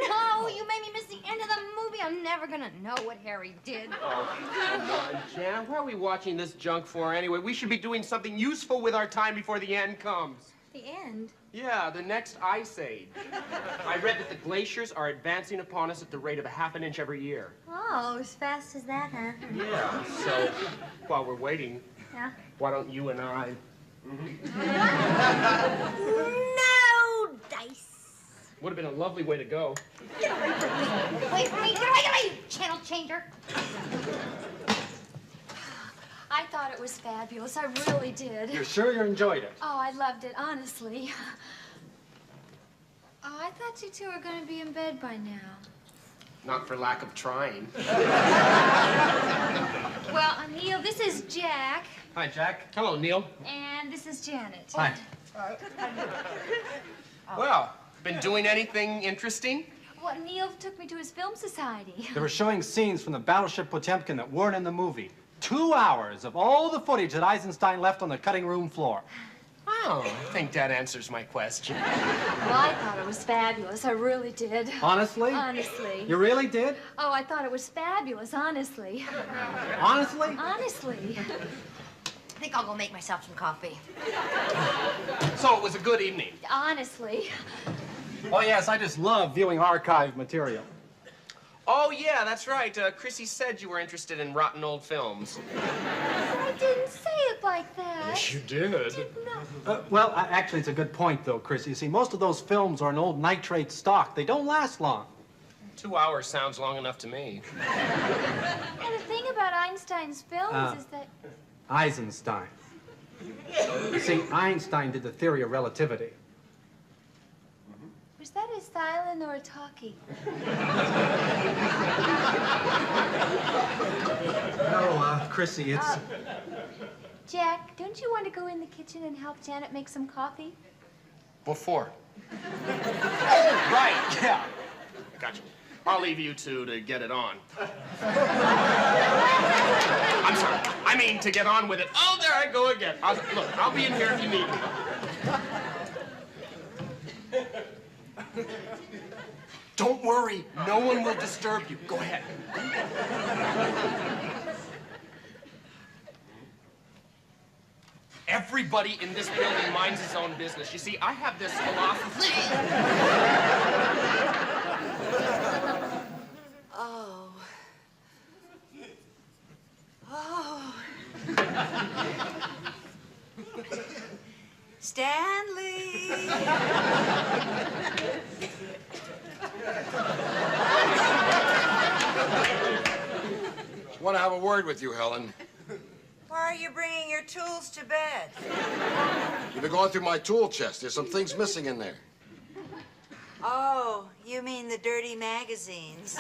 no, you made me miss the end of the movie. I'm never gonna know what Harry did. Oh, come on, Janet. What are we watching this junk for anyway? We should be doing something useful with our time before the end comes. The end? Yeah, the next ice age. I read that the glaciers are advancing upon us at the rate of ½ an inch every year. Oh, as fast as that, huh? Yeah, so while we're waiting, Yeah. why don't you and I... No dice. Would have been a lovely way to go. Get away from me. Wait for me. Get away, channel changer. I thought it was fabulous. I really did. You're sure you enjoyed it? Oh, I loved it, honestly. Oh, I thought you two were going to be in bed by now. Not for lack of trying. Well, Neil, this is Jack, Hi, Jack. Hello, Neil. and this is Janet. Hi. Well, been doing anything interesting? Well, Neil took me to his film society. They were showing scenes from the battleship Potemkin that weren't in the movie. 2 hours of all the footage that Eisenstein left on the cutting room floor. Oh, I think that answers my question. Well, I thought it was fabulous. I really did. Honestly? Honestly. You really did? Oh, I thought it was fabulous, honestly. Honestly? Honestly. I think I'll go make myself some coffee. So it was a good evening. Honestly. Oh, yes, I just love viewing archive material. Oh, yeah, that's right. Chrissy said you were interested in rotten old films. I didn't say it like that. Yes, you did. Well, actually, it's a good point, though, Chris. You see, most of those films are an old nitrate stock. They don't last long. 2 hours sounds long enough to me. And the thing about Einstein's films is that... Eisenstein. You see, Einstein did the theory of relativity. Was that a silent or a talkie? No, Chrissy, it's... Jack, don't you want to go in the kitchen and help Janet make some coffee? Before. Right, yeah. Gotcha. I'll leave you two to get it on. I'm sorry. I mean to get on with it. Oh, there I go again. Look, I'll be in here if you need me. Don't worry. No one will disturb you. Go ahead. Everybody in this building minds his own business. You see, I have this philosophy. Oh. Oh. Stanley. Want to have a word with you, Helen. Why are you bringing your tools to bed? You've been going through my tool chest. There's some things missing in there. Oh, you mean the dirty magazines.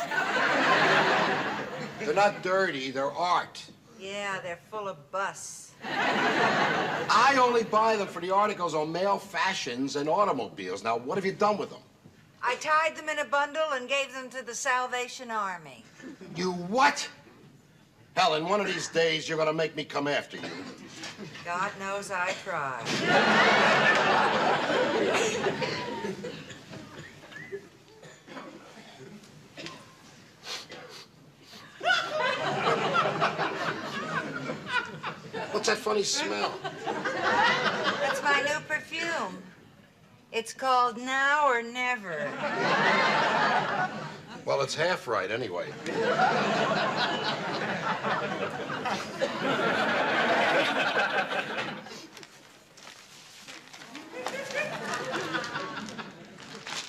They're not dirty, they're art. Yeah, they're full of bus. I only buy them for the articles on male fashions and automobiles. Now, what have you done with them? I tied them in a bundle and gave them to the Salvation Army. You what? Helen, one of these days you're gonna make me come after you. God knows I tried. What's that funny smell? That's my new perfume. It's called Now or Never. Well, it's half right anyway.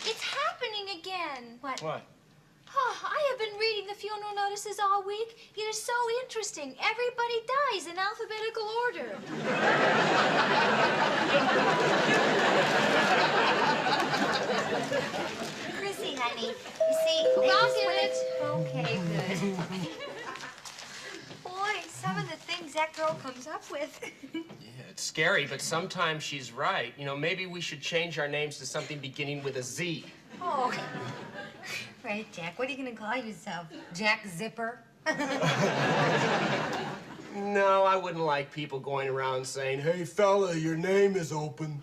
It's happening again. What? What? Oh, I have been reading the funeral notices all week. It is so interesting. Everybody dies in alphabetical order. Chrissy, honey, you see, they I'll just get wanted- it. Okay, good. Boy, some of the things that girl comes up with. It's scary, but sometimes she's right. You know, maybe we should change our names to something beginning with a Z. Oh. Right, Jack. What are you going to call yourself? Jack Zipper? No, I wouldn't like people going around saying, "Hey, fella, your name is open."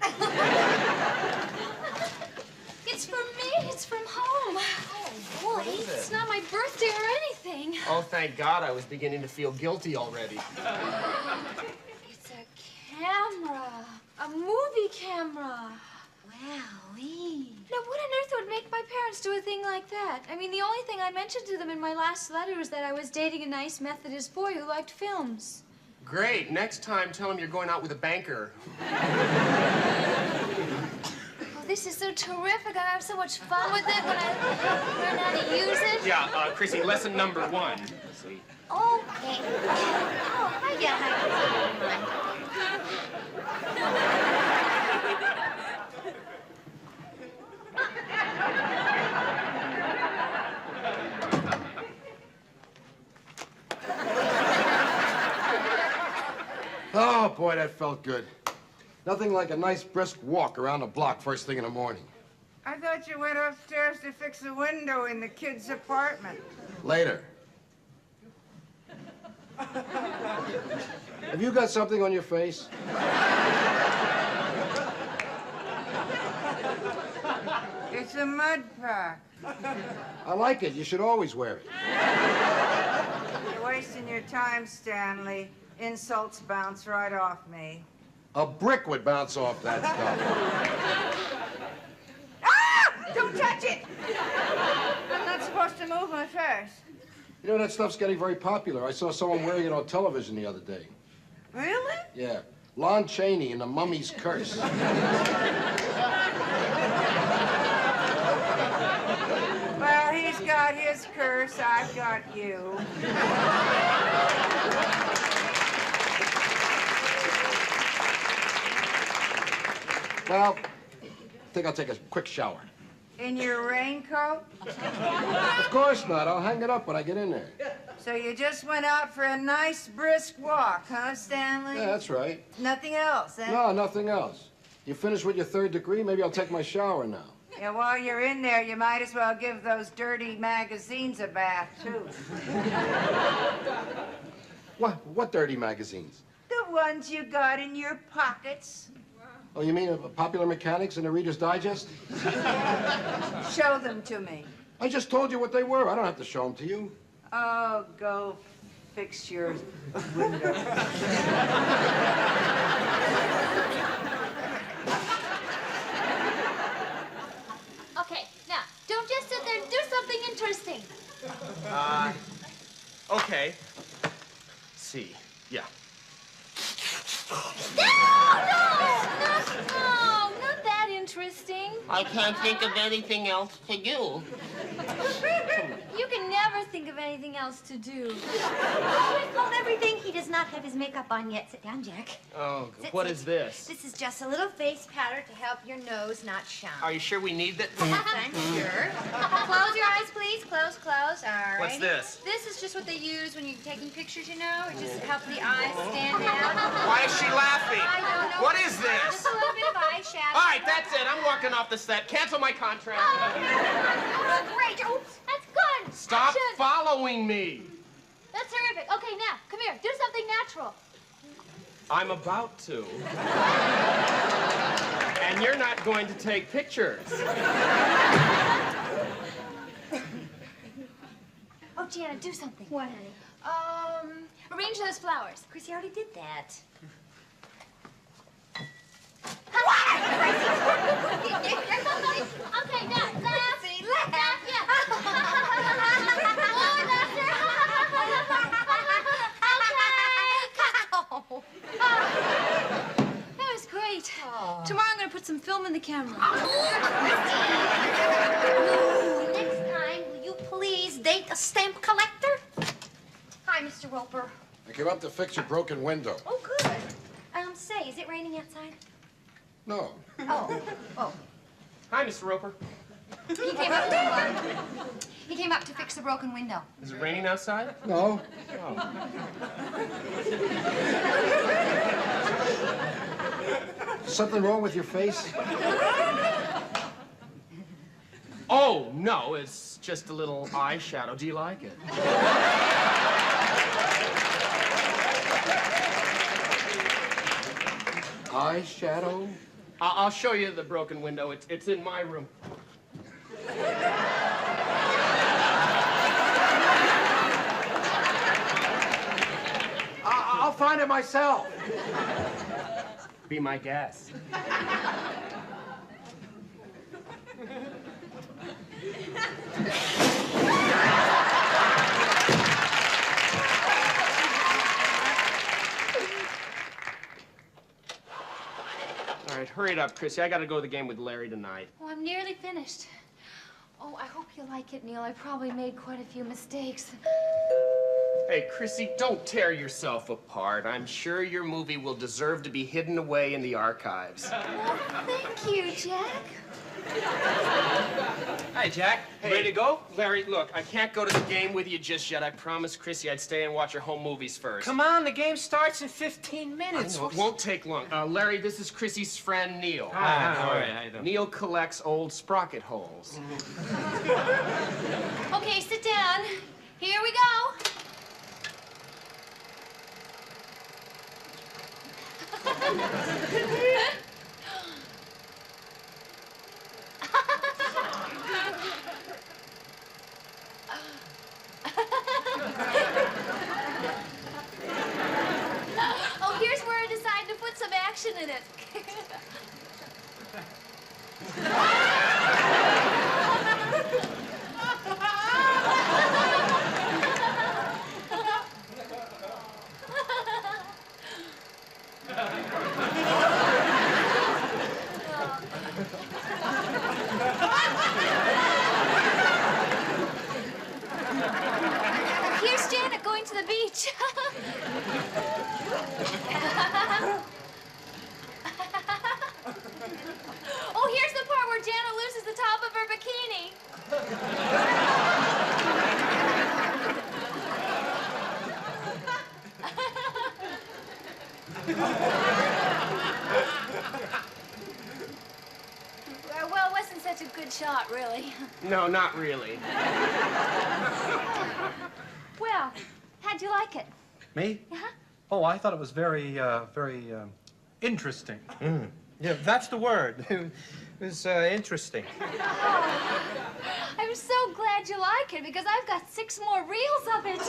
It's from me. It's from home. Oh, boy. What is it? It's not my birthday or anything. Oh, thank God, I was beginning to feel guilty already. It's a camera. A movie camera. Wowee. Now, what on earth would make my parents do a thing like that? I mean, the only thing I mentioned to them in my last letter was that I was dating a nice Methodist boy who liked films. Great. Next time, tell him you're going out with a banker. Oh, this is so terrific. I have so much fun with it when I learn how to use it. Yeah, Chrissy, lesson number 1. See? Okay. Oh, hiya, Oh, boy, that felt good. Nothing like a nice brisk walk around the block first thing in the morning. I thought you went upstairs to fix the window in the kid's apartment. Later. Have you got something on your face? It's a mud pack. I like it. You should always wear it. You're wasting your time, Stanley. Insults bounce right off me. A brick would bounce off that stuff. Ah! Don't touch it! I'm not supposed to move my face. You know, that stuff's getting very popular. I saw someone wearing it on television the other day. Really? Yeah. Lon Chaney in The Mummy's Curse. Well, he's got his curse, I've got you. Well, I think I'll take a quick shower. In your raincoat? Of course not. I'll hang it up when I get in there. So you just went out for a nice brisk walk, huh, Stanley? Yeah, that's right. Nothing else, eh? No, nothing else. You finished with your 3rd degree? Maybe I'll take my shower now. Yeah, while you're in there, you might as well give those dirty magazines a bath, too. What dirty magazines? The ones you got in your pockets. Oh, you mean Popular Mechanics and the Reader's Digest? Show them to me. I just told you what they were. I don't have to show them to you. Oh, go fix your window. Okay, now, don't just sit there. Do something interesting. Okay. Let's see. Yeah. No, not that interesting. I can't think of anything else to do. You can never think of anything else to do. Hold everything. He does not have his makeup on yet. Sit down, Jack. Oh, Sit, what sit. is this? This is just a little face powder to help your nose not shine. Are you sure we need that? I'm sure. Close your eyes, please. Close. All right. What's this? This is just what they use when you're taking pictures, you know? It just helps the eyes stand out. Why is she laughing? I don't know. What is Just this? a little bit of eyeshadow. All right, that's it. I'm walking off the set. Cancel my contract. Oh, great. Oops, that's good. Stop Action. following me. That's terrific. Okay, now, come here. Do something natural. I'm about to. And you're not going to take pictures. Oh, Gianna, do something. What, honey? Arrange those flowers. Chrissy already did that. Okay, now, laugh. See, laugh. Yeah. Oh, that's it. Okay. That was great. Tomorrow I'm going to put some film in the camera. Next time, will you please date a stamp collector? Hi, Mr. Roper. I came up to fix your broken window. Oh, good. Say, is it raining outside? No. Oh. Hi, Mr. Roper. He came up to fix the broken window. Is it raining outside? No. Something wrong with your face? Oh, no, it's just a little eyeshadow. Do you like it? Eyeshadow? I'll show you the broken window. It's in my room. I'll find it myself. Be my guest. All right, hurry it up, Chrissy. I gotta go to the game with Larry tonight. Oh, I'm nearly finished. Oh, I hope you like it, Neil. I probably made quite a few mistakes. Hey, Chrissy, don't tear yourself apart. I'm sure your movie will deserve to be hidden away in the archives. Oh, thank you, Jack. Hi, Jack. Hey. Ready to go? Larry, look, I can't go to the game with you just yet. I promised Chrissy I'd stay and watch her home movies first. Come on, the game starts in 15 minutes. I know, it won't take long. Larry, this is Chrissy's friend, Neil. Hi, how are you? How you doing? Neil collects old sprocket holes. Okay, sit down. Here we go. Oh, here's where I decided to put some action in it. Here's Janet going to the beach. Oh, here's the part where Janet loses the top of her bikini. Well, it wasn't such a good shot, really. No, not really. Well, how'd you like it? Me? Uh-huh. Oh, I thought it was very interesting. Yeah, that's the word. It was interesting. Oh, I'm so glad you like it because I've got 6 more reels of it.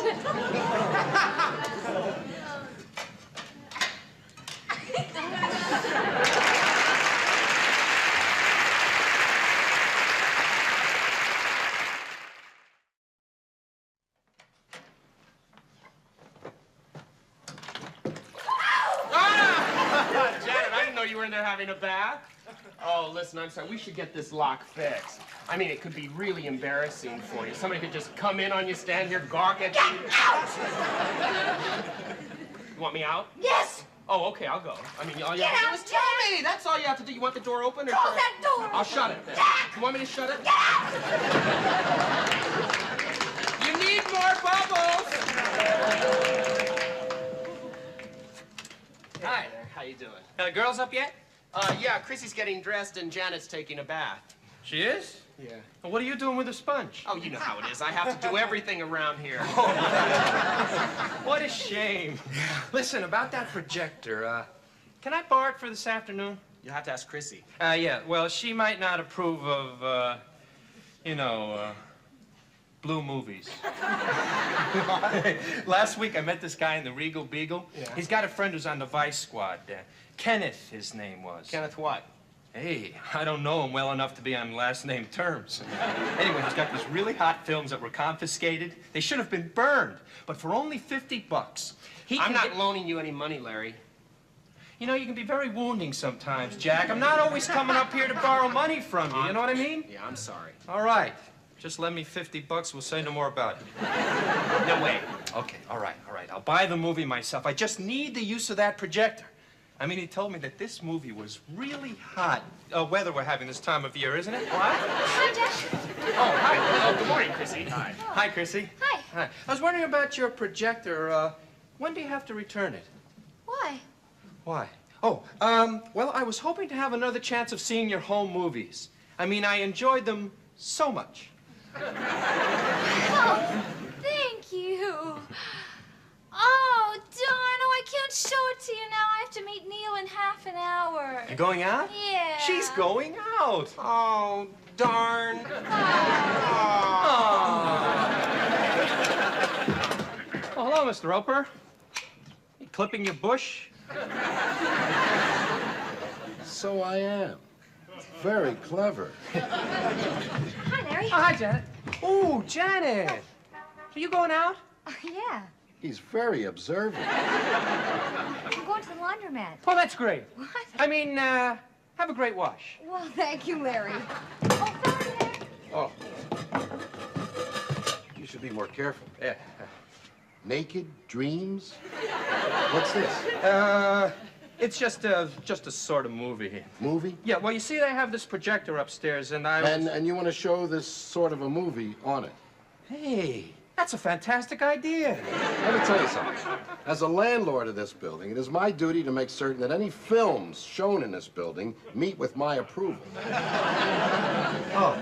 Janet, I didn't know you were in there having a bath. Oh, listen, I'm sorry. We should get this lock fixed. I mean, it could be really embarrassing for you. Somebody could just come in on you, stand here, gawk at you. Get out! You want me out? Yes! Oh, okay, I'll go. I mean, all you Get have to do out, is tell me. That's all you have to do. You want the door open? Or Close shut it? that door! I'll shut it then. You want me to shut it? Get out! You need more bubbles! Hi there, how you doing? Are the girls up yet? Yeah, Chrissy's getting dressed and Janet's taking a bath. She is? Yeah. Well, what are you doing with the sponge? Oh, you know how it is. I have to do everything around here. What a shame. Listen, about that projector, can I borrow it for this afternoon? You'll have to ask Chrissy. Yeah, well, she might not approve of, blue movies. Last week I met this guy in the Regal Beagle. Yeah. He's got a friend who's on the Vice Squad. Kenneth, his name was. Kenneth what? Hey, I don't know him well enough to be on last name terms. Anyway, he's got these really hot films that were confiscated. They should have been burned, but for only $50. I'm not loaning you any money, Larry. You know, you can be very wounding sometimes, Jack. I'm not always coming up here to borrow money from you, you know what I mean? Yeah, I'm sorry. All right. Just lend me $50, we'll say no more about it. No way. Okay, all right. I'll buy the movie myself. I just need the use of that projector. I mean, he told me that this movie was really hot. Weather we're having this time of year, isn't it? What? Hi, Jack. Oh, hi. Oh, good morning, Chrissy. Hi. Hi, Chrissy. Hi. Hi. I was wondering about your projector. When do you have to return it? Why? Why? Oh, well, I was hoping to have another chance of seeing your home movies. I mean, I enjoyed them so much. Oh, thank you. Oh, darn. Oh, I can't show it to you now. I have to meet Neil in half an hour. You're going out? Yeah. She's going out. Oh, darn. Oh, hello, Mr. Roper. You clipping your bush? So I am. Very clever. Hi, Larry. Oh, hi, Janet. Oh, Janet. Are you going out? Yeah. He's very observant. I'm going to the laundromat. Oh, that's great. What? I mean, have a great wash. Well, thank you, Larry. Oh, sorry, Larry. Oh. You should be more careful. Yeah. Naked dreams? What's this? It's just a sort of movie. Movie? Yeah, well, you see, they have this projector upstairs, and I was... And you want to show this sort of a movie on it? Hey, that's a fantastic idea. Let me tell you something. As a landlord of this building, it is my duty to make certain that any films shown in this building meet with my approval. Oh.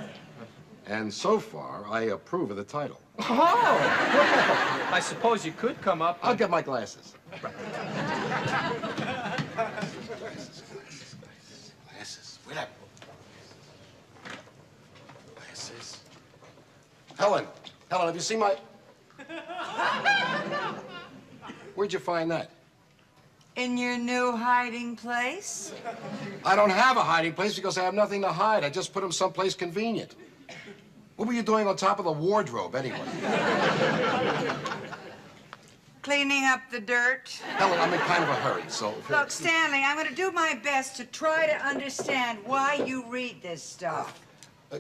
And so far, I approve of the title. Oh! Well, I suppose you could come up... I'll get my glasses. Glasses. Wait up. Glasses. Helen, have you seen my... Where'd you find that? In your new hiding place? I don't have a hiding place because I have nothing to hide. I just put them someplace convenient. What were you doing on top of the wardrobe, anyway? Cleaning up the dirt? Helen, I'm in kind of a hurry, so... Look, Stanley, I'm going to do my best to try to understand why you read this stuff.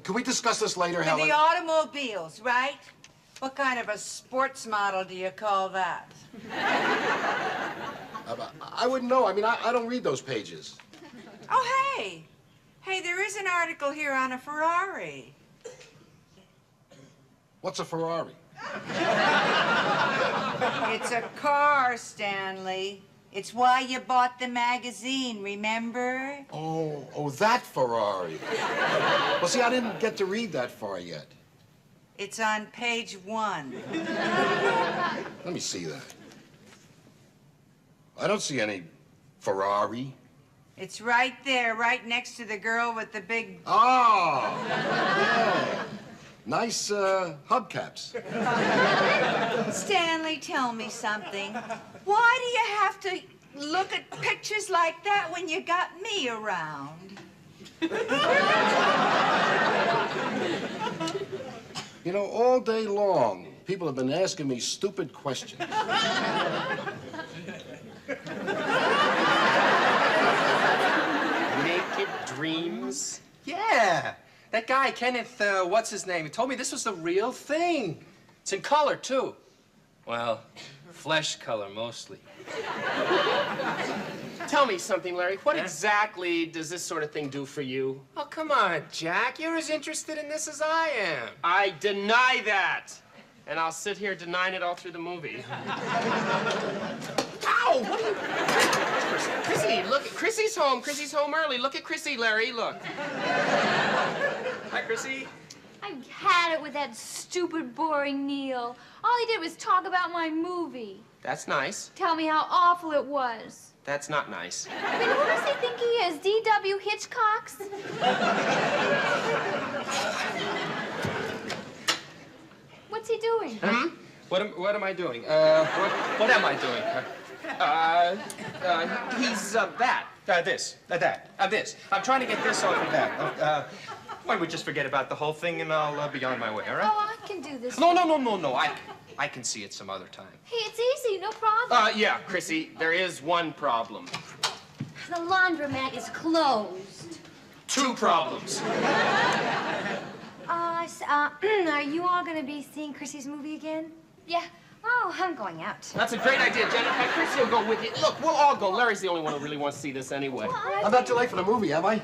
Can we discuss this later, In Helen? the automobiles, right? What kind of a sports model do you call that? I wouldn't know. I mean, I don't read those pages. Oh, hey. Hey, there is an article here on a Ferrari. What's a Ferrari? It's a car, Stanley. It's why you bought the magazine, remember? Oh, that Ferrari. Well, see, I didn't get to read that far yet. It's on page 1. Let me see that. I don't see any Ferrari. It's right there, right next to the girl with the big... Oh, yeah. Nice hubcaps. Stanley, tell me something. Why do you have to look at pictures like that when you got me around? You know, all day long, people have been asking me stupid questions. Naked dreams? Yeah. That guy, Kenneth, what's his name? He told me this was the real thing. It's in color, too. Well, flesh color, mostly. Tell me something, Larry. What exactly does this sort of thing do for you? Oh, come on, Jack. You're as interested in this as I am. I deny that. And I'll sit here denying it all through the movie. Ow! What are you... Chrissy, look. Chrissy's home. Chrissy's home early. Look at Chrissy, Larry. Look. Hi, Chrissy. I've had it with that stupid, boring Neil. All he did was talk about my movie. That's nice. Tell me how awful it was. That's not nice. I mean, who does he think he is? D.W. Hitchcock's? What's he doing? Hmm? What am I doing? What am I doing? He's that. This. I'm trying to get this off of that. Why don't we just forget about the whole thing and I'll be on my way, all right? Oh, I can do this. No. I can see it some other time. Hey, it's easy, no problem. Yeah, Chrissy, there is one problem. The laundromat is closed. Two problems. Are you all going to be seeing Chrissy's movie again? Yeah. Oh, I'm going out. That's a great idea, Janet. In fact, Chrissy will go with you. Look, we'll all go. Larry's the only one who really wants to see this anyway. I'm not too late for the movie, am I?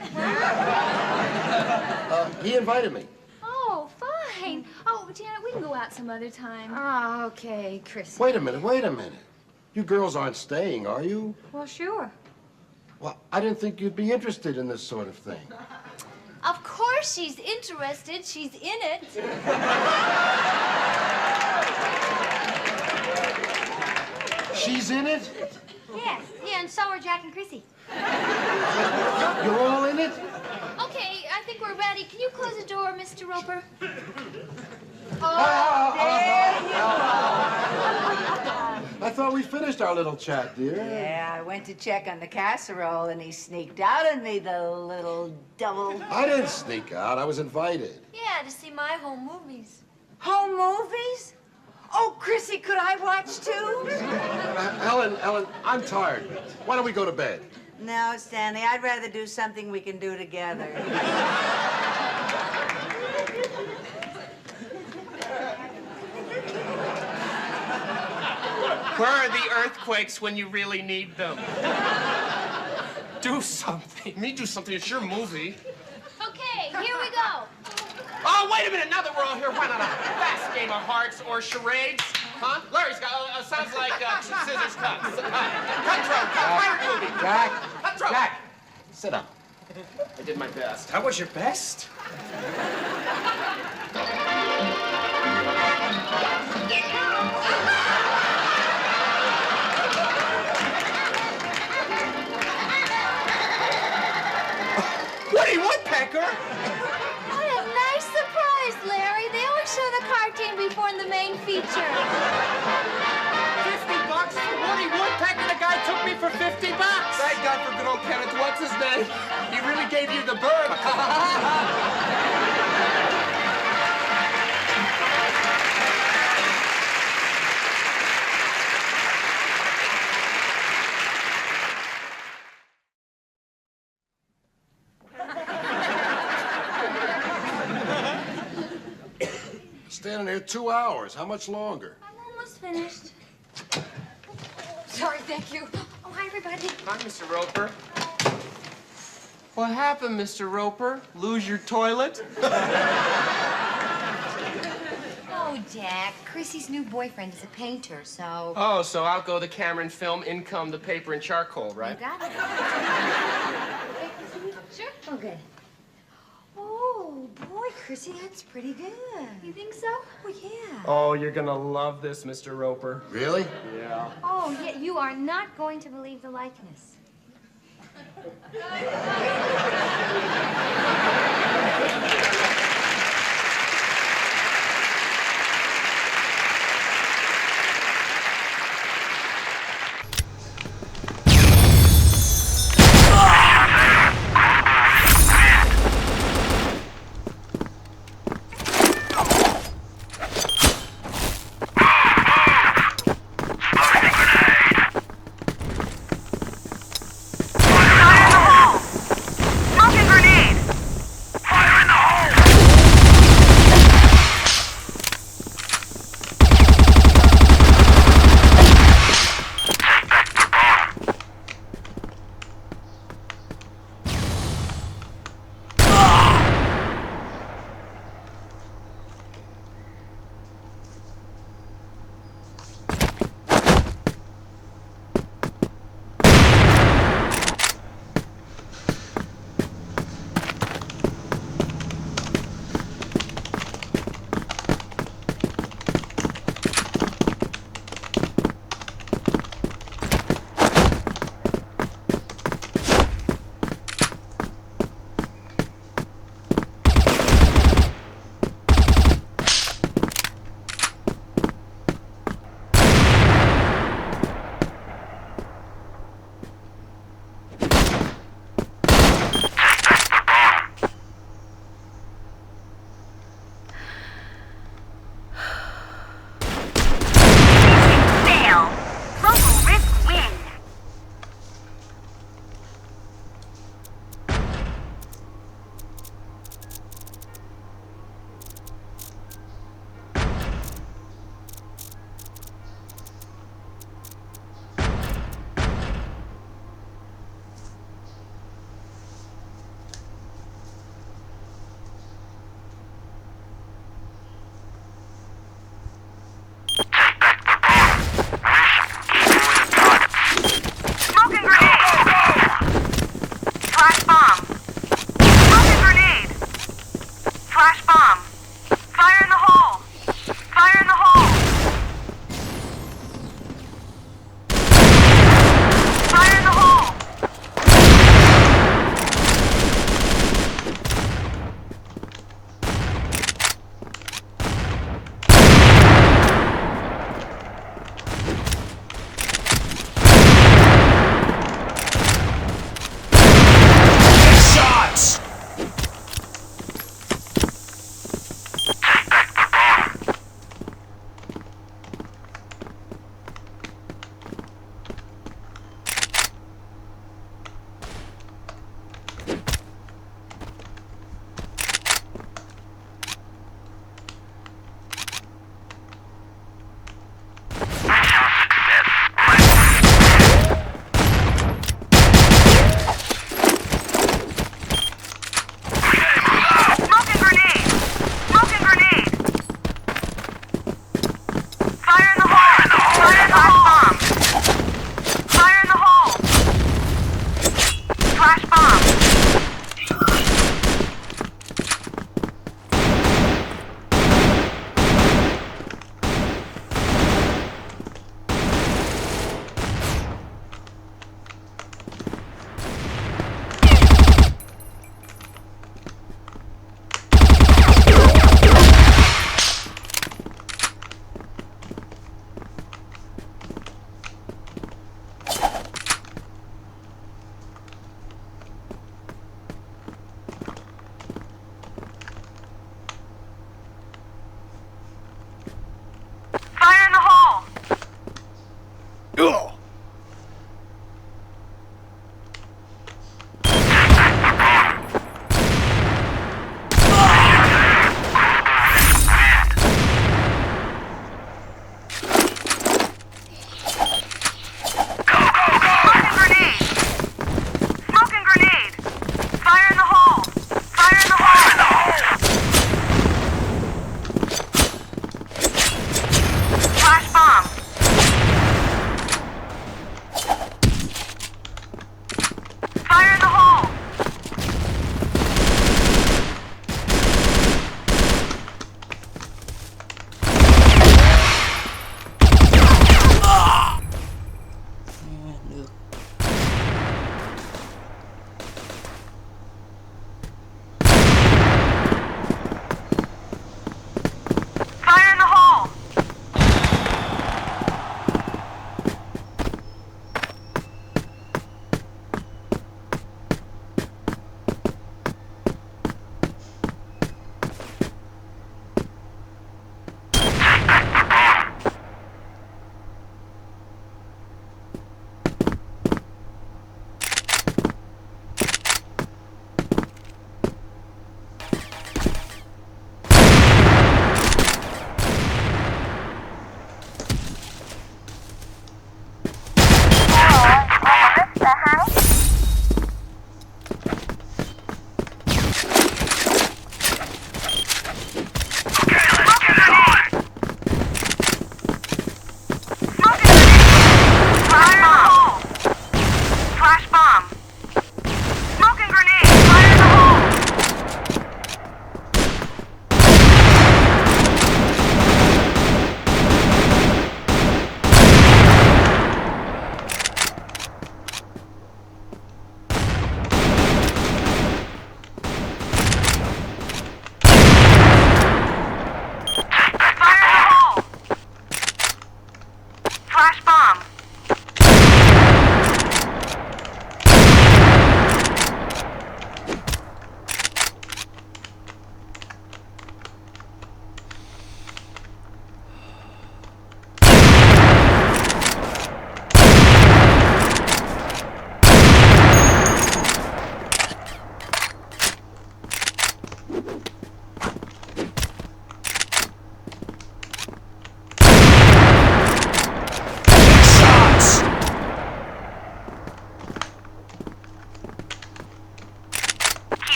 He invited me. Oh, fine. Oh, Janet, we can go out some other time. Oh, okay, Chrissy. Wait a minute. You girls aren't staying, are you? Well, sure. Well, I didn't think you'd be interested in this sort of thing. Of course she's interested. She's in it. She's in it? Yes, yeah, and so are Jack and Chrissy. You're all in it? Okay, I think we're ready. Can you close the door, Mr. Roper? I thought we finished our little chat, dear. Yeah, I went to check on the casserole and he sneaked out on me, the little devil. I didn't sneak out. I was invited. Yeah, to see my home movies. Home movies? Oh, Chrissy, could I watch too? Ellen, I'm tired. Why don't we go to bed? No, Stanley, I'd rather do something we can do together. Where are the earthquakes when you really need them? Do something. Me do something? It's your movie. Okay, here we go. Oh, wait a minute. Now that we're all here, why not a fast game of hearts or charades? Huh? Larry's got, sounds like scissors cut. Cutthroat, pirate movie. Jack. Cutthroat. Jack, sit down. I did my best. That was your best? Woody Woodpecker? What a nice surprise, Larry. They always show the cartoon before in the main feature. $50 for Woody Woodpecker? The guy took me for $50. Thank God for good old Kenneth. What's his name? He really gave you the bird. Standing here 2 hours. How much longer? I'm almost finished. Sorry, thank you. Oh, hi, everybody. Hi, Mr. Roper. What happened, Mr. Roper? Lose your toilet? Oh, Jack. Chrissy's new boyfriend is a painter, so... Oh, so outgo the camera and film, in come the paper and charcoal, right? You got it. Sure. Oh, good. Oh, boy, Chrissy, that's pretty good. You think so? Oh, yeah. Oh, you're gonna love this, Mr. Roper. Really? Yeah. Oh, yeah, you are not going to believe the likeness.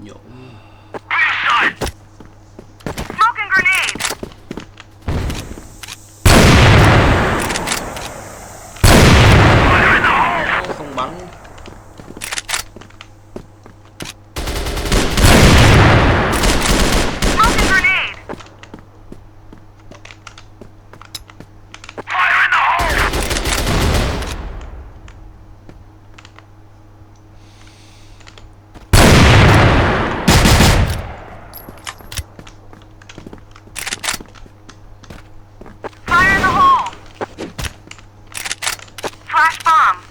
Nhổ. Smoking grenade. Không bắn. Smoking grenade. Fire in the hole. Fire in the hole. Flash bomb.